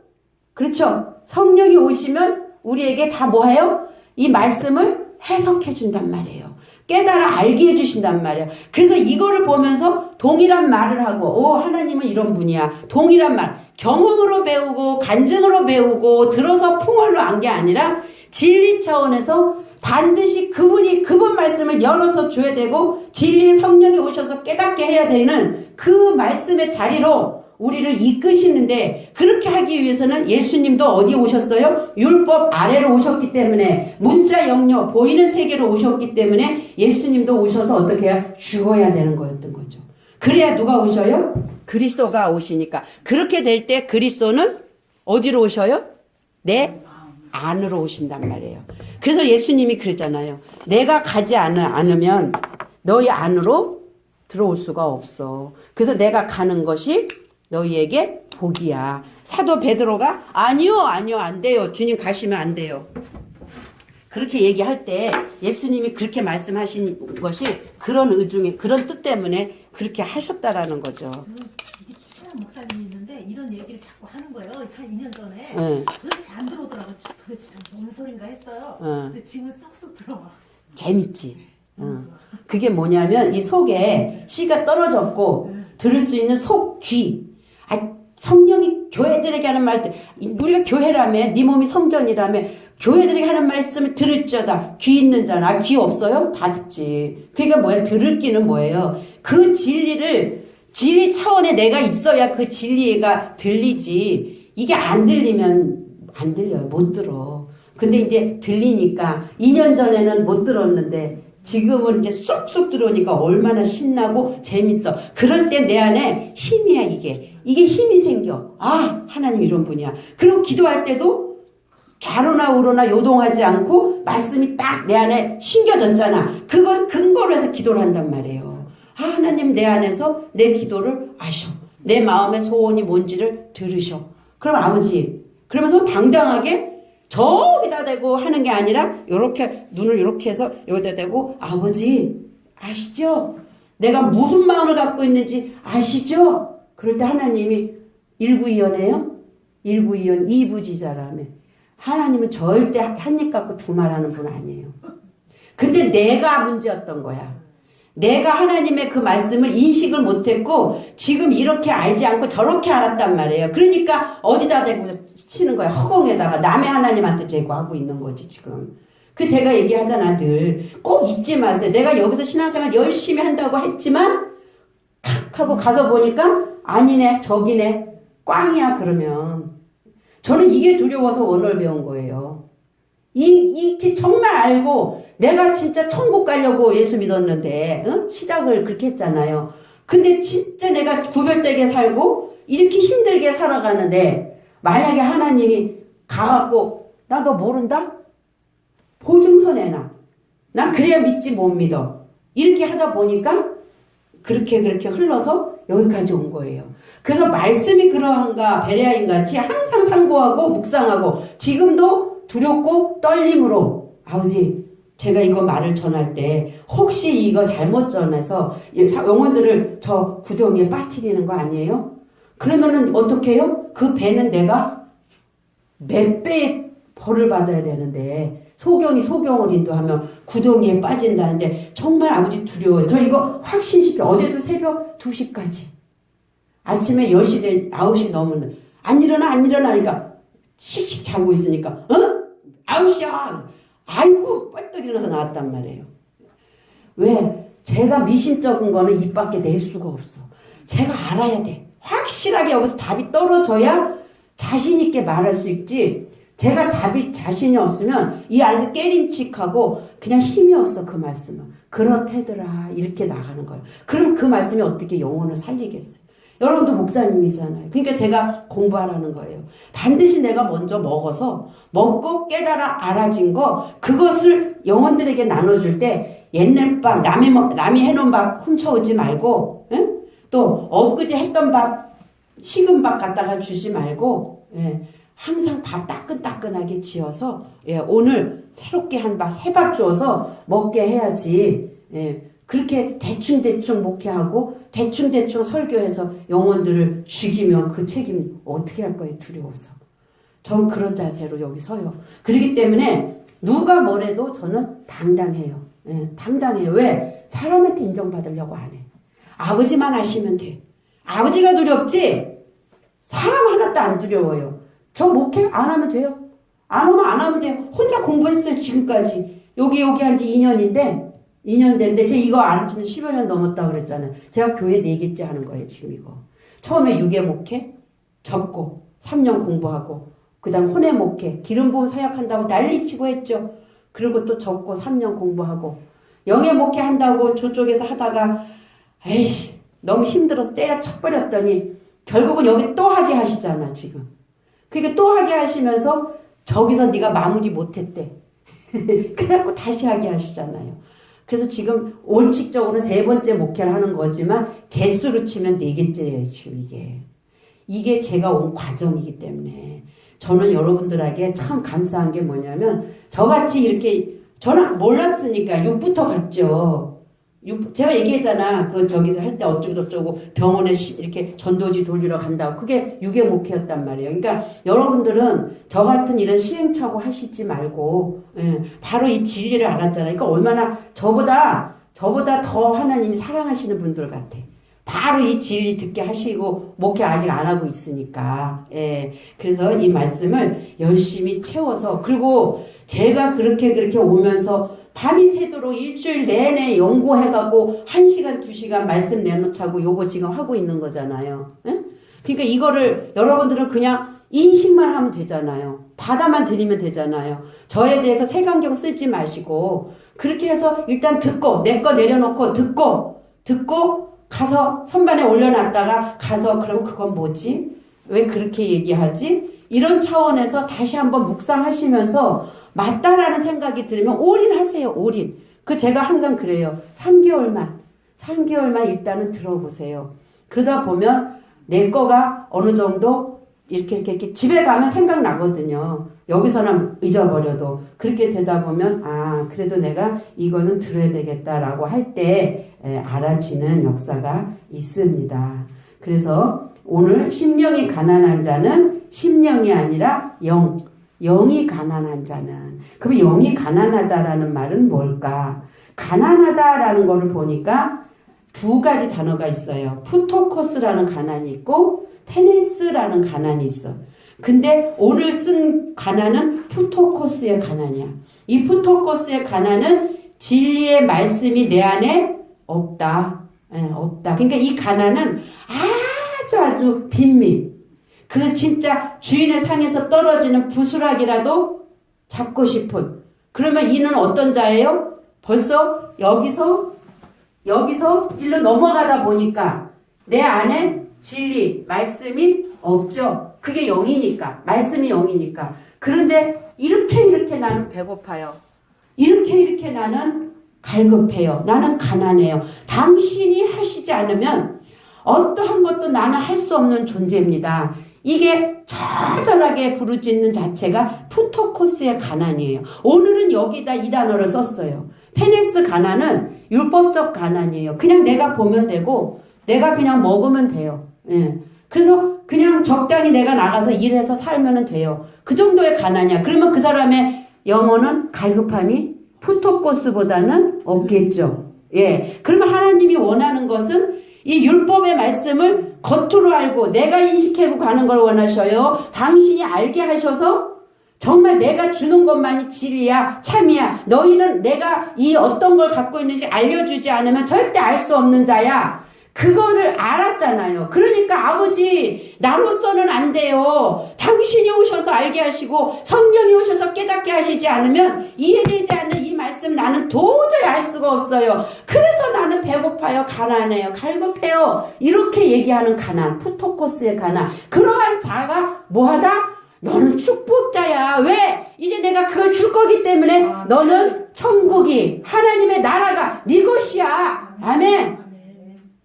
그렇죠? 성령이 오시면 우리에게 다 뭐해요? 이 말씀을 해석해 준단 말이에요. 깨달아 알게 해주신단 말이에요. 그래서 이거를 보면서 동일한 말을 하고, 하나님은 이런 분이야. 동일한 말. 경험으로 배우고, 간증으로 배우고, 들어서 풍월로 안 게 아니라 진리 차원에서 반드시 그분 말씀을 열어서 줘야 되고, 진리의 성령이 오셔서 깨닫게 해야 되는 그 말씀의 자리로 우리를 이끄시는데, 그렇게 하기 위해서는 예수님도 어디에 오셨어요? 율법 아래로 오셨기 때문에, 문자 영역 보이는 세계로 오셨기 때문에 예수님도 오셔서 어떻게 해야? 죽어야 되는 거였던 거죠. 그래야 누가 오셔요? 그리스도가 오시니까. 그렇게 될 때 그리스도는 어디로 오셔요? 내 안으로 오신단 말이에요. 그래서 예수님이 그랬잖아요. 내가 가지 않으면 너희 안으로 들어올 수가 없어. 그래서 내가 가는 것이 너희에게 복이야. 사도 베드로가 아니요 안 돼요. 주님 가시면 안 돼요. 그렇게 얘기할 때 예수님이 그렇게 말씀하신 것이 그런 의중에, 그런 뜻 때문에 그렇게 하셨다라는 거죠. 이게 친한 목사님이 있는데 이런 얘기를 자꾸 하는 거예요. 한 2년 전에. 도대체 안 들어오더라고요. 도대체 뭔 소린가 했어요. 근데 지금 쑥쑥 들어와. 재밌지. 그게 뭐냐면 이 속에 씨가 떨어졌고 들을 수 있는 속 귀. 성령이 교회들에게 하는 말들, 우리가 교회라며, 네 몸이 성전이라며, 교회들에게 하는 말씀을 들을지어다. 귀 있는 자나 귀 없어요? 다 듣지. 그러니까 뭐야? 들을 귀는 뭐예요? 그 진리를, 진리 차원에 내가 있어야 그 진리가 들리지. 이게 안 들리면 안 들려요. 못 들어. 근데 이제 들리니까 2년 전에는 못 들었는데 지금은 이제 쏙쏙 들어오니까 얼마나 신나고 재밌어. 그럴 때 내 안에 힘이야, 이게. 이게 힘이 생겨. 하나님 이런 분이야. 그리고 기도할 때도 좌로나 우로나 요동하지 않고 말씀이 딱 내 안에 심겨졌잖아. 그것 근거로 해서 기도를 한단 말이에요. 하나님 내 안에서 내 기도를 아셔. 내 마음의 소원이 뭔지를 들으셔. 그럼 아버지, 그러면서 당당하게 저기다 대고 하는 게 아니라 요렇게 눈을 이렇게 해서 여기다 대고 아버지 아시죠? 내가 무슨 마음을 갖고 있는지 아시죠? 그럴 때 하나님이 일부이연해요? 일부이연 이부지자라며. 하나님은 절대 한 입 갖고 두 말 하는 분 아니에요. 근데 내가 문제였던 거야. 내가 하나님의 그 말씀을 인식을 못했고 지금 이렇게 알지 않고 저렇게 알았단 말이에요. 그러니까 어디다 대고 치는 거야. 허공에다가 남의 하나님한테 제거하고 있는 거지 지금. 그 제가 얘기하잖아 늘. 꼭 잊지 마세요. 내가 여기서 신앙생활 열심히 한다고 했지만 칵 하고 가서 보니까 아니네 저기네 꽝이야. 그러면 저는 이게 두려워서 원어를 배운 거예요. 이게 정말 알고 내가 진짜 천국 가려고 예수 믿었는데 시작을 그렇게 했잖아요. 근데 진짜 내가 구별되게 살고 이렇게 힘들게 살아가는데 만약에 하나님이 가갖고 나 너 모른다? 보증서 내놔. 난 그래야 믿지 못 믿어. 이렇게 하다 보니까 그렇게 흘러서 여기까지 온 거예요. 그래서 말씀이 그러한가 베레아인 같이 항상 상고하고 묵상하고 지금도 두렵고 떨림으로 아버지 제가 이거 말을 전할 때 혹시 이거 잘못 전해서 영혼들을 저 구덩이에 빠뜨리는 거 아니에요? 그러면은 어떻게 해요? 그 배는 내가 몇 배의 벌을 받아야 되는데 소경이 소경을 인도하면 구덩이에 빠진다는데 정말 아버지 두려워요. 저 이거 확신시켜. 어제도 새벽 2시까지 아침에 10시 9시 넘으면 안 일어나 하니까 씩씩 자고 있으니까 9시야. 아이고 뻘떡 일어나서 나왔단 말이에요. 왜? 제가 미신적인 거는 입 밖에 낼 수가 없어. 제가 알아야 돼. 확실하게 여기서 답이 떨어져야 자신 있게 말할 수 있지. 제가 답이 자신이 없으면 이 안에서 깨림칙하고 그냥 힘이 없어 그 말씀은. 그렇대더라 이렇게 나가는 거예요. 그럼 그 말씀이 어떻게 영혼을 살리겠어요. 여러분도 목사님이잖아요. 그러니까 제가 공부하라는 거예요. 반드시 내가 먼저 먹고 깨달아 알아진 거 그것을 영혼들에게 나눠줄 때 옛날 밥 남이 해놓은 밥 훔쳐오지 말고 또 엊그제 했던 밥 식은 밥 갖다가 주지 말고 항상 밥 따끈따끈하게 지어서 오늘 새롭게 한 밥 새 밥 주어서 먹게 해야지. 그렇게 대충 목회하고 대충 설교해서 영혼들을 죽이면 그 책임 어떻게 할 거예요? 두려워서. 전 그런 자세로 여기 서요. 그렇기 때문에 누가 뭐래도 저는 당당해요. 당당해요. 왜? 사람한테 인정받으려고 안 해. 아버지만 아시면 돼. 아버지가 두렵지 사람 하나도 안 두려워요. 저 목회 안 하면 돼요. 안 하면 돼요. 혼자 공부했어요. 지금까지. 여기 한 지 2년 됐는데 제가 이거 안 지는 10여 년 넘었다고 그랬잖아요. 제가 교회 4개째 하는 거예요. 지금 이거. 처음에 유괴 목회 접고 3년 공부하고 그 다음 혼외 목회 기름 부음 사역한다고 난리치고 했죠. 그리고 또 접고 3년 공부하고 영예 목회 한다고 저쪽에서 하다가 에이씨 너무 힘들어서 때려쳐버렸더니 결국은 여기 또 하게 하시잖아 지금. 그러니까 또 하게 하시면서 저기서 네가 마무리 못했대. 그래갖고 다시 하게 하시잖아요. 그래서 지금 원칙적으로는 3번째 목회를 하는 거지만 개수로 치면 4개째예요 지금 이게 제가 온 과정이기 때문에 저는 여러분들에게 참 감사한 게 뭐냐면 저같이 이렇게 저는 몰랐으니까 6부터 갔죠. 제가 얘기했잖아. 저기서 할 때 어쩌고저쩌고 병원에 이렇게 전도지 돌리러 간다고. 그게 유괴 목회였단 말이에요. 그러니까 여러분들은 저 같은 이런 시행착오 하시지 말고, 바로 이 진리를 알았잖아요. 그러니까 얼마나 저보다 더 하나님이 사랑하시는 분들 같아. 바로 이 진리 듣게 하시고, 목회 아직 안 하고 있으니까. 그래서 이 말씀을 열심히 채워서, 그리고 제가 그렇게 오면서 밤이 새도록 일주일 내내 연구해가고 1시간, 2시간 말씀 내놓자고 요거 지금 하고 있는 거잖아요. 그러니까 이거를 여러분들은 그냥 인식만 하면 되잖아요. 받아만 드리면 되잖아요. 저에 대해서 색안경 쓰지 마시고 그렇게 해서 일단 듣고 내 거 내려놓고 듣고 가서 선반에 올려놨다가 가서 그럼 그건 뭐지? 왜 그렇게 얘기하지? 이런 차원에서 다시 한번 묵상하시면서 맞다라는 생각이 들면 올인하세요. 올인. 제가 항상 그래요. 3개월만 일단은 들어보세요. 그러다 보면 내 거가 어느 정도 이렇게 집에 가면 생각나거든요. 여기서는 잊어버려도 그렇게 되다 보면 그래도 내가 이거는 들어야 되겠다라고 할 때 알아지는 역사가 있습니다. 그래서 오늘 심령이 가난한 자는 심령이 아니라 영이 가난한 자는. 그럼 영이 가난하다라는 말은 뭘까? 가난하다라는 거를 보니까 2가지 단어가 있어요. 푸토코스라는 가난이 있고 페네스라는 가난이 있어. 근데 오늘 쓴 가난은 푸토코스의 가난이야. 이 푸토코스의 가난은 진리의 말씀이 내 안에 없다. 없다. 그러니까 이 가난은 아주 빈민. 진짜 주인의 상에서 떨어지는 부스락이라도 잡고 싶은. 그러면 이는 어떤 자예요? 벌써 여기서 일로 넘어가다 보니까 내 안에 진리, 말씀이 없죠. 그게 영이니까. 말씀이 영이니까. 그런데 이렇게 나는 배고파요. 이렇게 나는 갈급해요. 나는 가난해요. 당신이 하시지 않으면 어떠한 것도 나는 할 수 없는 존재입니다. 이게 처절하게 부르짖는 자체가 푸토코스의 가난이에요. 오늘은 여기다 이 단어를 썼어요. 페네스 가난은 율법적 가난이에요. 그냥 내가 보면 되고 내가 그냥 먹으면 돼요. 예. 그래서 그냥 적당히 내가 나가서 일해서 살면 돼요. 그 정도의 가난이야. 그러면 그 사람의 영혼은 갈급함이 푸토코스보다는 없겠죠. 예. 그러면 하나님이 원하는 것은 이 율법의 말씀을 겉으로 알고 내가 인식하고 가는 걸 원하셔요. 당신이 알게 하셔서 정말 내가 주는 것만이 진리야, 참이야. 너희는 내가 이 어떤 걸 갖고 있는지 알려주지 않으면 절대 알 수 없는 자야. 그거를 알았잖아요. 그러니까 아버지, 나로서는 안 돼요. 당신이 오셔서 알게 하시고 성령이 오셔서 깨닫게 하시지 않으면 이해되지 않는 이 말씀 나는 도저히 알 수가 없어요. 그래서 나는 배고파요, 가난해요, 갈급해요. 이렇게 얘기하는 가난, 푸토코스의 가난. 그러한 자가 뭐하다? 너는 축복자야. 왜? 이제 내가 그걸 줄 거기 때문에 너는 천국이, 하나님의 나라가 네 것이야. 아멘.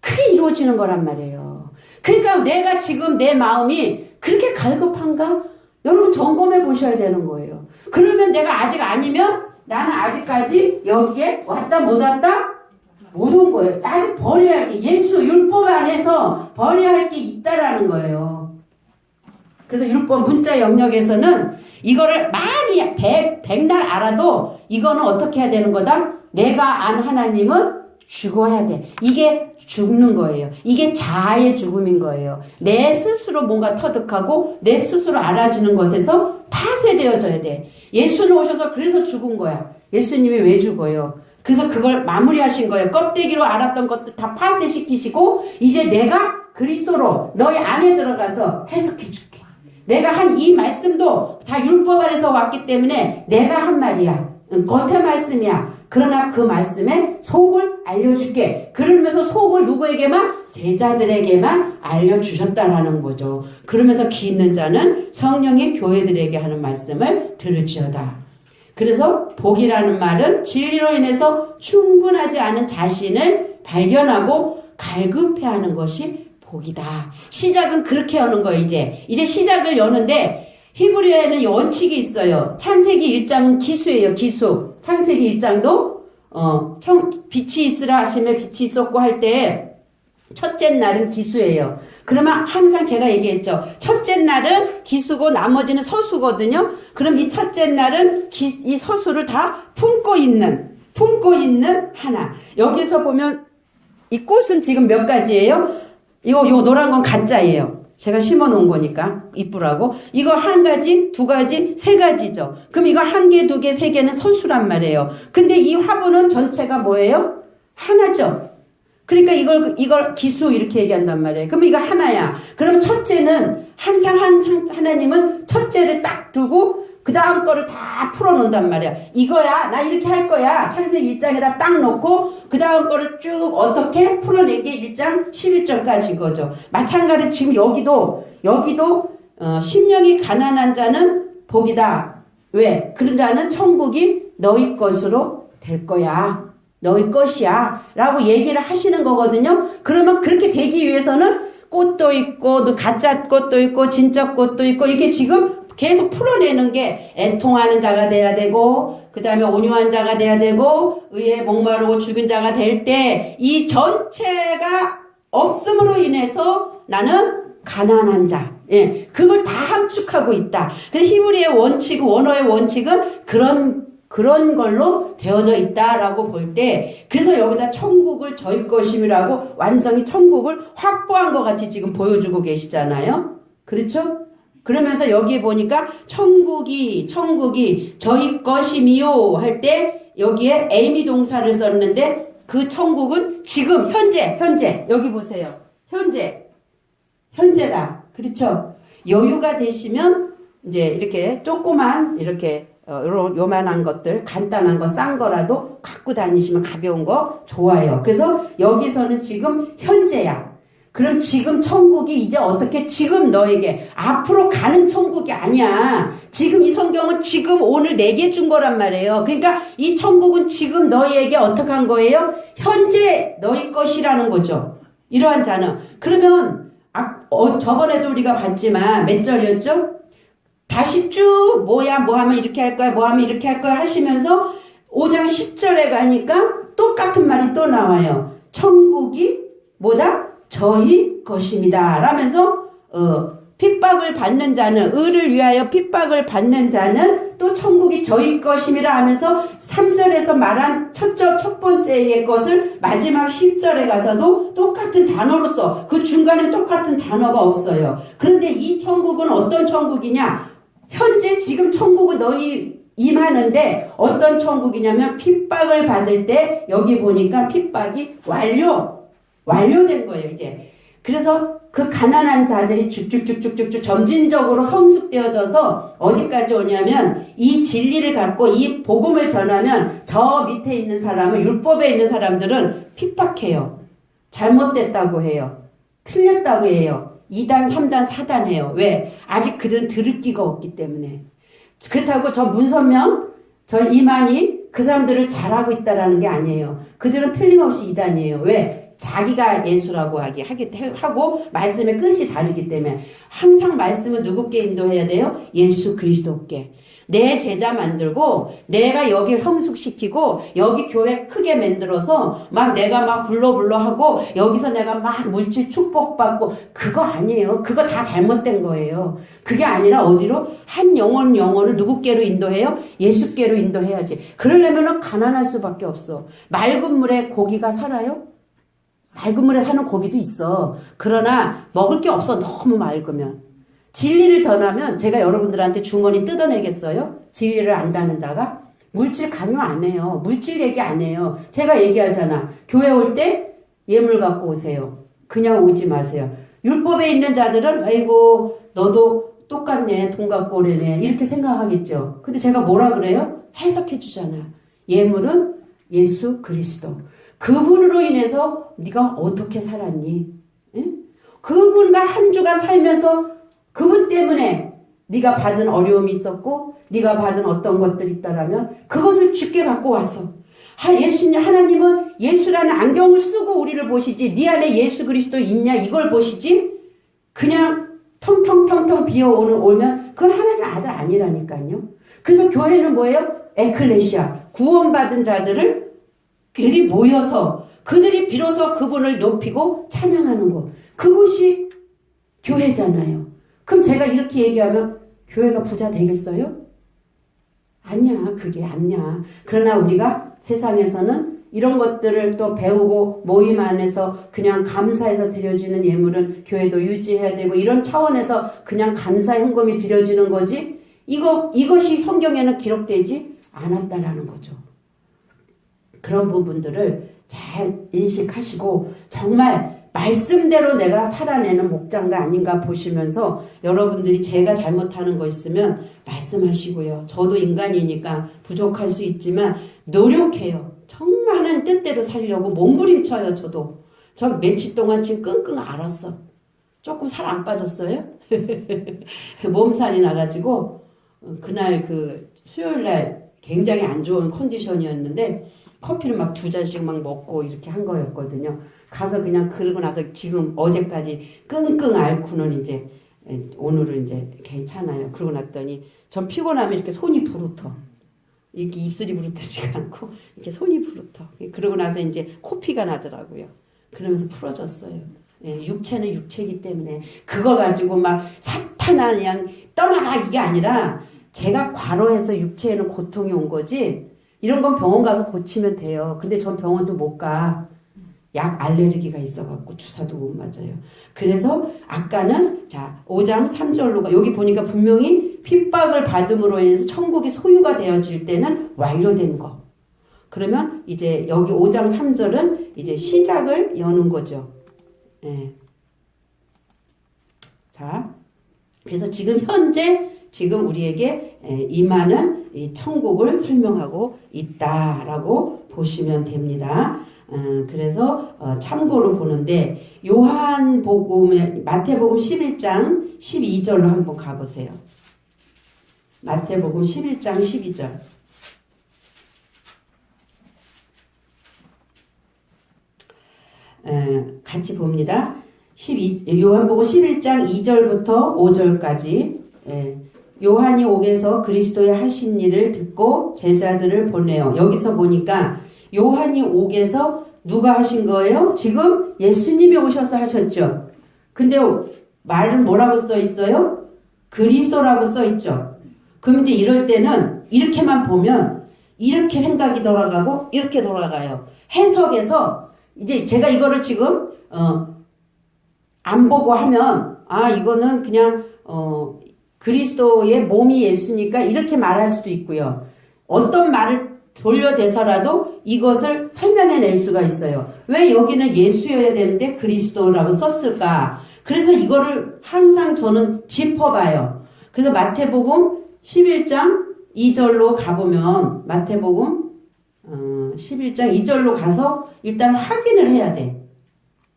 그게 이루어지는 거란 말이에요. 그러니까 내가 지금 내 마음이 그렇게 갈급한가? 여러분 점검해 보셔야 되는 거예요. 그러면 내가 아직 아니면 나는 아직까지 여기에 왔다 못 왔다? 못 온 거예요. 아직 버려야 할 게, 예수 율법 안에서 버려야 할 게 있다라는 거예요. 그래서 율법 문자 영역에서는 이거를 많이 백날 알아도 이거는 어떻게 해야 되는 거다? 내가 안 하나님은 죽어야 돼. 이게 죽는 거예요. 이게 자아의 죽음인 거예요. 내 스스로 뭔가 터득하고 내 스스로 알아지는 것에서 파쇄되어져야 돼. 예수는 오셔서 그래서 죽은 거야. 예수님이 왜 죽어요? 그래서 그걸 마무리하신 거예요. 껍데기로 알았던 것도 다 파쇄시키시고 이제 내가 그리스도로 너희 안에 들어가서 해석해 줄게. 내가 한 이 말씀도 다 율법 안에서 왔기 때문에 내가 한 말이야. 겉의 말씀이야. 그러나 그 말씀의 속을 알려줄게. 그러면서 속을 누구에게만? 제자들에게만 알려주셨다라는 거죠. 그러면서 기 있는 자는 성령의 교회들에게 하는 말씀을 들을지어다. 그래서 복이라는 말은 진리로 인해서 충분하지 않은 자신을 발견하고 갈급해하는 것이 복이다. 시작은 그렇게 여는 거예요. 이제 시작을 여는데 히브리어에는 원칙이 있어요. 창세기 1장은 기수예요. 기수. 창세기 1장도 빛이 있으라 하시면 빛이 있었고 할 때 첫째 날은 기수예요. 그러면 항상 제가 얘기했죠. 첫째 날은 기수고 나머지는 서수거든요. 그럼 이 첫째 날은 이 서수를 다 품고 있는 하나. 여기서 보면 이 꽃은 지금 몇 가지예요? 요 노란 건 가짜예요. 제가 심어 놓은 거니까 이쁘라고. 이거 한 가지, 두 가지, 세 가지죠. 그럼 이거 한 개, 두 개, 세 개는 서수란 말이에요. 근데 이 화분은 전체가 뭐예요? 하나죠. 그러니까 이걸 기수 이렇게 얘기한단 말이에요. 그럼 이거 하나야. 그럼 첫째는 항상 하나님은 첫째를 딱 두고 그 다음 거를 다 풀어놓는단 말이야. 이거야. 나 이렇게 할 거야. 창세기 1장에다 딱 놓고 그 다음 거를 쭉 어떻게 풀어낸 게 1장 11절까지인 거죠. 마찬가지로 지금 여기도 심령이 가난한 자는 복이다. 왜? 그런 자는 천국이 너희 것으로 될 거야. 너희 것이야. 라고 얘기를 하시는 거거든요. 그러면 그렇게 되기 위해서는 꽃도 있고 가짜 꽃도 있고 진짜 꽃도 있고 이게 지금 계속 풀어내는 게 애통하는 자가 돼야 되고 그 다음에 온유한 자가 돼야 되고 의에 목마르고 죽은 자가 될 때 이 전체가 없음으로 인해서 나는 가난한 자. 예, 그걸 다 함축하고 있다. 그래서 히브리의 원칙, 원어의 원칙은 그런 걸로 되어져 있다라고 볼 때 그래서 여기다 천국을 저희 것임이라고 완성이 천국을 확보한 것 같이 지금 보여주고 계시잖아요. 그렇죠? 그러면서 여기에 보니까 천국이 저희 것임이요 할 때 여기에 에이미 동사를 썼는데 그 천국은 지금 현재 여기 보세요. 현재다. 그렇죠? 여유가 되시면 이제 이렇게 조그만 이렇게 요만한 것들 간단한 거 싼 거라도 갖고 다니시면 가벼운 거 좋아요. 그래서 여기서는 지금 현재야. 그럼 지금 천국이 이제 어떻게 지금 너에게 앞으로 가는 천국이 아니야. 지금 이 성경은 지금 오늘 내게 준 거란 말이에요. 그러니까 이 천국은 지금 너희에게 어떻게 한 거예요? 현재 너희 것이라는 거죠. 이러한 자는. 그러면 저번에도 우리가 봤지만 몇 절이었죠? 다시 쭉 뭐야 뭐 하면 이렇게 할 거야 뭐 하면 이렇게 할 거야 하시면서 5장 10절에 가니까 똑같은 말이 또 나와요. 천국이 뭐다? 저희 것입니다. 라면서 핍박을 받는 자는 의를 위하여 핍박을 받는 자는 또 천국이 저희 것임이라 하면서 3절에서 말한 첫 번째의 것을 마지막 10절에 가서도 똑같은 단어로 써. 그 중간에 똑같은 단어가 없어요. 그런데 이 천국은 어떤 천국이냐? 현재 지금 천국은 너희 임하는데 어떤 천국이냐면 핍박을 받을 때 여기 보니까 핍박이 완료된 거예요, 이제. 그래서 그 가난한 자들이 쭉쭉쭉쭉쭉 점진적으로 성숙되어져서 어디까지 오냐면 이 진리를 갖고 이 복음을 전하면 저 밑에 있는 사람은 율법에 있는 사람들은 핍박해요. 잘못됐다고 해요. 틀렸다고 해요. 2단, 3단, 4단 해요. 왜? 아직 그들은 들을 끼가 없기 때문에. 그렇다고 저 문선명, 저 이만희 그 사람들을 잘하고 있다라는 게 아니에요. 그들은 틀림없이 2단이에요. 왜? 자기가 예수라고 하고 말씀의 끝이 다르기 때문에 항상 말씀은 누구께 인도해야 돼요? 예수 그리스도께. 내 제자 만들고 내가 여기 성숙시키고 여기 교회 크게 만들어서 막 내가 막 불러 하고 여기서 내가 막 물질 축복받고 그거 아니에요. 그거 다 잘못된 거예요. 그게 아니라 어디로? 한 영혼을 누구께로 인도해요? 예수께로 인도해야지. 그러려면 가난할 수밖에 없어. 맑은 물에 고기가 살아요? 맑은 물에 사는 고기도 있어. 그러나 먹을 게 없어. 너무 맑으면. 진리를 전하면 제가 여러분들한테 주머니 뜯어내겠어요? 진리를 안다는 자가? 물질 강요 안 해요. 물질 얘기 안 해요. 제가 얘기하잖아. 교회 올 때 예물 갖고 오세요. 그냥 오지 마세요. 율법에 있는 자들은 아이고 너도 똑같네. 돈 갖고 오래네. 이렇게 생각하겠죠. 근데 제가 뭐라 그래요? 해석해 주잖아. 예물은 예수 그리스도. 그분으로 인해서 네가 어떻게 살았니? 응? 그분과 한 주간 살면서 그분 때문에 네가 받은 어려움이 있었고 네가 받은 어떤 것들이 있다라면 그것을 주께 갖고 왔어. 예수님 하나님은 예수라는 안경을 쓰고 우리를 보시지 네 안에 예수 그리스도 있냐 이걸 보시지 그냥 텅텅텅텅 비어오면 그건 하나님 아들 아니라니까요. 그래서 교회는 뭐예요? 에클레시아 구원받은 자들이 모여서 그들이 비로소 그분을 높이고 찬양하는 곳. 그곳이 교회잖아요. 그럼 제가 이렇게 얘기하면 교회가 부자 되겠어요? 아니야. 그게 아니야. 그러나 우리가 세상에서는 이런 것들을 또 배우고 모임 안에서 그냥 감사해서 드려지는 예물은 교회도 유지해야 되고 이런 차원에서 그냥 감사 현금이 드려지는 거지 이것이 성경에는 기록되지 않았다라는 거죠. 그런 부분들을 잘 인식하시고 정말 말씀대로 내가 살아내는 목장가 아닌가 보시면서 여러분들이 제가 잘못하는 거 있으면 말씀하시고요. 저도 인간이니까 부족할 수 있지만 노력해요. 정말 하나님 뜻대로 살려고 몸부림쳐요. 저도. 저 며칠 동안 지금 끙끙 앓았어. 조금 살 안 빠졌어요? 몸살이 나가지고 그날 그 수요일날 굉장히 안 좋은 컨디션이었는데 커피를 막 2잔씩 막 먹고 이렇게 한 거였거든요. 가서 그냥 그러고 나서 지금 어제까지 끙끙 앓고는 이제 오늘은 이제 괜찮아요. 그러고 났더니 전 피곤하면 이렇게 손이 부르터. 이렇게 입술이 부르트지가 않고 이렇게 손이 부르터. 그러고 나서 이제 코피가 나더라고요. 그러면서 풀어졌어요. 예, 육체는 육체이기 때문에 그거 가지고 막 사탄아 그냥 떠나가 이게 아니라 제가 과로해서 육체에는 고통이 온 거지 이런 건 병원 가서 고치면 돼요. 근데 전 병원도 못 가. 약 알레르기가 있어갖고 주사도 못 맞아요. 그래서 아까는 자 5장 3절로 여기 보니까 분명히 핍박을 받음으로 인해서 천국이 소유가 되어질 때는 완료된 거. 그러면 이제 여기 5장 3절은 이제 시작을 여는 거죠. 예. 자, 그래서 지금 현재 지금 우리에게 임하는 이 천국을 설명하고 있다라고 보시면 됩니다. 그래서 참고로 보는데 요한복음의 마태복음 11장 12절로 한번 가보세요. 마태복음 11장 12절. 같이 봅니다. 요한복음 11장 2절부터 5절까지. 요한이 옥에서 그리스도의 하신 일을 듣고 제자들을 보내요. 여기서 보니까 요한이 옥에서 누가 하신 거예요? 지금 예수님이 오셔서 하셨죠. 근데 말은 뭐라고 써 있어요? 그리스도라고 써 있죠. 그럼 이제 이럴 때는 이렇게만 보면 이렇게 생각이 돌아가고 이렇게 돌아가요. 해석에서 이제 제가 이거를 지금 안 보고 하면 이거는 그냥 그리스도의 몸이 예수니까 이렇게 말할 수도 있고요. 어떤 말을 돌려대서라도 이것을 설명해낼 수가 있어요. 왜 여기는 예수여야 되는데 그리스도라고 썼을까? 그래서 이거를 항상 저는 짚어봐요. 그래서 마태복음 11장 2절로 가보면 마태복음 11장 2절로 가서 일단 확인을 해야 돼.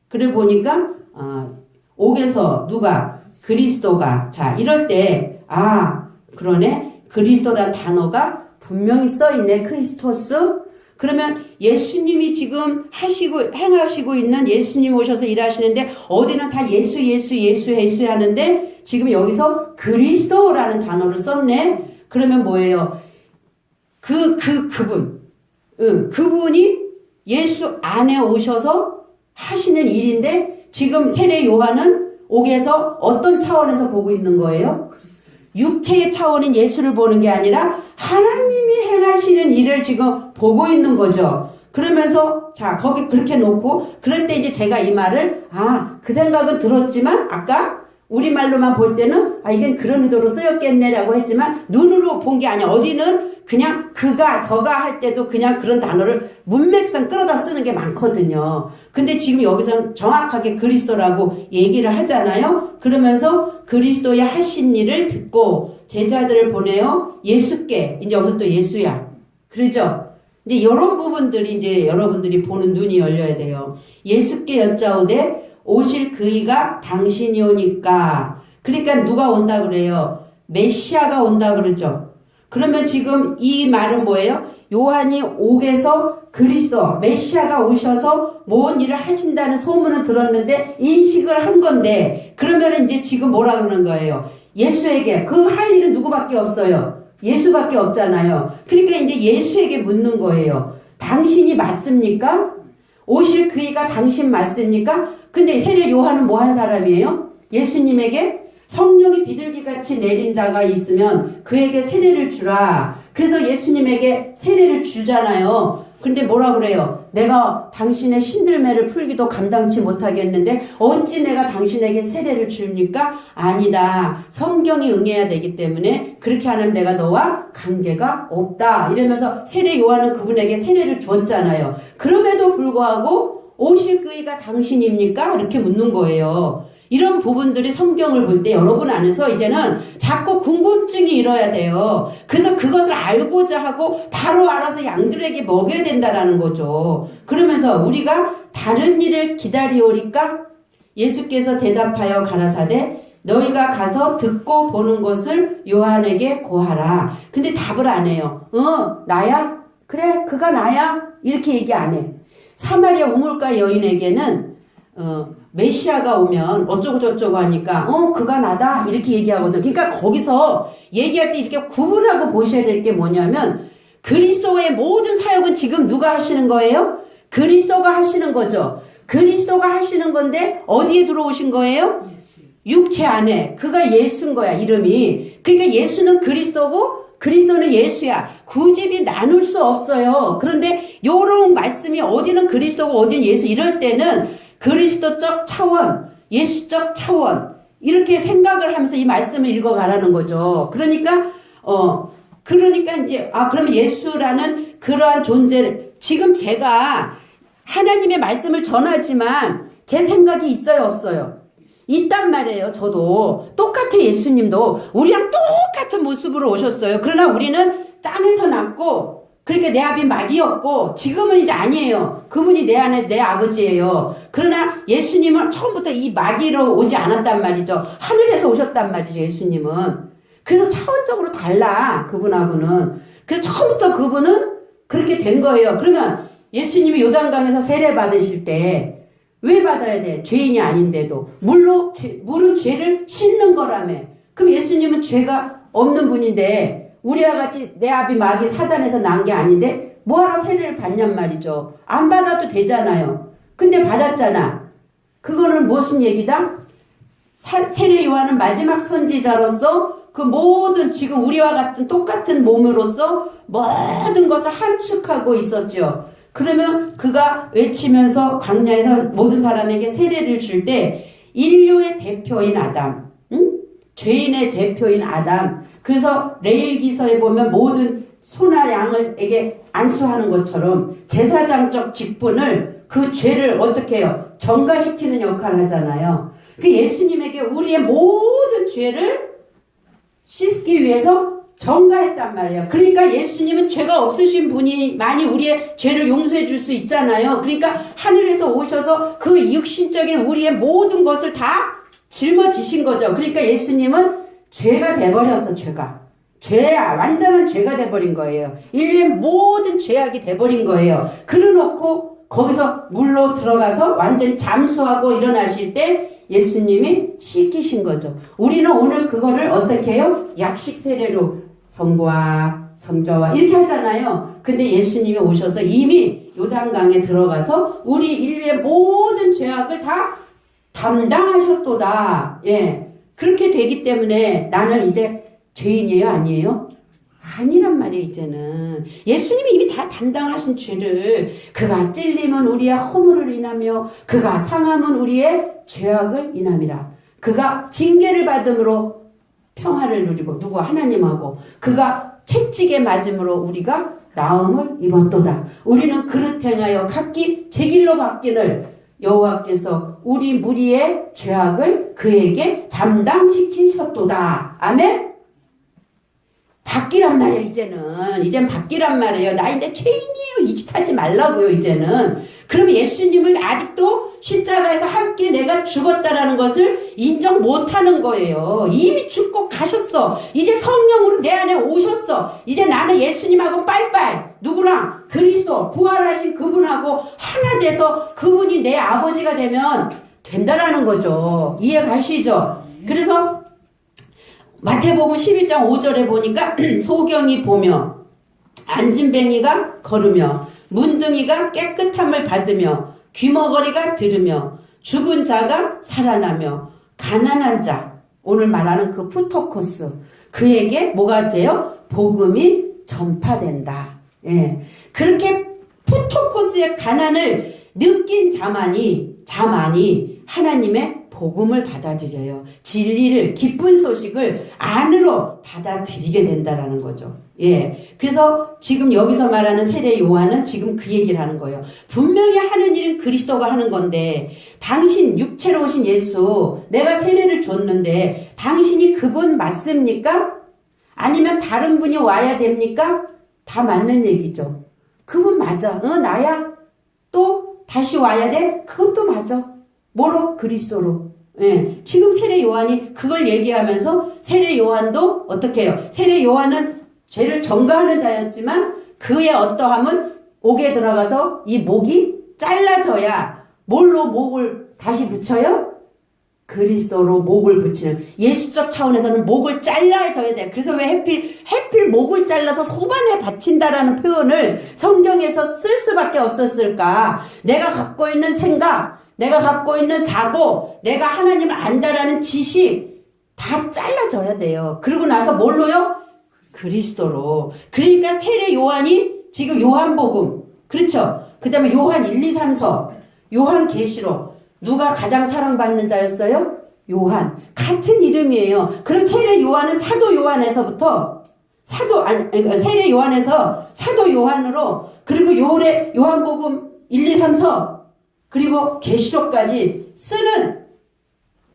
그래 보니까 옥에서 누가? 그리스도가. 자, 이럴 때 그러네. 그리스도란 단어가 분명히 써있네. 크리스토스. 그러면 예수님이 지금 행하시고 있는 예수님 오셔서 일하시는데 어디는 다 예수 하는데 지금 여기서 그리스도라는 단어를 썼네. 그러면 뭐예요? 그분이 예수 안에 오셔서 하시는 일인데 지금 세례 요한은 옥에서 어떤 차원에서 보고 있는 거예요? 육체의 차원인 예수를 보는 게 아니라 하나님이 행하시는 일을 지금 보고 있는 거죠. 그러면서 자 거기 그렇게 놓고 그럴 때 이제 제가 이 말을 그 생각은 들었지만 아까 우리말로만 볼 때는 이건 그런 의도로 쓰였겠네라고 했지만 눈으로 본 게 아니야. 어디는 그냥 그가 저가 할 때도 그냥 그런 단어를 문맥상 끌어다 쓰는 게 많거든요. 근데 지금 여기서는 정확하게 그리스도라고 얘기를 하잖아요. 그러면서 그리스도의 하신 일을 듣고 제자들을 보내요. 예수께. 이제 여기서 또 예수야. 그러죠? 이제 이런 부분들이 이제 여러분들이 보는 눈이 열려야 돼요. 예수께 여짜오되 오실 그이가 당신이 오니까. 그러니까 누가 온다 그래요? 메시아가 온다 그러죠. 그러면 지금 이 말은 뭐예요? 요한이 옥에서 그리스도 메시아가 오셔서 뭔 일을 하신다는 소문은 들었는데 인식을 한 건데 그러면 이제 지금 뭐라 그러는 거예요? 예수에게 그 할 일은 누구밖에 없어요? 예수밖에 없잖아요. 그러니까 이제 예수에게 묻는 거예요. 당신이 맞습니까? 오실 그이가 당신 맞습니까? 근데 세례 요한은 뭐 한 사람이에요? 예수님에게 성령이 비둘기같이 내린 자가 있으면 그에게 세례를 주라. 그래서 예수님에게 세례를 주잖아요. 근데 뭐라 그래요? 내가 당신의 신들매를 풀기도 감당치 못하겠는데 어찌 내가 당신에게 세례를 줍니까? 아니다. 성경이 응해야 되기 때문에 그렇게 하면 내가 너와 관계가 없다. 이러면서 세례 요한은 그분에게 세례를 주었잖아요. 그럼에도 불구하고 오실 그이가 당신입니까? 이렇게 묻는 거예요. 이런 부분들이 성경을 볼 때 여러분 안에서 이제는 자꾸 궁금증이 일어야 돼요. 그래서 그것을 알고자 하고 바로 알아서 양들에게 먹여야 된다라는 거죠. 그러면서 우리가 다른 일을 기다리오리까? 예수께서 대답하여 가라사대 너희가 가서 듣고 보는 것을 요한에게 고하라. 근데 답을 안 해요. 나야? 그래, 그가 나야? 이렇게 얘기 안 해. 사마리아 우물가 여인에게는 메시아가 오면 어쩌고 저쩌고 하니까 그가 나다 이렇게 얘기하거든. 그러니까 거기서 얘기할 때 이렇게 구분하고 보셔야 될 게 뭐냐면 그리스도의 모든 사역은 지금 누가 하시는 거예요? 그리스도가 하시는 거죠. 그리스도가 하시는 건데 어디에 들어오신 거예요? 육체 안에. 그가 예수인 거야, 이름이. 그러니까 예수는 그리스도고 그리스도는 예수야. 구집이 나눌 수 없어요. 그런데 요런 말씀이 어디는 그리스도고 어디는 예수 이럴 때는 그리스도적 차원, 예수적 차원 이렇게 생각을 하면서 이 말씀을 읽어가라는 거죠. 그러니까 이제 그러면 예수라는 그러한 존재를 지금 제가 하나님의 말씀을 전하지만 제 생각이 있어요, 없어요? 있단 말이에요. 저도 똑같아. 예수님도 우리랑 똑같은 모습으로 오셨어요. 그러나 우리는 땅에서 났고 그렇게 내 아비 마귀였고 지금은 이제 아니에요. 그분이 내 안에 내 아버지예요. 그러나 예수님은 처음부터 이 마귀로 오지 않았단 말이죠. 하늘에서 오셨단 말이죠. 예수님은. 그래서 차원적으로 달라 그분하고는. 그래서 처음부터 그분은 그렇게 된 거예요. 그러면 예수님이 요단강에서 세례 받으실 때 왜 받아야 돼? 죄인이 아닌데도. 물은 죄를 씻는 거라며. 그럼 예수님은 죄가 없는 분인데 우리와 같이 내 아비 마귀 사단에서 난 게 아닌데 뭐하러 세례를 받냔 말이죠. 안 받아도 되잖아요. 근데 받았잖아. 그거는 무슨 얘기다? 세례 요한은 마지막 선지자로서 그 모든 지금 우리와 같은 똑같은 몸으로서 모든 것을 함축하고 있었죠. 그러면 그가 외치면서 광야에서 모든 사람에게 세례를 줄 때 인류의 대표인 아담, 응? 죄인의 대표인 아담. 그래서 레위기서에 보면 모든 소나 양을에게 안수하는 것처럼 제사장적 직분을 그 죄를 어떻게 해요? 정가시키는 역할을 하잖아요. 그 예수님에게 우리의 모든 죄를 씻기 위해서 정가했단 말이에요. 그러니까 예수님은 죄가 없으신 분이 많이 우리의 죄를 용서해 줄 수 있잖아요. 그러니까 하늘에서 오셔서 그 육신적인 우리의 모든 것을 다 짊어지신 거죠. 그러니까 예수님은 죄가 돼버렸어. 죄야 완전한 죄가 돼버린 거예요. 인류의 모든 죄악이 돼버린 거예요. 그래놓고 거기서 물로 들어가서 완전히 잠수하고 일어나실 때 예수님이 씻기신 거죠. 우리는 오늘 그거를 어떻게 해요? 약식 세례로 성부와 성자와 이렇게 하잖아요. 근데 예수님이 오셔서 이미 요단강에 들어가서 우리 인류의 모든 죄악을 다 담당하셨도다. 예. 그렇게 되기 때문에 나는 이제 죄인이에요? 아니에요? 아니란 말이에요, 이제는. 예수님이 이미 다 담당하신 죄를 그가 찔림은 우리의 허물을 인하며 그가 상함은 우리의 죄악을 인함이라. 그가 징계를 받음으로 평화를 누리고 누구 하나님하고 그가 채찍에 맞음으로 우리가 나음을 입었도다. 우리는 그릇 행하여 각기 제 길로 갔기를 여호와께서 우리 무리의 죄악을 그에게 담당시키셨도다. 아멘. 바뀌란 말이에요. 이젠 바뀌란 말이에요. 나 이제 죄인이에요. 이 짓 하지 말라고요. 이제는. 그러면 예수님을 아직도 십자가에서 함께 내가 죽었다라는 것을 인정 못하는 거예요. 이미 죽고 가셨어. 이제 성령으로 내 안에 오셨어. 이제 나는 예수님하고 빠이빠이. 누구랑? 그리스도 부활하신 그분하고 하나 돼서 그분이 내 아버지가 되면 된다라는 거죠. 이해 가시죠? 그래서 마태복음 11장 5절에 보니까 소경이 보며 안진뱅이가 걸으며 문둥이가 깨끗함을 받으며 귀머거리가 들으며 죽은 자가 살아나며 가난한 자, 오늘 말하는 그 푸토코스, 그에게 뭐가 돼요? 복음이 전파된다. 예. 그렇게 푸토코스의 가난을 느낀 자만이 하나님의 복음을 받아들여요. 진리를, 기쁜 소식을 안으로 받아들이게 된다라는 거죠. 예. 그래서 지금 여기서 말하는 세례 요한은 지금 그 얘기를 하는 거예요. 분명히 하는 일은 그리스도가 하는 건데, 당신 육체로 오신 예수, 내가 세례를 줬는데, 당신이 그분 맞습니까? 아니면 다른 분이 와야 됩니까? 다 맞는 얘기죠. 그분 맞아. 나야. 또 다시 와야 돼? 그것도 맞아. 뭐로? 그리스도로. 예. 지금 세례 요한이 그걸 얘기하면서 세례 요한도 어떻게 해요? 세례 요한은 죄를 전가하는 자였지만 그의 어떠함은 옥에 들어가서 이 목이 잘라져야 뭘로 목을 다시 붙여요? 그리스도로 목을 붙이는, 예수적 차원에서는 목을 잘라줘야 돼. 그래서 왜 해필 목을 잘라서 소반에 바친다라는 표현을 성경에서 쓸 수밖에 없었을까? 내가 갖고 있는 생각, 내가 갖고 있는 사고, 내가 하나님을 안다라는 지식 다 잘라져야 돼요. 그러고 나서 뭘로요? 그리스도로. 그러니까 세례 요한이 지금 요한복음, 그렇죠? 그 다음에 요한 1, 2, 3서, 요한 계시록, 누가 가장 사랑받는 자였어요? 요한. 같은 이름이에요. 그럼 세례 요한은 사도 요한에서부터 세례 요한에서 사도 요한으로, 그리고 요한복음 1, 2, 3서, 그리고 계시록까지 쓰는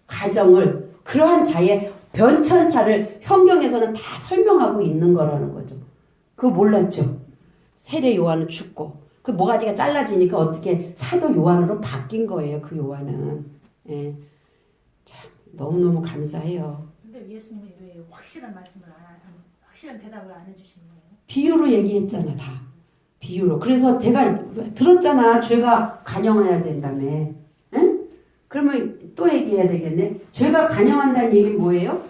과정을, 그러한 자의 변천사를 성경에서는 다 설명하고 있는 거라는 거죠. 그거 몰랐죠? 세례 요한은 죽고 그 모가지가 잘라지니까 어떻게 사도 요한으로 바뀐 거예요. 그 요한은. 예. 참 너무너무 감사해요. 근데 예수님은 왜 확실한 말씀을 확실한 대답을 안 해주시는 거예요? 비유로 얘기했잖아 다. 비유로. 그래서 제가 들었잖아. 죄가 간영해야 된다며. 응? 그러면 또 얘기해야 되겠네. 죄가 간영한다는 얘기는 뭐예요?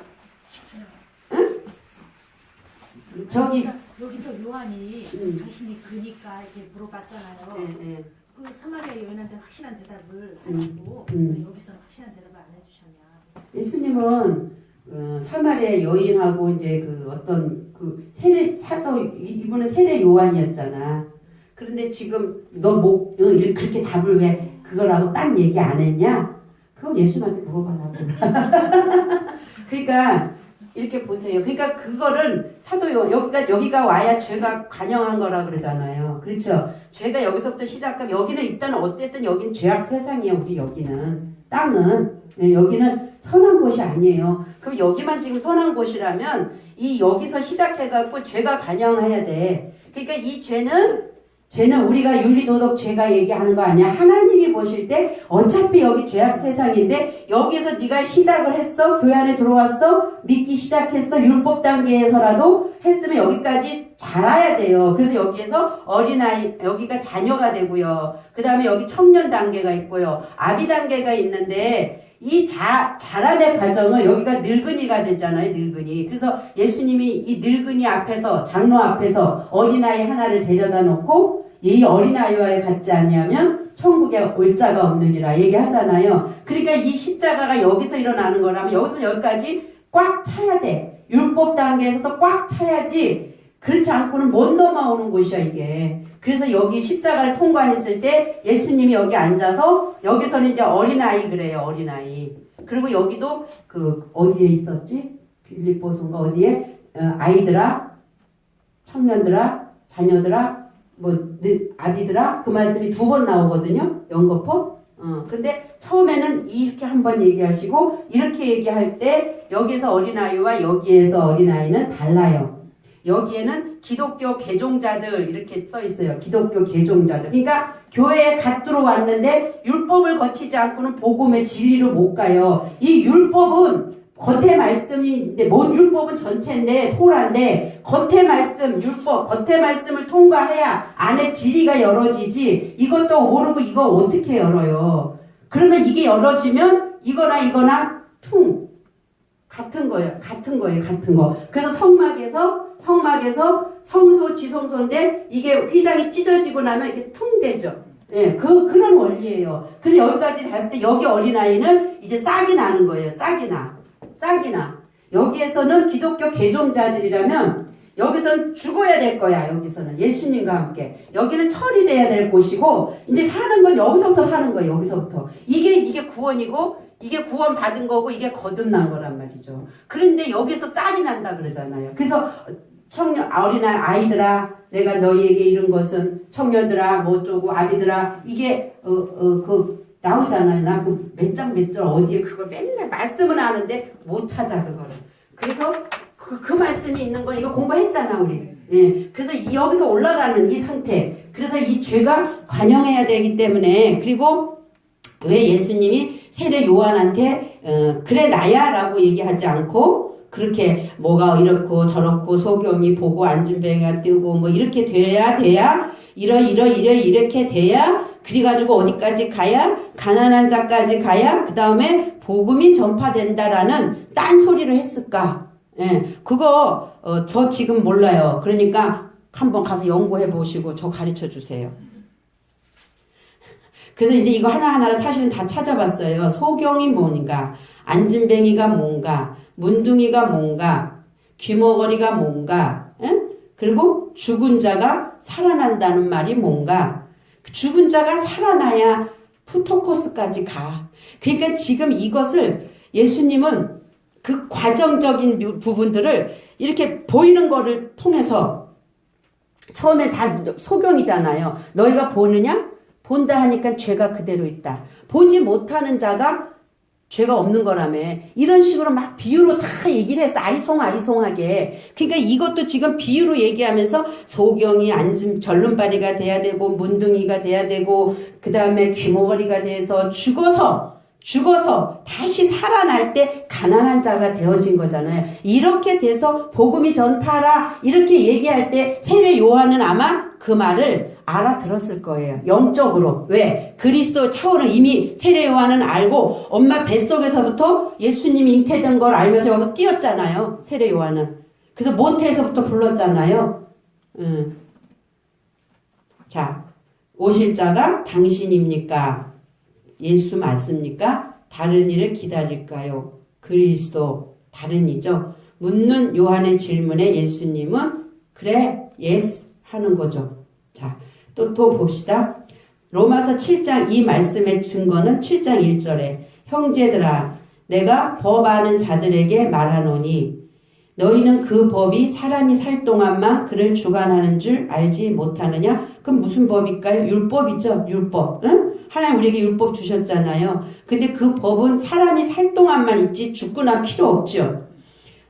응? 저기 여기서 요한이 당신이 그니까 이렇게 물어봤잖아요. 예. 그 사마리아 여인한테 확실한 대답을 하시고 왜 여기서는 확실한 대답을 안 해주셨냐? 예수님은 사마리아 여인하고 이제 그 어떤 그 세례 사도 이분은 세례 요한이었잖아. 그런데 지금 너 이렇게 그렇게 답을 왜 그거라고 딱 얘기 안 했냐? 그건 예수님한테 물어봐라고. 그러니까 이렇게 보세요. 그러니까 그거를 사도 요한 여기가 와야 죄가 관영한 거라 그러잖아요. 그렇죠? 죄가 여기서부터 시작하면 여기는 일단 어쨌든 여긴 죄악 세상이에요. 우리 여기는 땅은 여기는 선한 곳이 아니에요. 그럼 여기만 지금 선한 곳이라면 이 여기서 시작해갖고 죄가 관영해야 돼. 그러니까 이 죄는 우리가 윤리도덕 죄가 얘기하는 거 아니야. 하나님이 보실 때 어차피 여기 죄악 세상인데 여기서 네가 시작을 했어. 교회 안에 들어왔어. 믿기 시작했어. 율법 단계에서라도 했으면 여기까지 자라야 돼요. 그래서 여기에서 어린아이 여기가 자녀가 되고요. 그 다음에 여기 청년 단계가 있고요. 아비 단계가 있는데 이 자람의 과정을 여기가 늙은이가 되잖아요. 늙은이. 그래서 예수님이 이 늙은이 앞에서 장로 앞에서 어린아이 하나를 데려다 놓고 이 어린아이와 같지 아니하면 천국에 올 자가 없느니라 얘기하잖아요. 그러니까 이 십자가가 여기서 일어나는 거라면 여기서 여기까지 꽉 차야 돼. 율법 단계에서도 꽉 차야지. 그렇지 않고는 못 넘어오는 곳이야 이게. 그래서 여기 십자가를 통과했을 때 예수님이 여기 앉아서 여기서는 이제 어린아이 그래요. 어린아이. 그리고 여기도 그 어디에 있었지? 빌립보서인가 어디에? 아이들아, 청년들아, 자녀들아, 아비들아 그 말씀이 2번 나오거든요. 연거포. 근데 처음에는 이렇게 한번 얘기하시고 이렇게 얘기할 때 여기서 어린아이와 여기에서 어린아이는 달라요. 여기에는 기독교 개종자들 이렇게 써 있어요. 기독교 개종자들. 그러니까 교회에 갓 들어왔는데 율법을 거치지 않고는 복음의 진리로 못 가요. 이 율법은 겉의 말씀인데 율법은 전체인데 토라인데 겉의 말씀 율법 겉의 말씀을 통과해야 안에 진리가 열어지지. 이것도 모르고 이거 어떻게 열어요? 그러면 이게 열어지면 이거나 같은 거예요. 같은 거. 그래서 성막에서 성소 지성소인데 이게 휘장이 찢어지고 나면 이렇게 퉁 되죠. 예, 그런 원리예요. 그래서 여기까지 닿을 때 여기 어린아이는 이제 싹이 나는 거예요. 싹이 나. 여기에서는 기독교 개종자들이라면 여기서는 죽어야 될 거야. 여기서는 예수님과 함께. 여기는 처리돼야 될 곳이고 이제 사는 건 여기서부터 사는 거예요. 여기서부터. 이게 구원이고 이게 구원 받은 거고 이게 거듭난 거란 말이죠. 그런데 여기서 싹이 난다 그러잖아요. 그래서 어린아이 아이들아 내가 너희에게 이룬 것은 청년들아 뭐 어쩌고 아비들아 이게 나오잖아요. 나 그 몇 장 어디에 그걸 맨날 말씀은 아는데 못 찾아 그거를. 그래서 그 말씀이 있는 거 이거 공부했잖아 우리. 예. 그래서 여기서 올라가는 이 상태. 그래서 이 죄가 관영해야 되기 때문에 그리고 왜 예수님이 세례 요한한테 그래 나야 라고 얘기하지 않고 그렇게 뭐가 이렇고 저렇고 소경이 보고 앉은 뱅이가 뜨고 뭐 이렇게 돼야 이렇게 돼야 그래가지고 어디까지 가야 가난한 자까지 가야 그 다음에 복음이 전파된다라는 딴소리를 했을까? 예, 그거 저 지금 몰라요. 그러니까 한번 가서 연구해 보시고 저 가르쳐 주세요. 그래서 이제 이거 하나하나를 사실은 다 찾아봤어요. 소경이 뭔가, 앉은뱅이가 뭔가, 문둥이가 뭔가, 귀머거리가 뭔가, 그리고 죽은 자가 살아난다는 말이 뭔가. 죽은 자가 살아나야 푸토코스까지 가. 그러니까 지금 이것을 예수님은 그 과정적인 부분들을 이렇게 보이는 거를 통해서 처음에 다 소경이잖아요. 너희가 보느냐? 본다 하니까 죄가 그대로 있다. 보지 못하는 자가 죄가 없는 거라며. 이런 식으로 막 비유로 다 얘기를 했어. 아리송하게. 그러니까 이것도 지금 비유로 얘기하면서 소경이 앉은 절름발이가 돼야 되고 문둥이가 돼야 되고 그 다음에 귀머거리가 돼서 죽어서 다시 살아날 때 가난한 자가 되어진 거잖아요. 이렇게 돼서 복음이 전파하라 이렇게 얘기할 때 세례 요한은 아마 그 말을 알아들었을 거예요. 영적으로. 왜? 그리스도 차원을 이미 세례 요한은 알고 엄마 뱃속에서부터 예수님이 잉태된 걸 알면서 여기서 뛰었잖아요. 세례 요한은. 그래서 모태에서부터 불렀잖아요. 자, 오실 자가 당신입니까? 예수 맞습니까? 다른 이를 기다릴까요? 그리스도 다른 이죠. 묻는 요한의 질문에 예수님은 그래, 예스 하는 거죠. 자, 또 봅시다. 로마서 7장 이 말씀의 증거는 7장 1절에 형제들아 내가 법 아는 자들에게 말하노니 너희는 그 법이 사람이 살 동안만 그를 주관하는 줄 알지 못하느냐? 그럼 무슨 법일까요? 율법이죠. 율법. 응? 하나님 우리에게 율법 주셨잖아요. 근데 그 법은 사람이 살 동안만 있지 죽고 난 필요 없죠.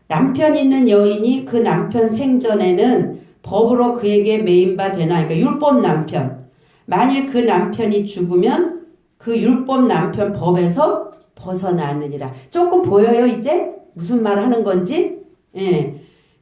남편 있는 여인이 그 남편 생전에는 법으로 그에게 매인바 되나? 그러니까 율법 남편. 만일 그 남편이 죽으면 그 율법 남편 법에서 벗어나느니라. 조금 보여요 이제? 무슨 말 하는 건지? 예.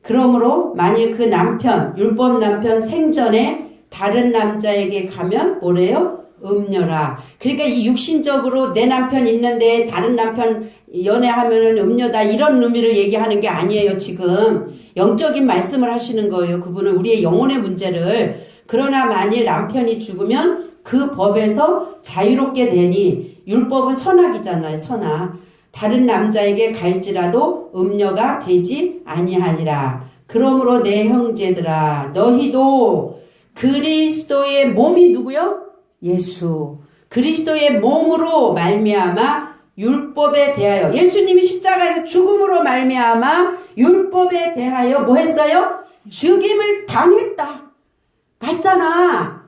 그러므로 만일 그 남편, 율법 남편 생전에 다른 남자에게 가면 뭐래요? 음녀라. 그러니까 이 육신적으로 내 남편 있는데 다른 남편 연애하면은 음녀다 이런 의미를 얘기하는 게 아니에요 지금. 영적인 말씀을 하시는 거예요. 그분은 우리의 영혼의 문제를. 그러나 만일 남편이 죽으면 그 법에서 자유롭게 되니 율법은 선악이잖아요. 선악. 다른 남자에게 갈지라도 음녀가 되지 아니하니라. 그러므로 내 형제들아 너희도 그리스도의 몸이 누구요? 예수. 그리스도의 몸으로 말미암아 율법에 대하여 예수님이 십자가에서 죽음으로 말미암아 율법에 대하여 뭐 했어요? 죽임을 당했다. 맞잖아.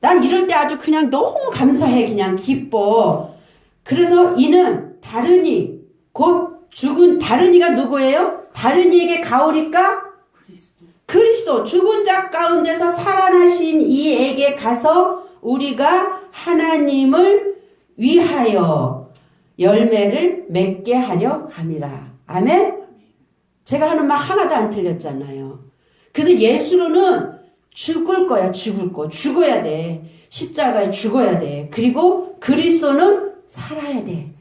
난 이럴 때 아주 그냥 너무 감사해. 그냥 기뻐. 그래서 이는 다른이 곧 죽은 다른이가 누구예요? 다른이에게 가오리까? 그리스도. 죽은 자 가운데서 살아나신 이에게 가서 우리가 하나님을 위하여 열매를 맺게 하려 함이라. 아멘? 제가 하는 말 하나도 안 틀렸잖아요. 그래서 예수로는 죽을 거야. 죽어야 돼. 십자가에 죽어야 돼. 그리고 그리스도는 살아야 돼.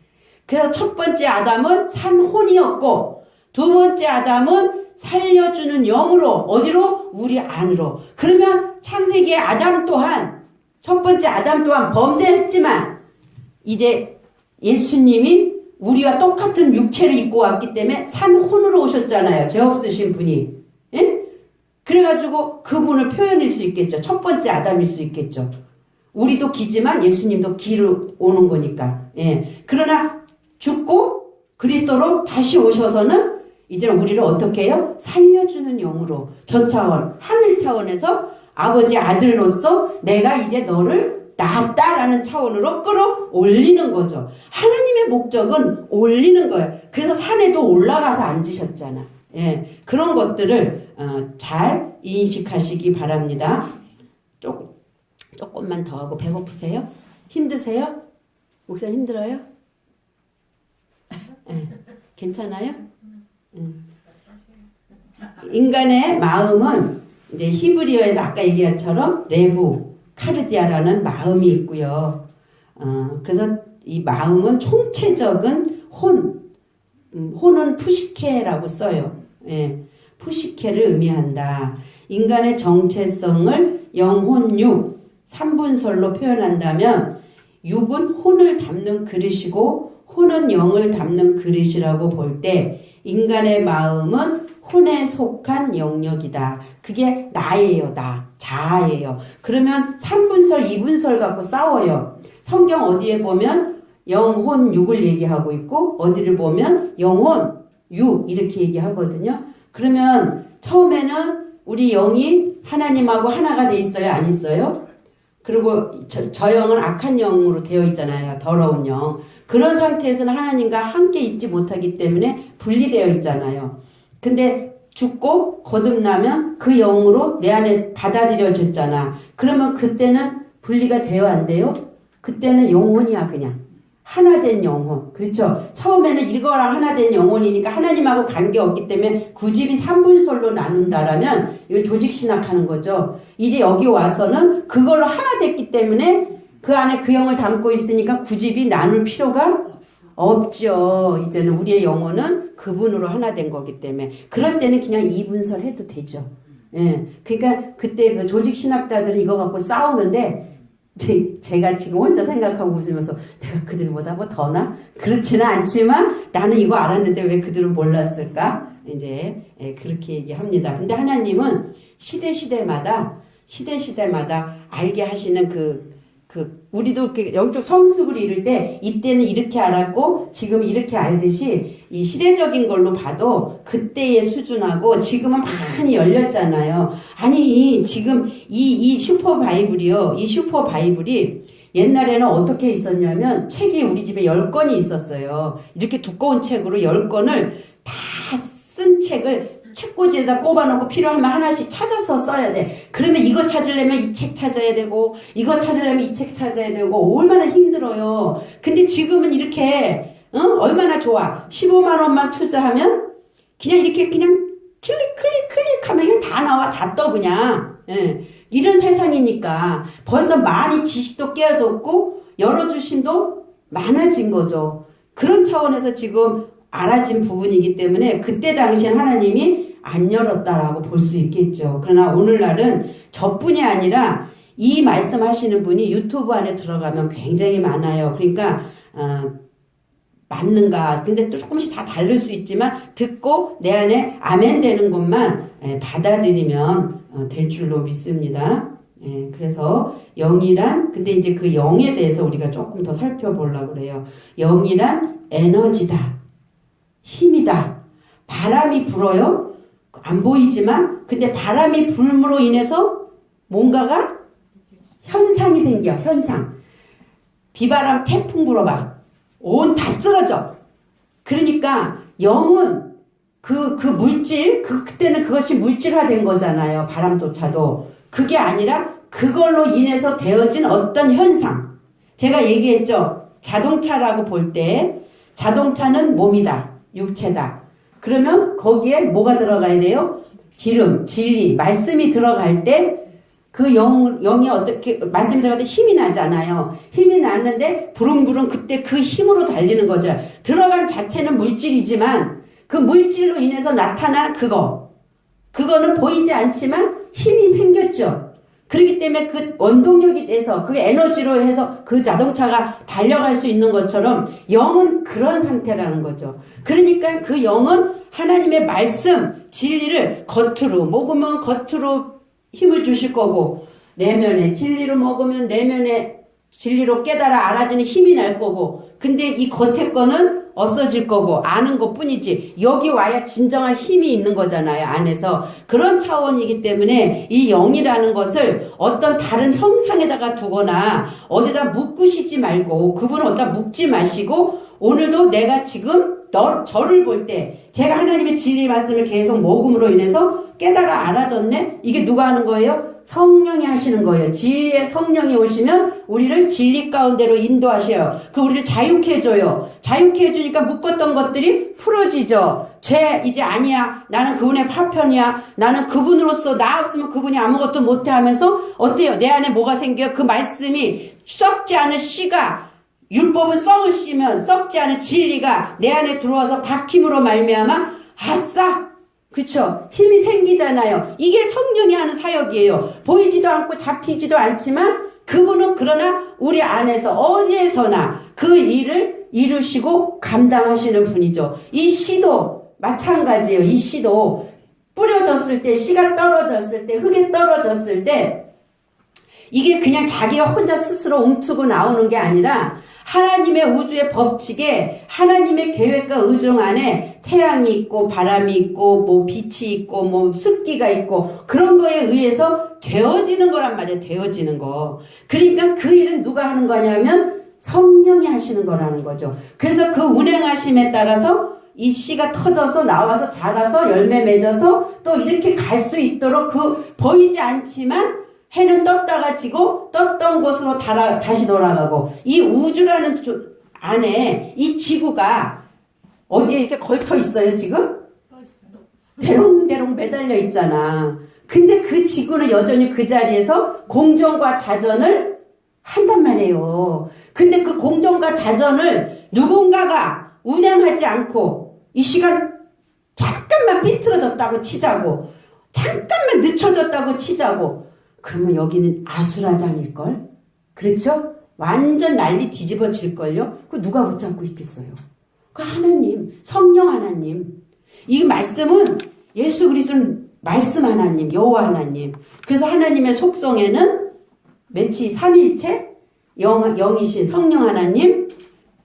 그래서 첫 번째 아담은 산 혼이었고 두 번째 아담은 살려주는 영으로 어디로? 우리 안으로. 그러면 창세기의 아담 또한 첫 번째 아담 또한 범죄했지만 이제 예수님이 우리와 똑같은 육체를 입고 왔기 때문에 산 혼으로 오셨잖아요. 죄 없으신 분이. 예? 그래가지고 그분을 표현할 수 있겠죠. 첫 번째 아담일 수 있겠죠. 우리도 기지만 예수님도 기로 오는 거니까. 예. 그러나 죽고 그리스도로 다시 오셔서는 이제 우리를 어떻게 해요? 살려주는 영으로 전차원, 하늘 차원에서 아버지 아들로서 내가 이제 너를 낳았다라는 차원으로 끌어올리는 거죠. 하나님의 목적은 올리는 거예요. 그래서 산에도 올라가서 앉으셨잖아. 예, 그런 것들을 잘 인식하시기 바랍니다. 조금만 더 하고 배고프세요? 힘드세요? 목사님 힘들어요? 예, 괜찮아요? 인간의 마음은 이제 히브리어에서 아까 얘기한 것처럼 레부, 카르디아라는 마음이 있고요. 그래서 이 마음은 총체적인 혼은 푸시케라고 써요. 예, 푸시케를 의미한다. 인간의 정체성을 영혼, 육, 3분설로 표현한다면 육은 혼을 담는 그릇이고 혼은 영을 담는 그릇이라고 볼 때 인간의 마음은 혼에 속한 영역이다. 그게 나예요. 자아예요. 그러면 3분설, 2분설 갖고 싸워요. 성경 어디에 보면 영혼, 육을 얘기하고 있고 어디를 보면 영혼, 육 이렇게 얘기하거든요. 그러면 처음에는 우리 영이 하나님하고 하나가 돼 있어요? 안 있어요? 그리고 저 영은 악한 영으로 되어 있잖아요. 더러운 영. 그런 상태에서는 하나님과 함께 있지 못하기 때문에 분리되어 있잖아요. 근데 죽고 거듭나면 그 영으로 내 안에 받아들여졌잖아. 그러면 그때는 분리가 돼요, 안 돼요? 그때는 영혼이야, 그냥. 하나된 영혼. 그렇죠? 처음에는 이거랑 하나된 영혼이니까 하나님하고 관계없기 때문에 구집이 3분솔로 나눈다라면 이건 조직신학하는 거죠. 이제 여기 와서는 그걸로 하나 됐기 때문에 그 안에 그 영을 담고 있으니까 구집이 나눌 필요가 없죠. 이제는 우리의 영혼은 그분으로 하나 된 거기 때문에. 그럴 때는 그냥 2분설 해도 되죠. 예. 그러니까 그때 그 조직신학자들은 이거 갖고 싸우는데 제가 지금 혼자 생각하고 웃으면서 내가 그들보다 뭐 더나? 그렇지는 않지만 나는 이거 알았는데 왜 그들은 몰랐을까? 이제 그렇게 얘기합니다. 근데 하나님은 시대마다 알게 하시는 우리도 이렇게 영적 성숙을 이룰 때 이때는 이렇게 알았고 지금 이렇게 알듯이 이 시대적인 걸로 봐도 그때의 수준하고 지금은 많이 열렸잖아요. 아니 지금 이 슈퍼 바이블이요. 이 슈퍼 바이블이 옛날에는 어떻게 있었냐면 책이 우리 집에 10권이 있었어요. 이렇게 두꺼운 책으로 10권을 다 쓴 책을 책꽂이에다 꼽아놓고 필요하면 하나씩 찾아서 써야 돼. 그러면 이거 찾으려면 이 책 찾아야 되고 이거 찾으려면 이 책 찾아야 되고 얼마나 힘들어요. 근데 지금은 이렇게 얼마나 좋아. 15만 원만 투자하면 그냥 이렇게 그냥 클릭하면 그냥 다 나와. 다 떠 그냥. 예. 이런 세상이니까 벌써 많이 지식도 깨어졌고 열어주심도 많아진 거죠. 그런 차원에서 지금 알아진 부분이기 때문에 그때 당시엔 하나님이 안 열었다라고 볼 수 있겠죠. 그러나 오늘날은 저뿐이 아니라 이 말씀하시는 분이 유튜브 안에 들어가면 굉장히 많아요. 그러니까 맞는가? 근데 또 조금씩 다 다를 수 있지만 듣고 내 안에 아멘 되는 것만 받아들이면 될 줄로 믿습니다. 그래서 영이란 근데 이제 그 영에 대해서 우리가 조금 더 살펴보려고 그래요. 영이란 에너지다. 힘이다. 바람이 불어요. 안 보이지만 근데 바람이 불므로 인해서 뭔가가 현상이 생겨. 현상. 비바람 태풍 불어봐. 온 다 쓰러져. 그러니까 영은 그 물질 그때는 그것이 물질화된 거잖아요. 바람조차도. 그게 아니라 그걸로 인해서 되어진 어떤 현상. 제가 얘기했죠. 자동차라고 볼 때 자동차는 몸이다. 육체다. 그러면 거기에 뭐가 들어가야 돼요? 기름, 진리, 말씀이 들어갈 때 그 영이 어떻게 말씀이 들어갈 때 힘이 나잖아요. 힘이 났는데 부릉부릉 그때 그 힘으로 달리는 거죠. 들어간 자체는 물질이지만 그 물질로 인해서 나타난 그거는 보이지 않지만 힘이 생겼죠. 그렇기 때문에 그 원동력이 돼서 그 에너지로 해서 그 자동차가 달려갈 수 있는 것처럼 영은 그런 상태라는 거죠. 그러니까 그 영은 하나님의 말씀, 진리를 겉으로 먹으면 겉으로 힘을 주실 거고 내면에 진리로 먹으면 내면에 진리로 깨달아 알아지는 힘이 날 거고 근데 이 겉에 거는 없어질 거고 아는 것 뿐이지 여기 와야 진정한 힘이 있는 거잖아요. 안에서. 그런 차원이기 때문에 이 영이라는 것을 어떤 다른 형상에다가 두거나 어디다 묶으시지 말고 그분을 어디다 묶지 마시고 오늘도 내가 지금 저를 볼 때 제가 하나님의 진리 말씀을 계속 먹음으로 인해서 깨달아 알아졌네? 이게 누가 하는 거예요? 성령이 하시는 거예요. 진리의 성령이 오시면 우리를 진리 가운데로 인도하셔요. 그 우리를 자유케 해줘요. 자유케 해주니까 묶었던 것들이 풀어지죠. 죄 이제 아니야. 나는 그분의 파편이야. 나는 그분으로서 나 없으면 그분이 아무것도 못해 하면서 어때요? 내 안에 뭐가 생겨요? 그 말씀이 썩지 않은 씨가 율법은 썩을 씨면 썩지 않은 진리가 내 안에 들어와서 박힘으로 말미암아 아싸! 그쵸? 힘이 생기잖아요. 이게 성령이 하는 사역이에요. 보이지도 않고 잡히지도 않지만 그분은 그러나 우리 안에서 어디에서나 그 일을 이루시고 감당하시는 분이죠. 이 씨도 마찬가지예요. 이 씨도 뿌려졌을 때 씨가 떨어졌을 때 흙에 떨어졌을 때 이게 그냥 자기가 혼자 스스로 움트고 나오는 게 아니라 하나님의 우주의 법칙에 하나님의 계획과 의중 안에 태양이 있고 바람이 있고 뭐 빛이 있고 뭐 습기가 있고 그런 거에 의해서 되어지는 거란 말이에요. 되어지는 거. 그러니까 그 일은 누가 하는 거냐면 성령이 하시는 거라는 거죠. 그래서 그 운행하심에 따라서 이 씨가 터져서 나와서 자라서 열매 맺어서 또 이렇게 갈 수 있도록 그 보이지 않지만 해는 떴다가 지고 떴던 곳으로 다시 돌아가고 이 우주라는 안에 이 지구가 어디에 이렇게 걸터 있어요 지금? 대롱대롱 매달려 있잖아. 근데 그 지구는 여전히 그 자리에서 공정과 자전을 한단 말이에요. 근데 그 공정과 자전을 누군가가 운행하지 않고 이 시간 잠깐만 삐뚤어졌다고 치자고 잠깐만 늦춰졌다고 치자고 그러면 여기는 아수라장일걸? 그렇죠? 완전 난리 뒤집어질걸요? 그 누가 붙잡고 있겠어요? 그 하나님, 성령 하나님. 이 말씀은 예수 그리스도는 말씀 하나님, 여호와 하나님. 그래서 하나님의 속성에는 맨치 삼일체, 영이신 성령 하나님,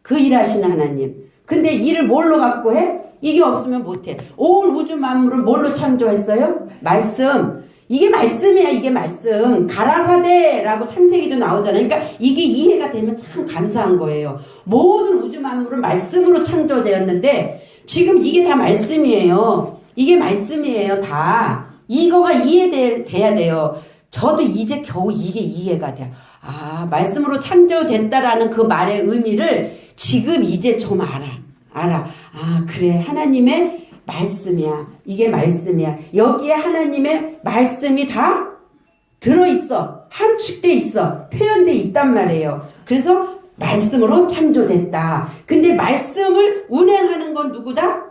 그 일하시는 하나님. 근데 일을 뭘로 갖고 해? 이게 없으면 못해. 온 우주 만물을 뭘로 창조했어요? 말씀. 이게 말씀이야, 이게 말씀. 가라사대라고 창세기도 나오잖아요. 그러니까 이게 이해가 되면 참 감사한 거예요. 모든 우주 만물은 말씀으로 창조되었는데 지금 이게 다 말씀이에요. 이게 말씀이에요, 다. 이거가 이해돼야 돼요. 저도 이제 겨우 이게 이해가 돼요. 아, 말씀으로 창조됐다라는 그 말의 의미를 지금 이제 좀 알아. 아, 그래. 하나님의 말씀이야. 이게 말씀이야. 여기에 하나님의 말씀이 다 들어있어. 함축돼 있어. 표현돼 있단 말이에요. 그래서 말씀으로 창조됐다. 근데 말씀을 운행하는 건 누구다?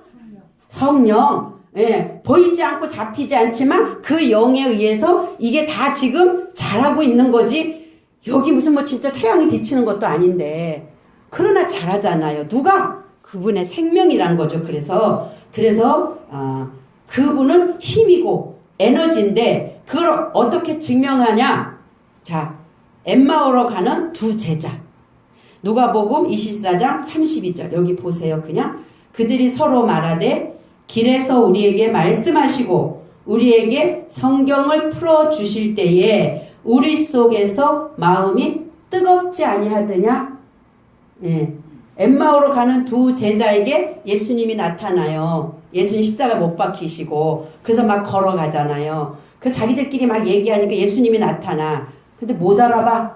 성령. 예, 보이지 않고 잡히지 않지만 그 영에 의해서 이게 다 지금 자라고 있는 거지. 여기 무슨 뭐 진짜 태양이 비치는 것도 아닌데. 그러나 자라잖아요. 누가? 그분의 생명이란 거죠. 그래서 그분은 힘이고 에너지인데 그걸 어떻게 증명하냐? 자, 엠마오로 가는 두 제자. 누가복음 24장 32절 여기 보세요. 그냥 그들이 서로 말하되 길에서 우리에게 말씀하시고 우리에게 성경을 풀어주실 때에 우리 속에서 마음이 뜨겁지 아니하더냐? 예. 엠마오로 가는 두 제자에게 예수님이 나타나요. 예수님 십자가 못 박히시고 그래서 막 걸어가잖아요. 그 자기들끼리 막 얘기하니까 예수님이 나타나. 근데 못 알아봐.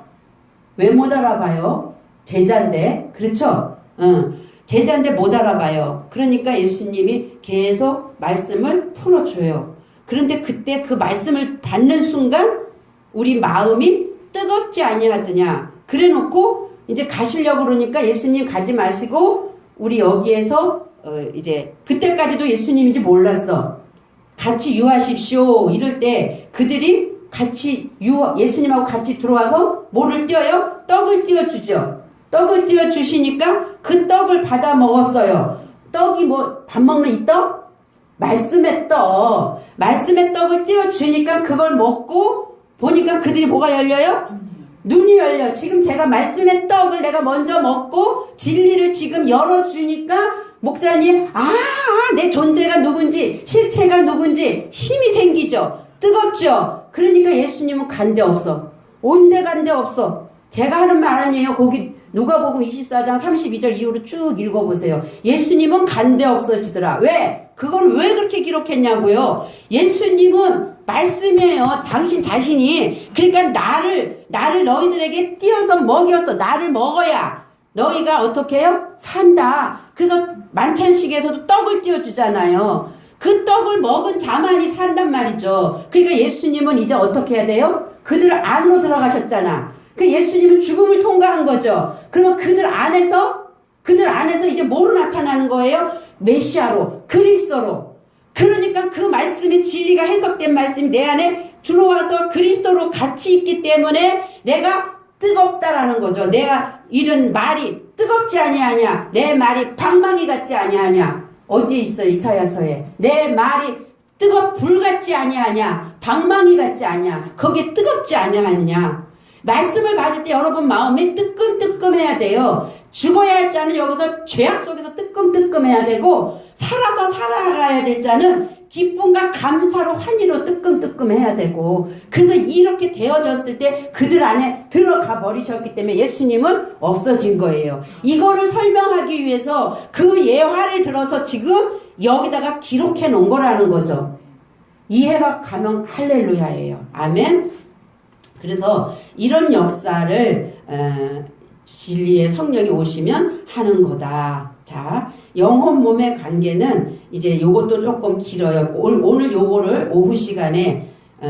왜 못 알아봐요? 제자인데. 그렇죠? 제자인데 못 알아봐요. 그러니까 예수님이 계속 말씀을 풀어줘요. 그런데 그때 그 말씀을 받는 순간 우리 마음이 뜨겁지 아니하더냐. 그래놓고 이제 가시려고 그러니까 예수님 가지 마시고 우리 여기에서 이제 그때까지도 예수님인지 몰랐어. 같이 유하십시오. 이럴 때 그들이 같이 예수님하고 같이 들어와서 뭐를 띄어요? 떡을 띄워주죠. 떡을 띄워주시니까 그 떡을 받아 먹었어요. 떡이 뭐 밥 먹는 이 떡? 말씀의 떡. 말씀의 떡을 띄워주니까 그걸 먹고 보니까 그들이 뭐가 열려요? 눈이 열려. 지금 제가 말씀의 떡을 내가 먼저 먹고 진리를 지금 열어주니까 목사님 내 존재가 누군지 실체가 누군지 힘이 생기죠. 뜨겁죠. 그러니까 예수님은 간데 없어. 온데간데 없어. 제가 하는 말 아니에요. 거기 누가복음 24장 32절 이후로 쭉 읽어보세요. 예수님은 간데 없어지더라. 왜? 그걸 왜 그렇게 기록했냐고요. 예수님은 말씀이에요. 당신 자신이. 그러니까 나를 너희들에게 띄어서 먹였어. 나를 먹어야 너희가 어떻게 해요? 산다. 그래서 만찬식에서도 떡을 띄워주잖아요. 그 떡을 먹은 자만이 산단 말이죠. 그러니까 예수님은 이제 어떻게 해야 돼요? 그들 안으로 들어가셨잖아. 그 예수님은 죽음을 통과한 거죠. 그러면 그들 안에서 이제 뭐로 나타나는 거예요? 메시아로, 그리스도로. 그러니까 그 말씀의 진리가 해석된 말씀이 내 안에 들어와서 그리스도로 같이 있기 때문에 내가 뜨겁다라는 거죠. 내가 이런 말이 뜨겁지 아니하냐? 내 말이 방망이 같지 아니하냐? 어디에 있어요? 이사야서에. 내 말이 불 같지 아니하냐? 방망이 같지 아니냐? 거기에 뜨겁지 아니하냐? 말씀을 받을 때 여러분 마음이 뜨끔뜨끔해야 돼요. 죽어야 할 자는 여기서 죄악 속에서 뜨끔뜨끔해야 되고 살아서 살아가야 될 자는 기쁨과 감사로 환희로 뜨끔뜨끔해야 되고 그래서 이렇게 되어졌을 때 그들 안에 들어가 버리셨기 때문에 예수님은 없어진 거예요. 이거를 설명하기 위해서 그 예화를 들어서 지금 여기다가 기록해 놓은 거라는 거죠. 이해가 가면 할렐루야예요. 아멘. 그래서 이런 역사를 진리의 성령이 오시면 하는 거다. 자, 영혼 몸의 관계는 이제 요것도 조금 길어요. 오늘 요거를 오후 시간에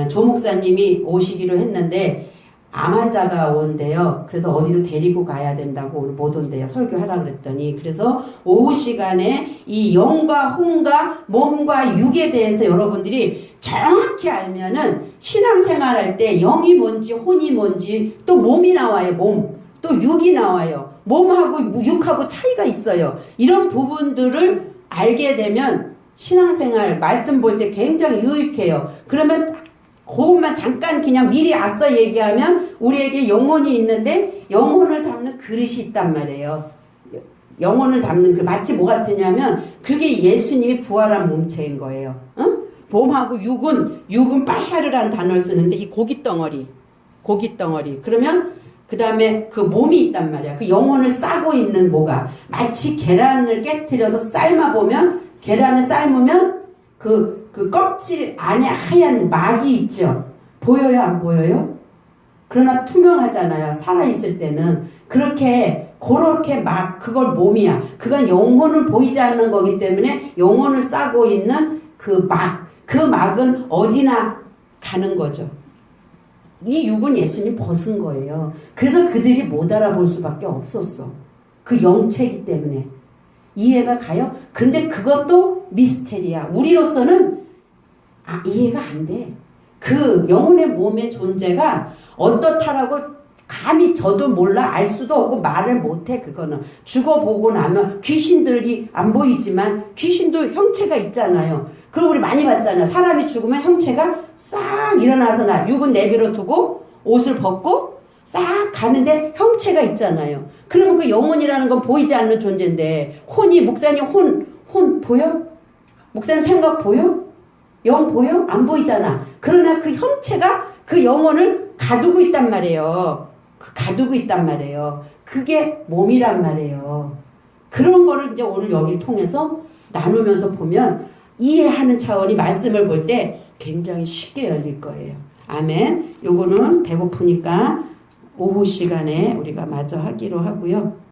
조 목사님이 오시기로 했는데 암 환자가 온대요. 그래서 어디로 데리고 가야 된다고 오늘 못 온대요. 설교하라 그랬더니. 그래서 오후 시간에 이 영과 혼과 몸과 육에 대해서 여러분들이 정확히 알면은 신앙생활 할 때 영이 뭔지 혼이 뭔지 또 몸이 나와요. 몸. 또 육이 나와요. 몸하고 육하고 차이가 있어요. 이런 부분들을 알게 되면 신앙생활 말씀 볼 때 굉장히 유익해요. 그러면 그것만 잠깐 그냥 미리 앞서 얘기하면 우리에게 영혼이 있는데 영혼을 담는 그릇이 있단 말이에요. 영혼을 담는 그 마치 뭐 같으냐면 그게 예수님이 부활한 몸체인 거예요. 응? 몸하고 육은 빠샤르라는 단어를 쓰는데 이 고깃덩어리 그러면 그 다음에 그 몸이 있단 말이야. 그 영혼을 싸고 있는 뭐가 마치 계란을 깨트려서 삶아보면 계란을 삶으면 그 껍질 안에 하얀 막이 있죠. 보여요? 안 보여요? 그러나 투명하잖아요. 살아있을 때는. 그렇게 막 그걸 몸이야. 그건 영혼을 보이지 않는 거기 때문에 영혼을 싸고 있는 그 막은 어디나 가는 거죠. 이 육은 예수님 벗은 거예요. 그래서 그들이 못 알아볼 수밖에 없었어. 그 영체이기 때문에. 이해가 가요? 근데 그것도 미스테리야. 우리로서는 이해가 안 돼. 그 영혼의 몸의 존재가 어떻다라고 감히 저도 몰라 알 수도 없고 말을 못해. 그거는 죽어보고 나면 귀신들이 안 보이지만 귀신도 형체가 있잖아요. 그리고 우리 많이 봤잖아요. 사람이 죽으면 형체가 싹 일어나서 육은 내버려 두고 옷을 벗고 싹 가는데 형체가 있잖아요. 그러면 그 영혼이라는 건 보이지 않는 존재인데 혼이 목사님 혼 보여? 목사님 생각 보여? 영 보여? 안 보이잖아. 그러나 그 형체가 그 영혼을 가두고 있단 말이에요. 가두고 있단 말이에요. 그게 몸이란 말이에요. 그런 거를 이제 오늘 여기를 통해서 나누면서 보면 이해하는 차원이 말씀을 볼 때 굉장히 쉽게 열릴 거예요. 아멘. 요거는 배고프니까 오후 시간에 우리가 마저 하기로 하고요.